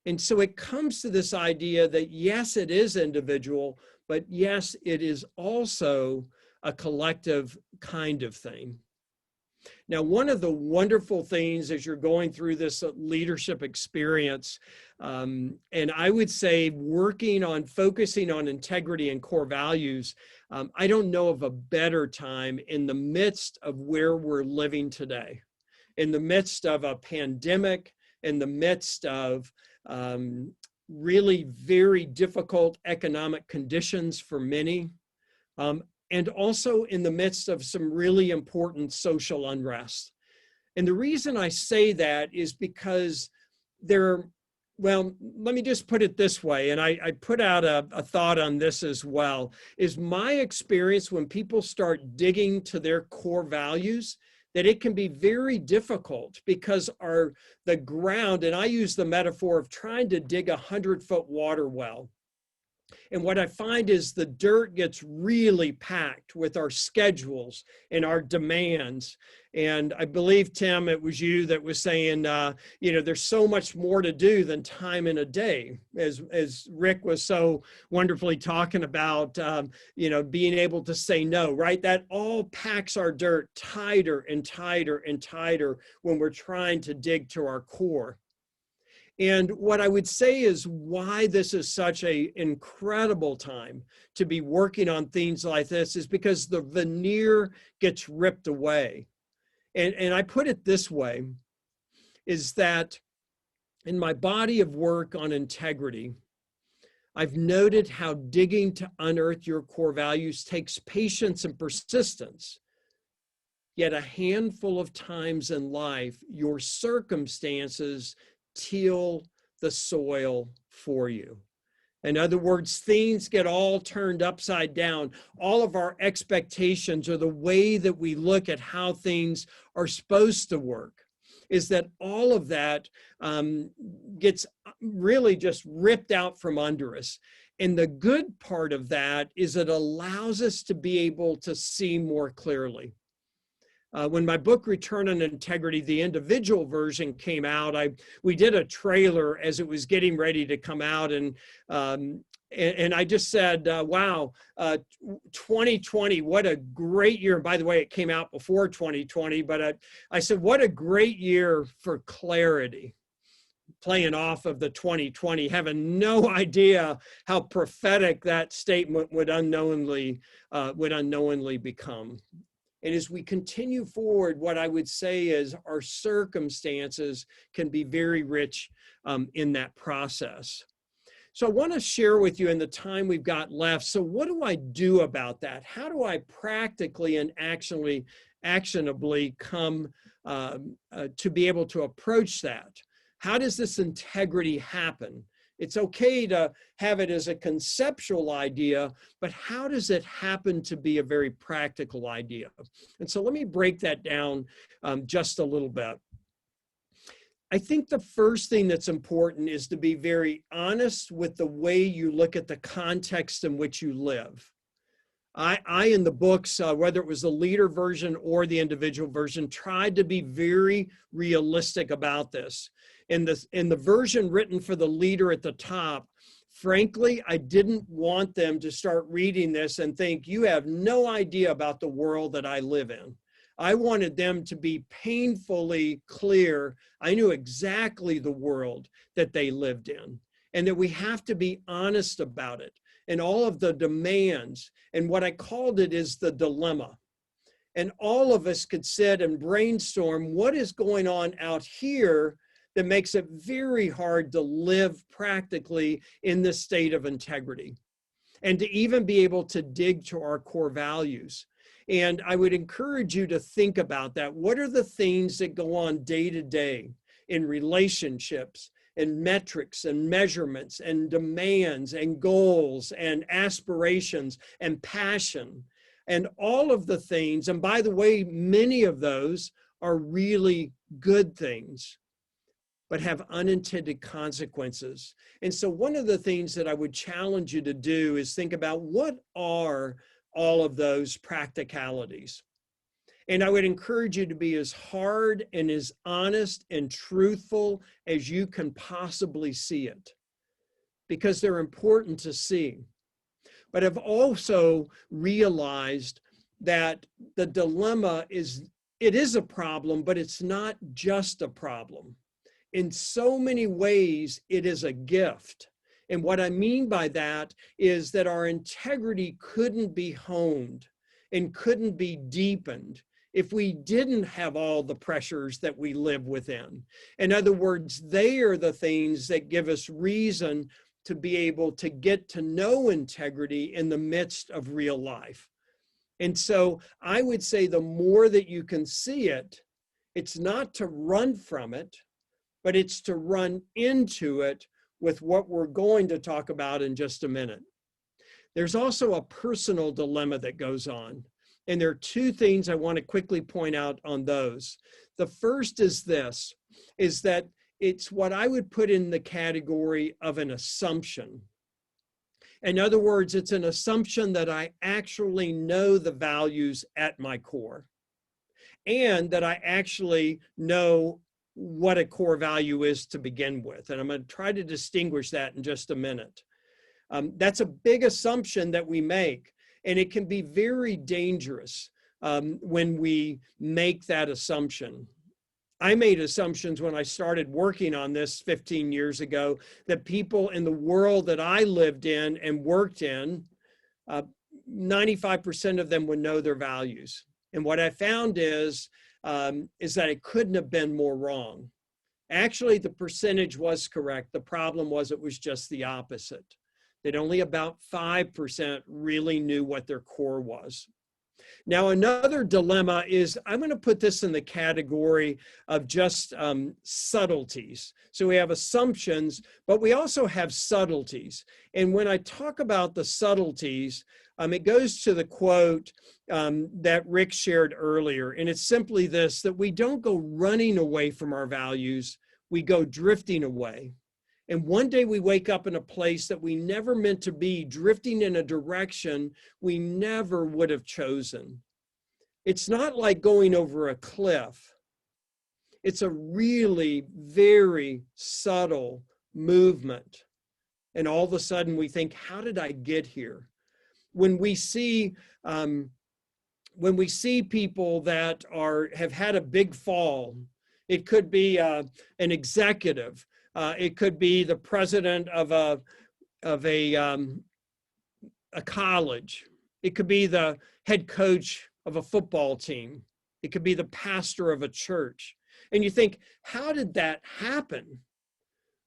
And so it comes to this idea that yes, it is individual, but yes, it is also a collective kind of thing. Now, one of the wonderful things as you're going through this leadership experience, and I would say working on focusing on integrity and core values, I don't know of a better time in the midst of where we're living today, in the midst of a pandemic, in the midst of really very difficult economic conditions for many, and also in the midst of some really important social unrest. And the reason I say that is because well, let me just put it this way, and I put out a thought on this as well, is my experience when people start digging to their core values, that it can be very difficult because the ground, and I use the metaphor of trying to dig a 100-foot water well. And what I find is the dirt gets really packed with our schedules and our demands. And I believe, Tim, it was you that was saying, there's so much more to do than time in a day, as Rick was so wonderfully talking about, being able to say no, right? That all packs our dirt tighter and tighter and tighter when we're trying to dig to our core. And what I would say is why this is such an incredible time to be working on things like this is because the veneer gets ripped away. And I put it this way, is that in my body of work on integrity, I've noted how digging to unearth your core values takes patience and persistence. Yet a handful of times in life, your circumstances till the soil for you. In other words, things get all turned upside down. All of our expectations or the way that we look at how things are supposed to work is that all of that gets really just ripped out from under us. And the good part of that is it allows us to be able to see more clearly. When my book, Return on Integrity, the individual version came out, we did a trailer as it was getting ready to come out. And I just said, wow, 2020, what a great year. And by the way, it came out before 2020, but I said, what a great year for clarity. Playing off of the 2020, having no idea how prophetic that statement would unknowingly become. And as we continue forward, what I would say is our circumstances can be very rich in that process. So I want to share with you in the time we've got left. So what do I do about that? How do I practically and actionably come to be able to approach that? How does this integrity happen? It's okay to have it as a conceptual idea, but how does it happen to be a very practical idea? And so let me break that down just a little bit. I think the first thing that's important is to be very honest with the way you look at the context in which you live. I in the books, whether it was the leader version or the individual version, tried to be very realistic about this. In the version written for the leader at the top, frankly, I didn't want them to start reading this and think, you have no idea about the world that I live in. I wanted them to be painfully clear. I knew exactly the world that they lived in, and that we have to be honest about it and all of the demands. And what I called it is the dilemma. And all of us could sit and brainstorm what is going on out here that makes it very hard to live practically in this state of integrity, and to even be able to dig to our core values. And I would encourage you to think about that. What are the things that go on day to day in relationships and metrics and measurements and demands and goals and aspirations and passion and all of the things? And by the way, many of those are really good things, but have unintended consequences. And so one of the things that I would challenge you to do is think about, what are all of those practicalities? And I would encourage you to be as hard and as honest and truthful as you can possibly see it, because they're important to see. But I've also realized that the dilemma is, it is a problem, but it's not just a problem. In so many ways, it is a gift. And what I mean by that is that our integrity couldn't be honed and couldn't be deepened if we didn't have all the pressures that we live within. In other words, they are the things that give us reason to be able to get to know integrity in the midst of real life. And so I would say the more that you can see it, it's not to run from it, but it's to run into it with what we're going to talk about in just a minute. There's also a personal dilemma that goes on. And there are two things I want to quickly point out on those. The first is this, is that it's what I would put in the category of an assumption. In other words, it's an assumption that I actually know the values at my core, and that I actually know what a core value is to begin with. And I'm going to try to distinguish that in just a minute. That's a big assumption that we make, and it can be very dangerous when we make that assumption. I made assumptions when I started working on this 15 years ago that people in the world that I lived in and worked in, 95% of them would know their values. And what I found is that it couldn't have been more wrong. Actually, the percentage was correct. The problem was it was just the opposite, that only about 5% really knew what their core was. Now, another dilemma is, I'm going to put this in the category of just subtleties. So we have assumptions, but we also have subtleties. And when I talk about the subtleties, it goes to the quote that Rick shared earlier. And it's simply this, that we don't go running away from our values, we go drifting away. And one day we wake up in a place that we never meant to be, drifting in a direction we never would have chosen. It's not like going over a cliff. It's a really very subtle movement. And all of a sudden we think, how did I get here? When we see people that have had a big fall, it could be an executive. It could be the president of a college. It could be the head coach of a football team. It could be the pastor of a church. And you think, how did that happen?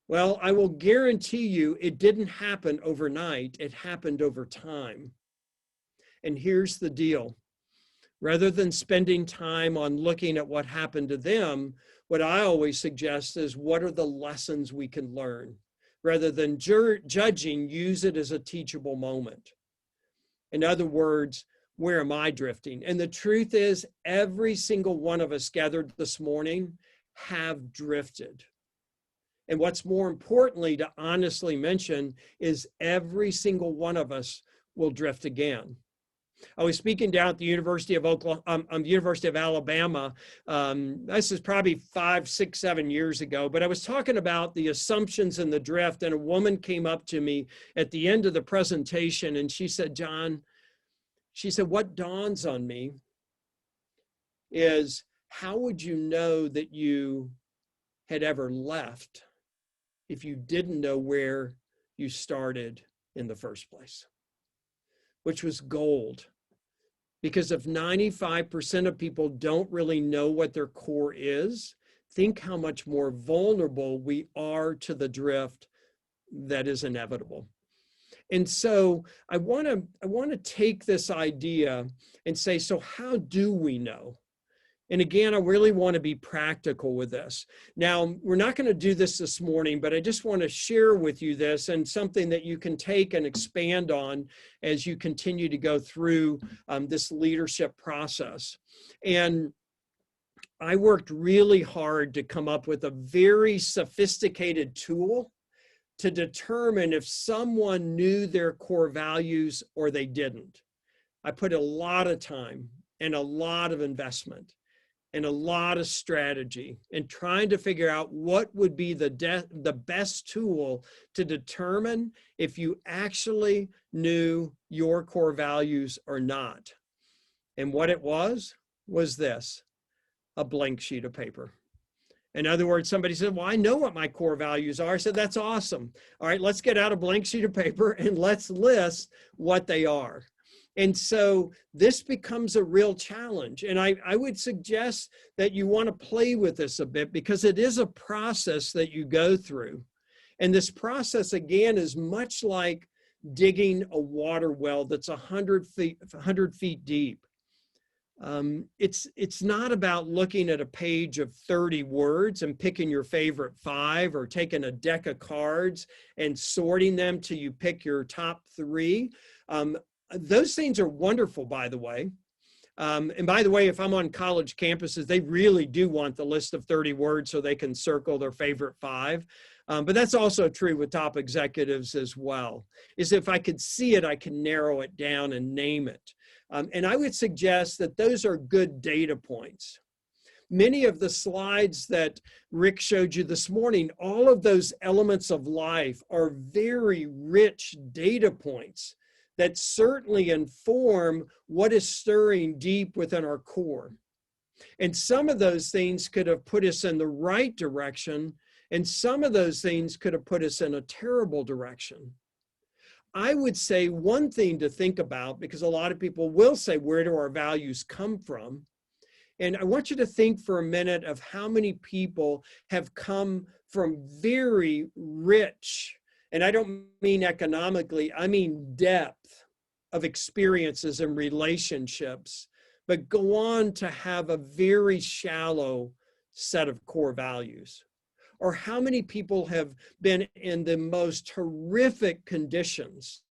Well, I will guarantee you it didn't happen overnight. It happened over time. And here's the deal. Rather than spending time on looking at what happened to them, what I always suggest is, what are the lessons we can learn? Rather than judging, use it as a teachable moment. In other words, where am I drifting? And the truth is, every single one of us gathered this morning have drifted. And what's more importantly to honestly mention is every single one of us will drift again. I was speaking down at the University of Alabama. This is probably 5, 6, 7 years ago, but I was talking about the assumptions and the drift, and a woman came up to me at the end of the presentation and she said, John, she said, what dawns on me is, how would you know that you had ever left if you didn't know where you started in the first place? Which was gold. Because if 95% of people don't really know what their core is, think how much more vulnerable we are to the drift that is inevitable. And so I want to take this idea and say, so how do we know? And again, I really want to be practical with this. Now, we're not going to do this morning, but I just want to share with you this and something that you can take and expand on as you continue to go through this leadership process. And I worked really hard to come up with a very sophisticated tool to determine if someone knew their core values or they didn't. I put a lot of time and a lot of investment and a lot of strategy in trying to figure out what would be the best tool to determine if you actually knew your core values or not. And what it was this, a blank sheet of paper. In other words, somebody said, well, I know what my core values are. I said, that's awesome. All right, let's get out a blank sheet of paper and let's list what they are. And so this becomes a real challenge. And I would suggest that you want to play with this a bit because it is a process that you go through. And this process, again, is much like digging a water well that's 100 feet deep. It's not about looking at a page of 30 words and picking your favorite 5 or taking a deck of cards and sorting them till you pick your top 3. Those things are wonderful, by the way. And by the way, if I'm on college campuses, they really do want the list of 30 words so they can circle their favorite 5. But that's also true with top executives as well, is if I could see it, I can narrow it down and name it. And I would suggest that those are good data points. Many of the slides that Rick showed you this morning, all of those elements of life are very rich data points that certainly inform what is stirring deep within our core. And some of those things could have put us in the right direction, and some of those things could have put us in a terrible direction. I would say one thing to think about, because a lot of people will say, where do our values come from? And I want you to think for a minute of how many people have come from very rich, and I don't mean economically, I mean depth of experiences and relationships, but go on to have a very shallow set of core values. Or how many people have been in the most horrific conditions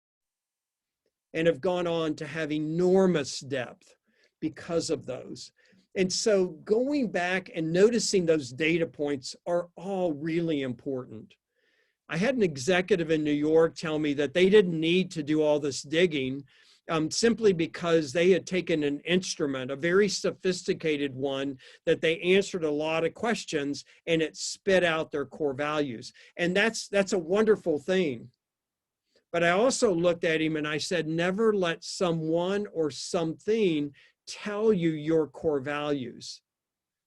and have gone on to have enormous depth because of those. And so going back and noticing those data points are all really important. I had an executive in New York tell me that they didn't need to do all this digging simply because they had taken an instrument, a very sophisticated one, that they answered a lot of questions and it spit out their core values. And that's a wonderful thing. But I also looked at him and I said, never let someone or something tell you your core values.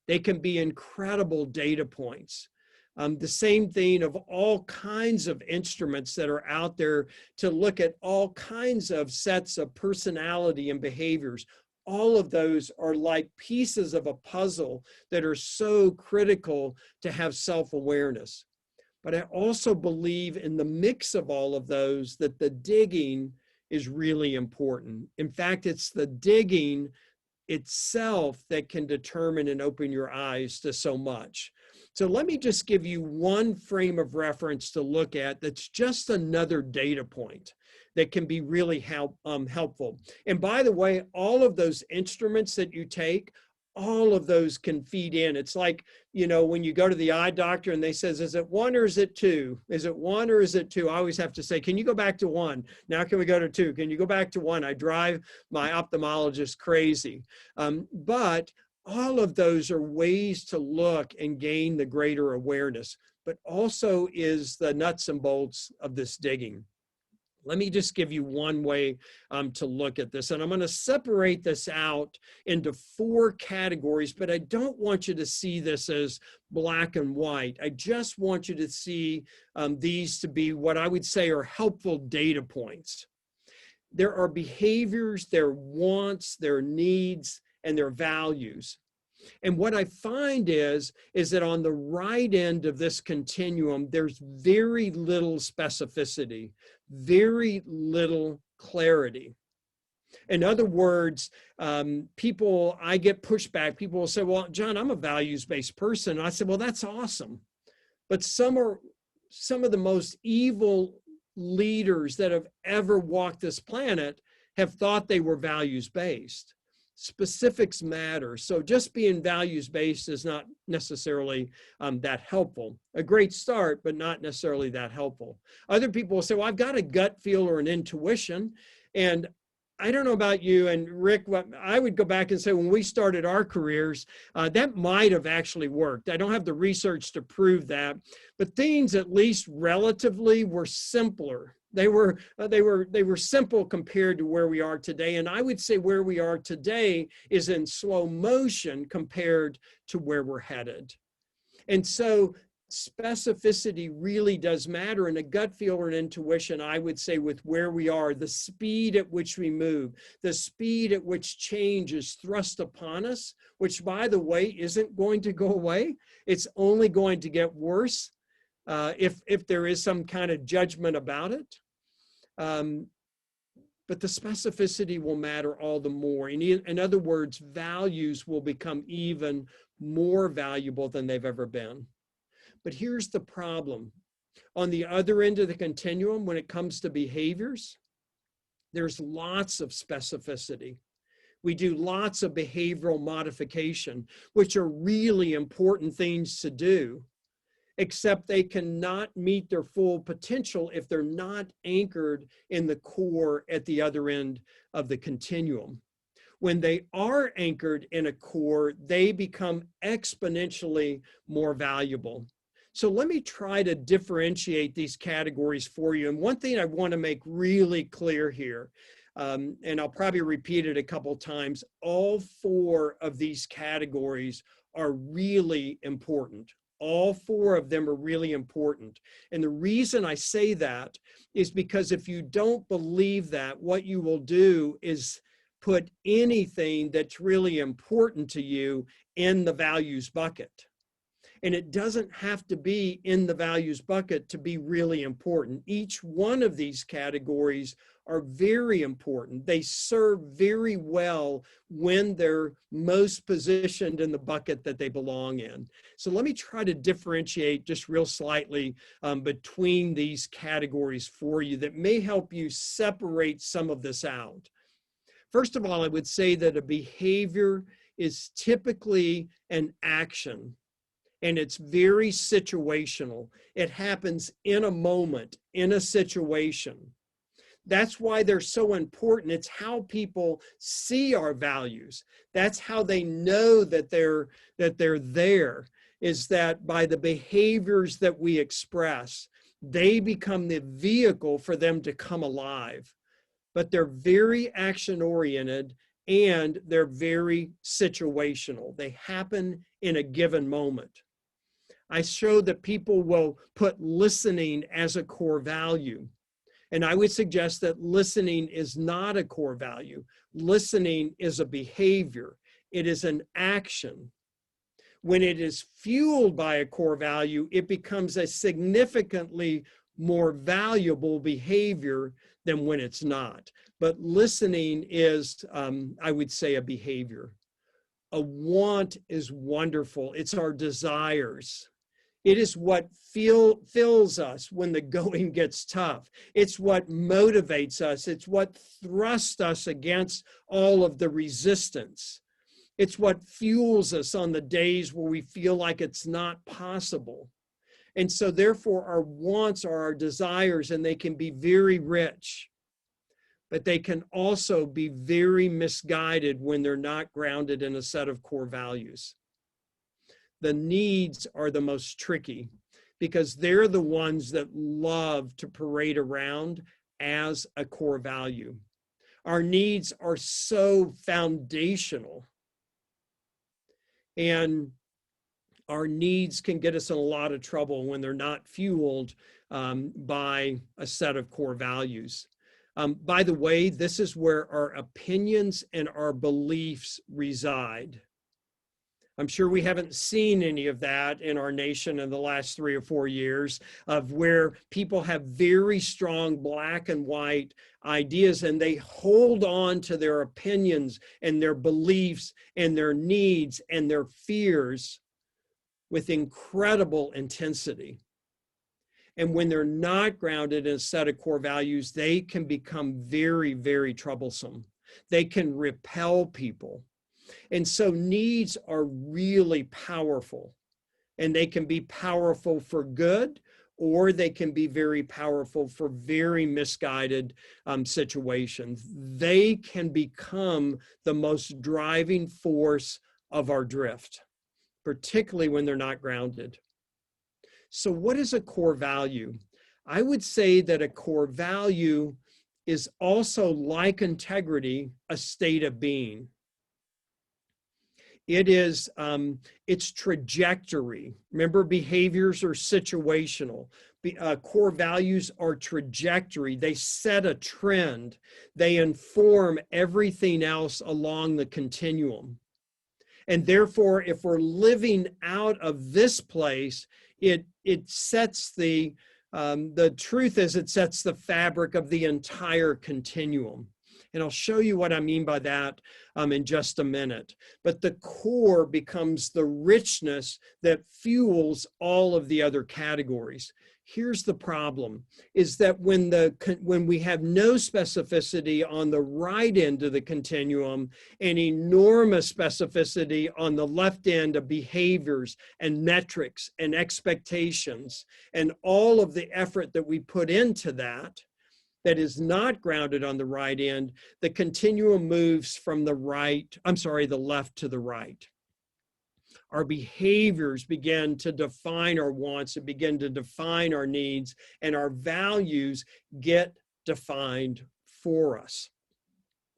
They can be incredible data points. The same thing of all kinds of instruments that are out there to look at all kinds of sets of personality and behaviors. All of those are like pieces of a puzzle that are so critical to have self-awareness. But I also believe in the mix of all of those that the digging is really important. In fact, it's the digging itself that can determine and open your eyes to so much. So let me just give you one frame of reference to look at that's just another data point that can be really helpful. And by the way, all of those instruments that you take, all of those can feed in. It's like, you know, when you go to the eye doctor and they says, is it 1 or is it 2? Is it 1 or is it 2? I always have to say, can you go back to 1? Now can we go to 2? Can you go back to 1? I drive my ophthalmologist crazy. But all of those are ways to look and gain the greater awareness, but also is the nuts and bolts of this digging. Let me just give you one way to look at this. And I'm going to separate this out into 4 categories, but I don't want you to see this as black and white. I just want you to see these to be what I would say are helpful data points. There are behaviors, their wants, their needs, and their values. And what I find is that on the right end of this continuum, there's very little specificity, very little clarity. In other words, I get pushback. People will say, well, John, I'm a values-based person. And I said, well, that's awesome. But some of the most evil leaders that have ever walked this planet have thought they were values-based. Specifics matter. So just being values-based is not necessarily that helpful. A great start, but not necessarily that helpful. Other people will say, well, I've got a gut feel or an intuition. And I don't know about you and Rick, I would go back and say when we started our careers, that might have actually worked. I don't have the research to prove that, but things at least relatively were simpler. They were simple compared to where we are today. And I would say where we are today is in slow motion compared to where we're headed. And so specificity really does matter. And a gut feel or an intuition, I would say with where we are, the speed at which we move, the speed at which change is thrust upon us, which by the way, isn't going to go away. It's only going to get worse if there is some kind of judgment about it. But the specificity will matter all the more. In other words, values will become even more valuable than they've ever been. But here's the problem. On the other end of the continuum, when it comes to behaviors, there's lots of specificity. We do lots of behavioral modification, which are really important things to do, except they cannot meet their full potential if they're not anchored in the core at the other end of the continuum. When they are anchored in a core, they become exponentially more valuable. So let me try to differentiate these categories for you. And one thing I want to make really clear here, and I'll probably repeat it a couple times, all four of these categories are really important. All four of them are really important. And the reason I say that is because if you don't believe that, what you will do is put anything that's really important to you in the values bucket. And it doesn't have to be in the values bucket to be really important. Each one of these categories are very important. They serve very well when they're most positioned in the bucket that they belong in. So let me try to differentiate just real slightly between these categories for you that may help you separate some of this out. First of all, I would say that a behavior is typically an action. And it's very situational. It happens in a moment, in a situation. That's why they're so important. It's how people see our values. That's how they know that they're there, is that by the behaviors that we express, they become the vehicle for them to come alive. But they're very action-oriented and they're very situational. They happen in a given moment. I showed that people will put listening as a core value. And I would suggest that listening is not a core value. Listening is a behavior. It is an action. When it is fueled by a core value, it becomes a significantly more valuable behavior than when it's not. But listening is, I would say, a behavior. A want is wonderful. It's our desires. It is what fills us when the going gets tough. It's what motivates us. It's what thrusts us against all of the resistance. It's what fuels us on the days where we feel like it's not possible. And so therefore our wants are our desires, and they can be very rich, but they can also be very misguided when they're not grounded in a set of core values. The needs are the most tricky because they're the ones that love to parade around as a core value. Our needs are so foundational, and our needs can get us in a lot of trouble when they're not fueled by a set of core values. By the way, this is where our opinions and our beliefs reside. I'm sure we haven't seen any of that in our nation in the last 3 or 4 years, of where people have very strong black and white ideas and they hold on to their opinions and their beliefs and their needs and their fears with incredible intensity. And when they're not grounded in a set of core values, they can become very, very troublesome. They can repel people. And so needs are really powerful, and they can be powerful for good, or they can be very powerful for very misguided situations. They can become the most driving force of our drift, particularly when they're not grounded. So what is a core value? I would say that a core value is also, like integrity, a state of being. It is its trajectory. Remember, behaviors are situational. Core values are trajectory. They set a trend. They inform everything else along the continuum. And therefore, if we're living out of this place, it sets the truth is it sets the fabric of the entire continuum. And I'll show you what I mean by that in just a minute. But the core becomes the richness that fuels all of the other categories. Here's the problem, is that when we have no specificity on the right end of the continuum and enormous specificity on the left end of behaviors and metrics and expectations and all of the effort that we put into that is not grounded on the right end, the continuum moves from the left to the right. Our behaviors begin to define our wants and begin to define our needs, and our values get defined for us.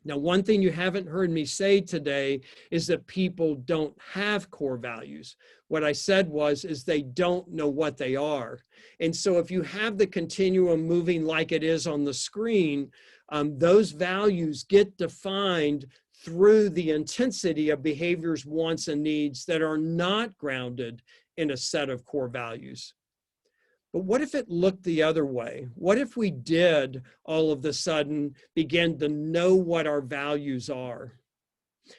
Now, one thing you haven't heard me say today is that people don't have core values. What I said is they don't know what they are. And so if you have the continuum moving like it is on the screen, those values get defined through the intensity of behaviors, wants, and needs that are not grounded in a set of core values. But what if it looked the other way? What if we did all of a sudden begin to know what our values are,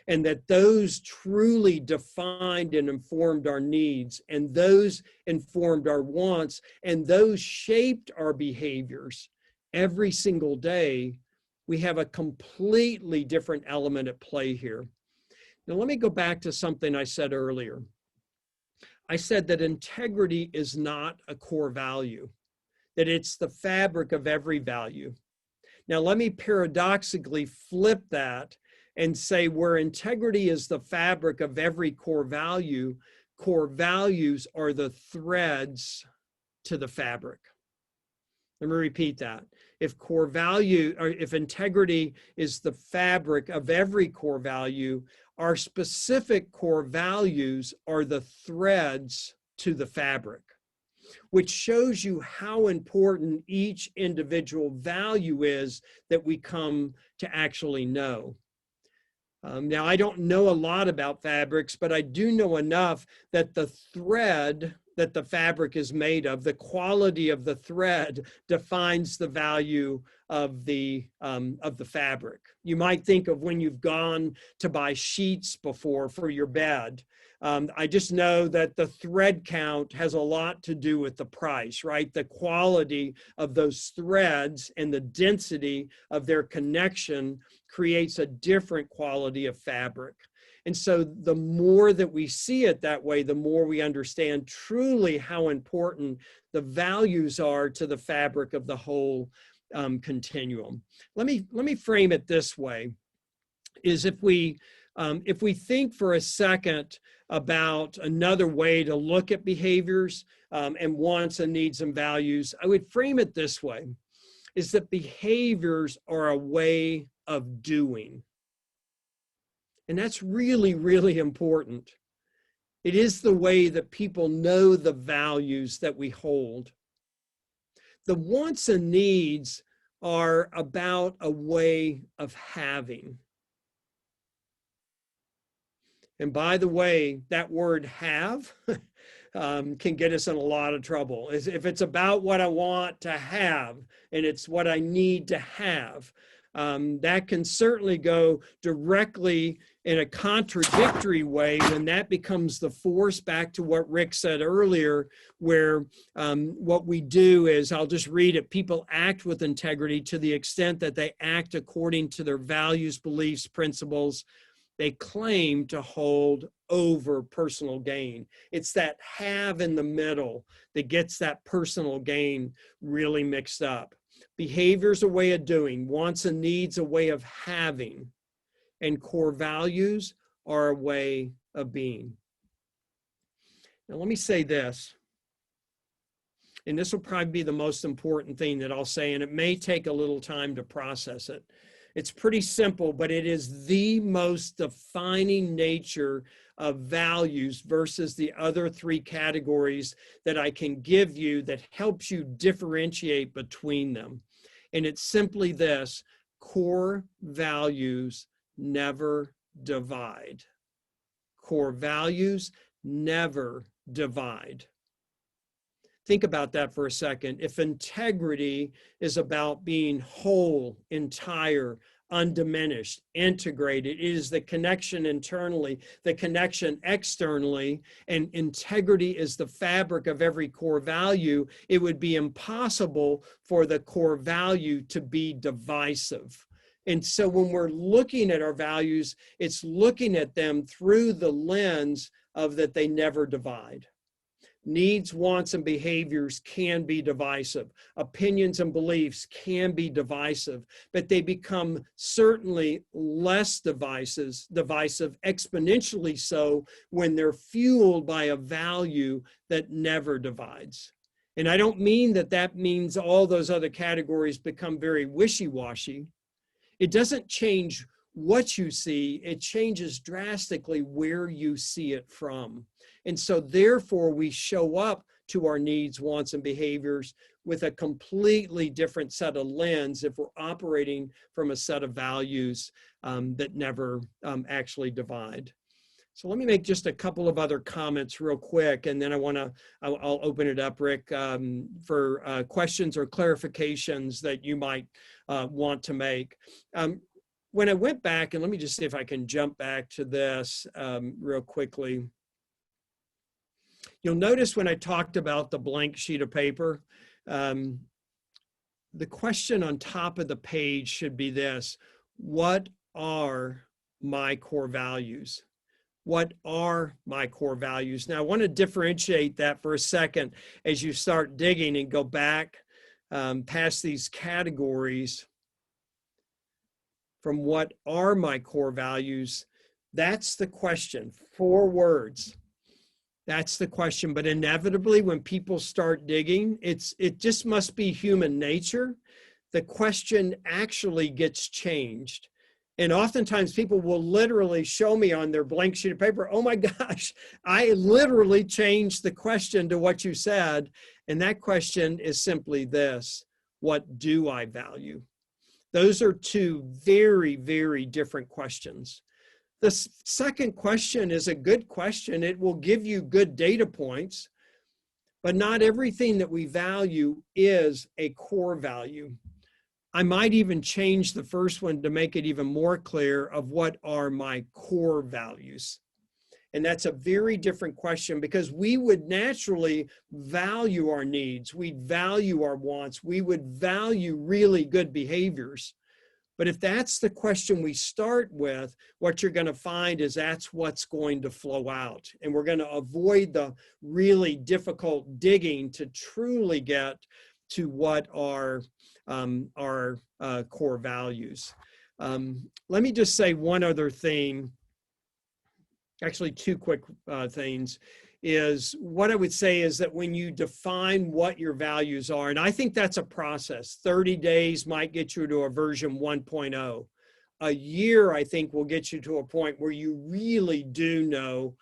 and that those truly defined and informed our needs, and those informed our wants, and those shaped our behaviors every single day? We have a completely different element at play here. Now, let me go back to something I said earlier. I said that integrity is not a core value, that it's the fabric of every value. Now, let me paradoxically flip that and say where integrity is the fabric of every core value, core values are the threads to the fabric. Let me repeat that. If core value, or if integrity is the fabric of every core value, our specific core values are the threads to the fabric, which shows you how important each individual value is that we come to actually know. Now, I don't know a lot about fabrics, but I do know enough that the thread that the fabric is made of, the quality of the thread, defines the value of the fabric. You might think of when you've gone to buy sheets before for your bed. I just know that the thread count has a lot to do with the price, right? The quality of those threads and the density of their connection creates a different quality of fabric. And so the more that we see it that way, the more we understand truly how important the values are to the fabric of the whole continuum. Let me frame it this way, is if we think for a second about another way to look at behaviors and wants and needs and values, I would frame it this way, is that behaviors are a way of doing. And that's really, really important. It is the way that people know the values that we hold. The wants and needs are about a way of having. And by the way, that word have can get us in a lot of trouble. If it's about what I want to have and it's what I need to have, that can certainly go directly in a contradictory way when that becomes the force, back to what Rick said earlier, where what we do is, I'll just read it, people act with integrity to the extent that they act according to their values, beliefs, principles they claim to hold over personal gain. It's that have in the middle that gets that personal gain really mixed up. Behavior's a way of doing, wants and needs a way of having, and core values are a way of being. Now let me say this, and this will probably be the most important thing that I'll say, and it may take a little time to process it. It's pretty simple, but it is the most defining nature of values versus the other three categories that I can give you that helps you differentiate between them. And it's simply this: core values never divide. Core values never divide. Think about that for a second. If integrity is about being whole, entire, undiminished, integrated, it is the connection internally, the connection externally, and integrity is the fabric of every core value, it would be impossible for the core value to be divisive. And so when we're looking at our values, it's looking at them through the lens of that they never divide. Needs, wants, and behaviors can be divisive. Opinions and beliefs can be divisive, but they become certainly less divisive, exponentially so, when they're fueled by a value that never divides. And I don't mean that that means all those other categories become very wishy-washy. It doesn't change what you see, it changes drastically where you see it from. And so therefore we show up to our needs, wants, and behaviors with a completely different set of lens if we're operating from a set of values that never actually divide. So let me make just a couple of other comments real quick, and then I'll open it up, Rick, for questions or clarifications that you might want to make. When I went back, and let me just see if I can jump back to this real quickly. You'll notice when I talked about the blank sheet of paper, the question on top of the page should be this: what are my core values? What are my core values? Now, I want to differentiate that for a second as you start digging and go back past these categories from what are my core values. That's the question, 4 words. That's the question. But inevitably, when people start digging, it just must be human nature. The question actually gets changed. And oftentimes people will literally show me on their blank sheet of paper, oh my gosh, I literally changed the question to what you said. And that question is simply this: what do I value? Those are 2 very, very different questions. The second question is a good question. It will give you good data points, but not everything that we value is a core value. I might even change the first one to make it even more clear of what are my core values. And that's a very different question, because we would naturally value our needs. We'd value our wants. We would value really good behaviors. But if that's the question we start with, what you're going to find is that's what's going to flow out. And we're going to avoid the really difficult digging to truly get to what are our core values. Let me just say one other thing, actually 2 quick things, is what I would say is that when you define what your values are, and I think that's a process, 30 days might get you to a version 1.0. A year, I think, will get you to a point where you really do know,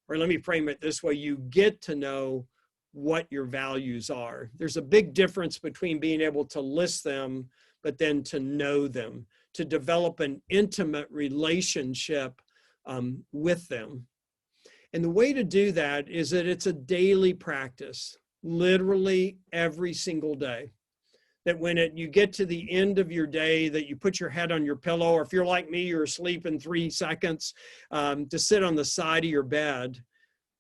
or let me frame it this way, you get to know what your values are. There's a big difference between being able to list them, but then to know them, to develop an intimate relationship with them. And the way to do that is that it's a daily practice, literally every single day. That when you get to the end of your day, that you put your head on your pillow, or if you're like me, you're asleep in 3 seconds, to sit on the side of your bed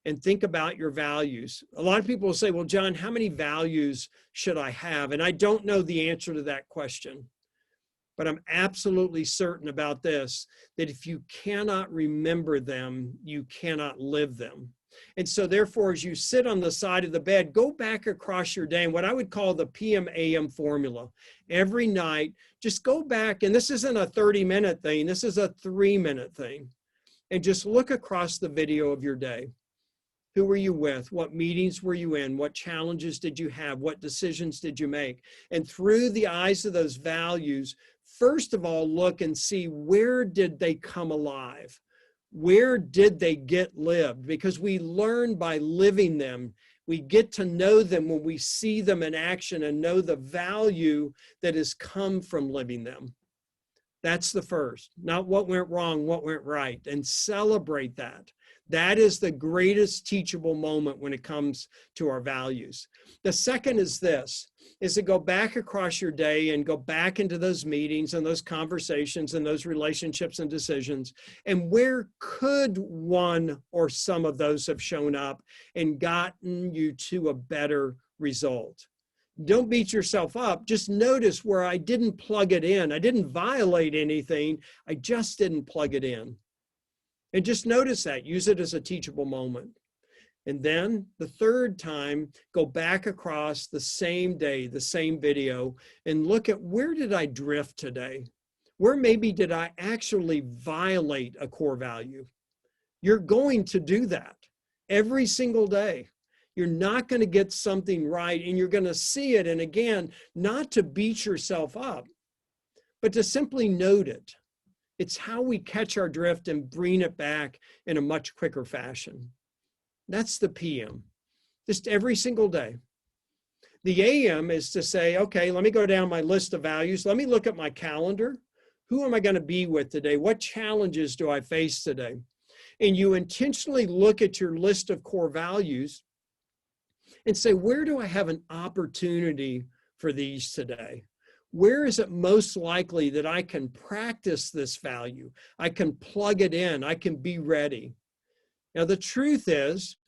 and think about your values. A lot of people will say, well, John, how many values should I have? And I don't know the answer to that question. But I'm absolutely certain about this, that if you cannot remember them, you cannot live them. And so therefore, as you sit on the side of the bed, go back across your day and what I would call the PM/AM formula. Every night, just go back, and this isn't a 30-minute thing, this is a 3-minute thing. And just look across the video of your day. Who were you with? What meetings were you in? What challenges did you have? What decisions did you make? And through the eyes of those values, first of all, look and see, where did they come alive? Where did they get lived? Because we learn by living them. We get to know them when we see them in action and know the value that has come from living them. That's the first. Not what went wrong, what went right. And celebrate that. That is the greatest teachable moment when it comes to our values. The second is this, is to go back across your day and go back into those meetings and those conversations and those relationships and decisions. And where could one or some of those have shown up and gotten you to a better result? Don't beat yourself up. Just notice where I didn't plug it in. I didn't violate anything. I just didn't plug it in. And just notice that. Use it as a teachable moment. And then the third time, go back across the same day, the same video, and look at, where did I drift today? Where maybe did I actually violate a core value? You're going to do that every single day. You're not going to get something right, and you're going to see it. And again, not to beat yourself up, but to simply note it. It's how we catch our drift and bring it back in a much quicker fashion. That's the PM, just every single day. The AM is to say, okay, let me go down my list of values. Let me look at my calendar. Who am I going to be with today? What challenges do I face today? And you intentionally look at your list of core values and say, where do I have an opportunity for these today? Where is it most likely that I can practice this value? I can plug it in. I can be ready. Now, the truth is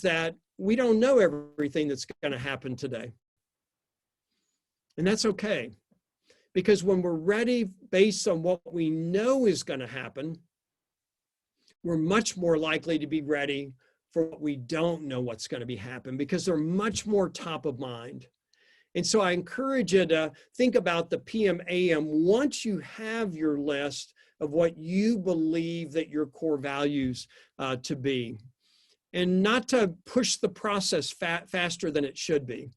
that we don't know everything that's going to happen today. And that's okay. Because when we're ready based on what we know is going to happen, we're much more likely to be ready for what we don't know what's going to be happen, because they're much more top of mind. And so I encourage you to think about the PM/AM once you have your list of what you believe that your core values to be, and not to push the process faster than it should be.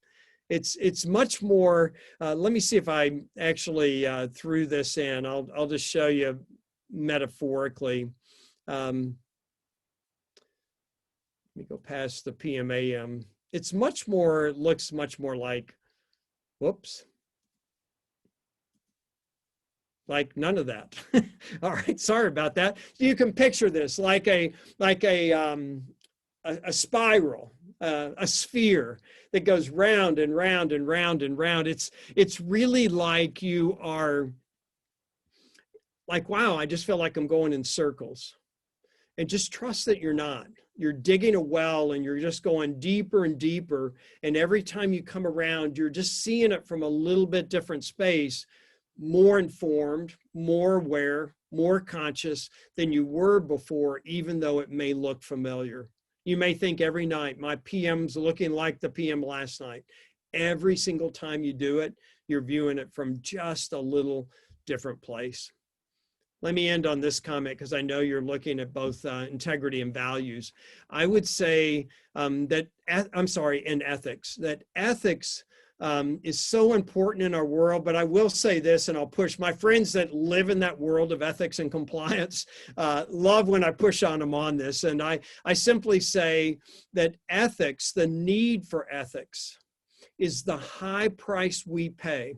It's much more, let me see if I actually threw this in. I'll just show you metaphorically. Let me go past the PM/AM. It's much more, looks much more like, whoops, like none of that. All right, sorry about that. You can picture this like a spiral, a sphere that goes round and round and round and round. It's really like you are like, wow, I just feel like I'm going in circles. And just trust that you're not. You're digging a well and you're just going deeper and deeper. And every time you come around, you're just seeing it from a little bit different space, more informed, more aware, more conscious than you were before, even though it may look familiar. You may think every night, my PM's looking like the PM last night. Every single time you do it, you're viewing it from just a little different place. Let me end on this comment, because I know you're looking at both integrity and values. I would say and ethics, that ethics is so important in our world. But I will say this, and I'll push my friends that live in that world of ethics and compliance, love when I push on them on this. And I simply say that ethics, the need for ethics, is the high price we pay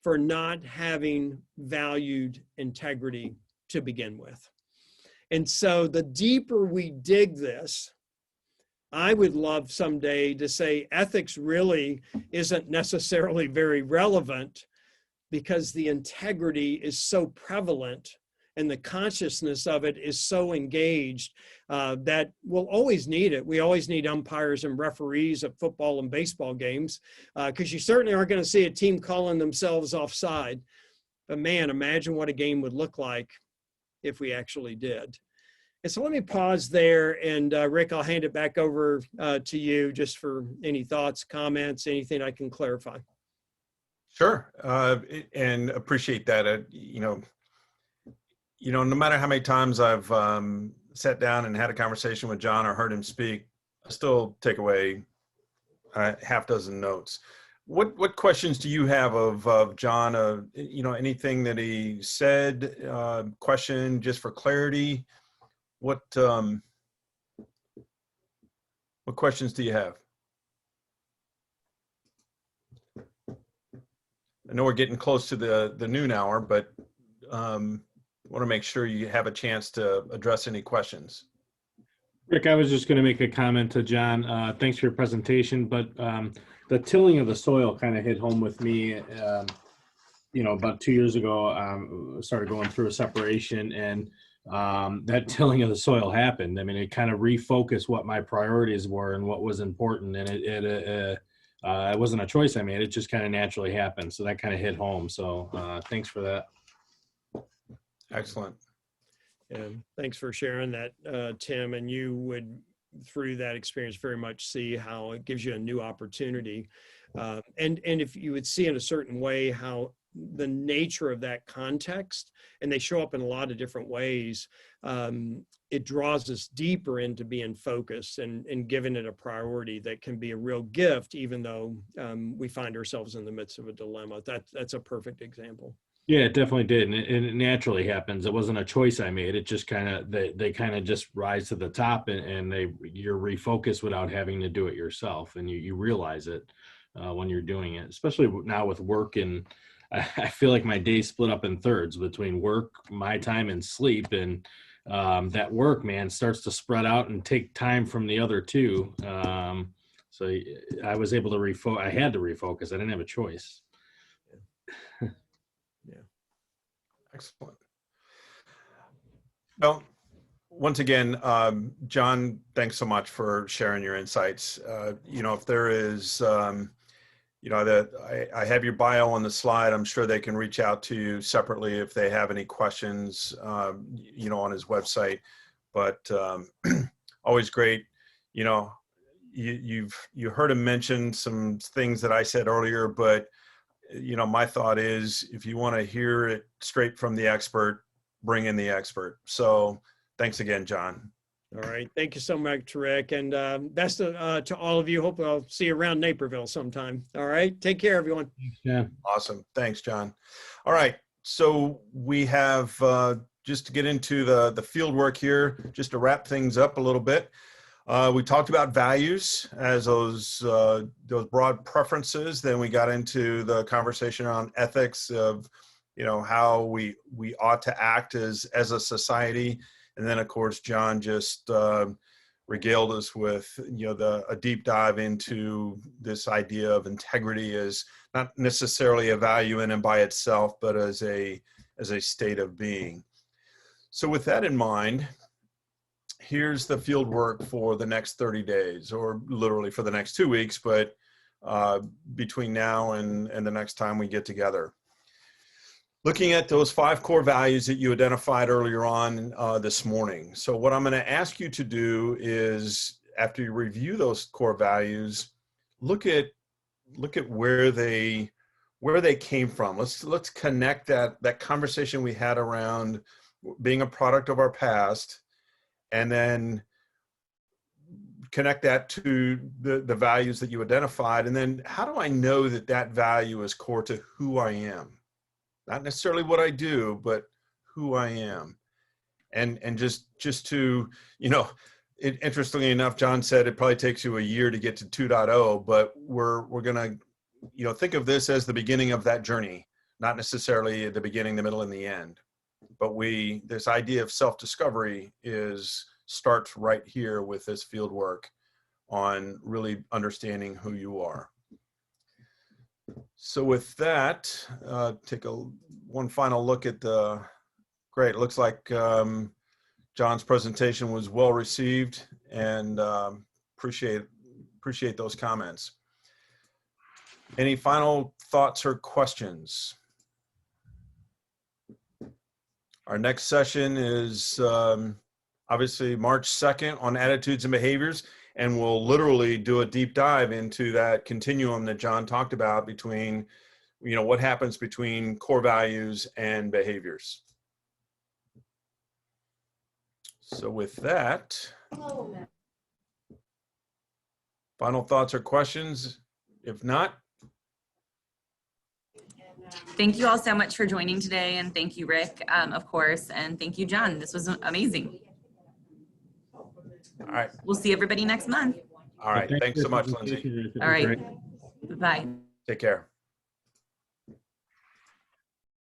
for not having valued integrity to begin with. And so the deeper we dig this, I would love someday to say ethics really isn't necessarily very relevant because the integrity is so prevalent and the consciousness of it is so engaged that we'll always need it. We always need umpires and referees at football and baseball games because you certainly aren't going to see a team calling themselves offside. But man, imagine what a game would look like if we actually did. And so let me pause there, and Rick, I'll hand it back over to you just for any thoughts, comments, anything I can clarify. Sure, and appreciate that. No matter how many times I've sat down and had a conversation with John or heard him speak, I still take away a half dozen notes. What questions do you have of John? Anything that he said? Question just for clarity. What questions do you have? I know we're getting close to the noon hour, but want to make sure you have a chance to address any questions. Rick, I was just going to make a comment to John. Thanks for your presentation, but the tilling of the soil kind of hit home with me. About 2 years ago, started going through a separation, and that tilling of the soil happened. I mean, it kind of refocused what my priorities were and what was important, and it wasn't a choice I made. It just kind of naturally happened. So that kind of hit home. So thanks for that. Excellent. And thanks for sharing that, Tim. And you would, through that experience, very much see how it gives you a new opportunity. And if you would see in a certain way how the nature of that context, and they show up in a lot of different ways, it draws us deeper into being focused and giving it a priority that can be a real gift, even though we find ourselves in the midst of a dilemma. That's a perfect example. Yeah, it definitely did. And it naturally happens. It wasn't a choice I made. It just kind of, they kind of just rise to the top, and you're refocused without having to do it yourself. And you realize it when you're doing it, especially now with work. And I feel like my day split up in thirds between work, my time, and sleep. And that work, man, starts to spread out and take time from the other two. So I was able to I had to refocus. I didn't have a choice. Yeah. Excellent. Well, once again, John, thanks so much for sharing your insights. If there is, I have your bio on the slide. I'm sure they can reach out to you separately if they have any questions, on his website. But always great. You heard him mention some things that I said earlier, but my thought is if you want to hear it straight from the expert, bring in the expert. So thanks again, John. All right. Thank you so much, Rick. And best to all of you. Hope I'll see you around Naperville sometime. All right. Take care, everyone. Yeah. Awesome. Thanks, John. All right. So we have, just to get into the field work here, just to wrap things up a little bit. We talked about values as those broad preferences. Then we got into the conversation on ethics of, how we ought to act as a society. And then, of course, John just regaled us with, a deep dive into this idea of integrity as not necessarily a value in and by itself, but as a state of being. So with that in mind, here's the field work for the next 30 days, or literally for the next 2 weeks, but between now and the next time we get together. Looking at those 5 core values that you identified earlier on this morning. So what I'm going to ask you to do is, after you review those core values, look at where they came from. Let's connect that conversation we had around being a product of our past, and then connect that to the values that you identified. And then how do I know that that value is core to who I am? Not necessarily what I do, but who I am. And just to, interestingly enough, John said it probably takes you a year to get to 2.0, but we're going to, think of this as the beginning of that journey, not necessarily the beginning, the middle, and the end. But this idea of self-discovery starts right here with this field work on really understanding who you are. So with that, take one final look at great. It looks like John's presentation was well received, and appreciate those comments. Any final thoughts or questions? Our next session is obviously March 2nd on attitudes and behaviors, and we'll literally do a deep dive into that continuum that John talked about between, what happens between core values and behaviors. So with that, final thoughts or questions? If not, thank you all so much for joining today, and thank you, Rick, of course, and thank you, John. This was amazing. All right. We'll see everybody next month. All right. Thanks so much, Lindsay. All right. Bye. Take care.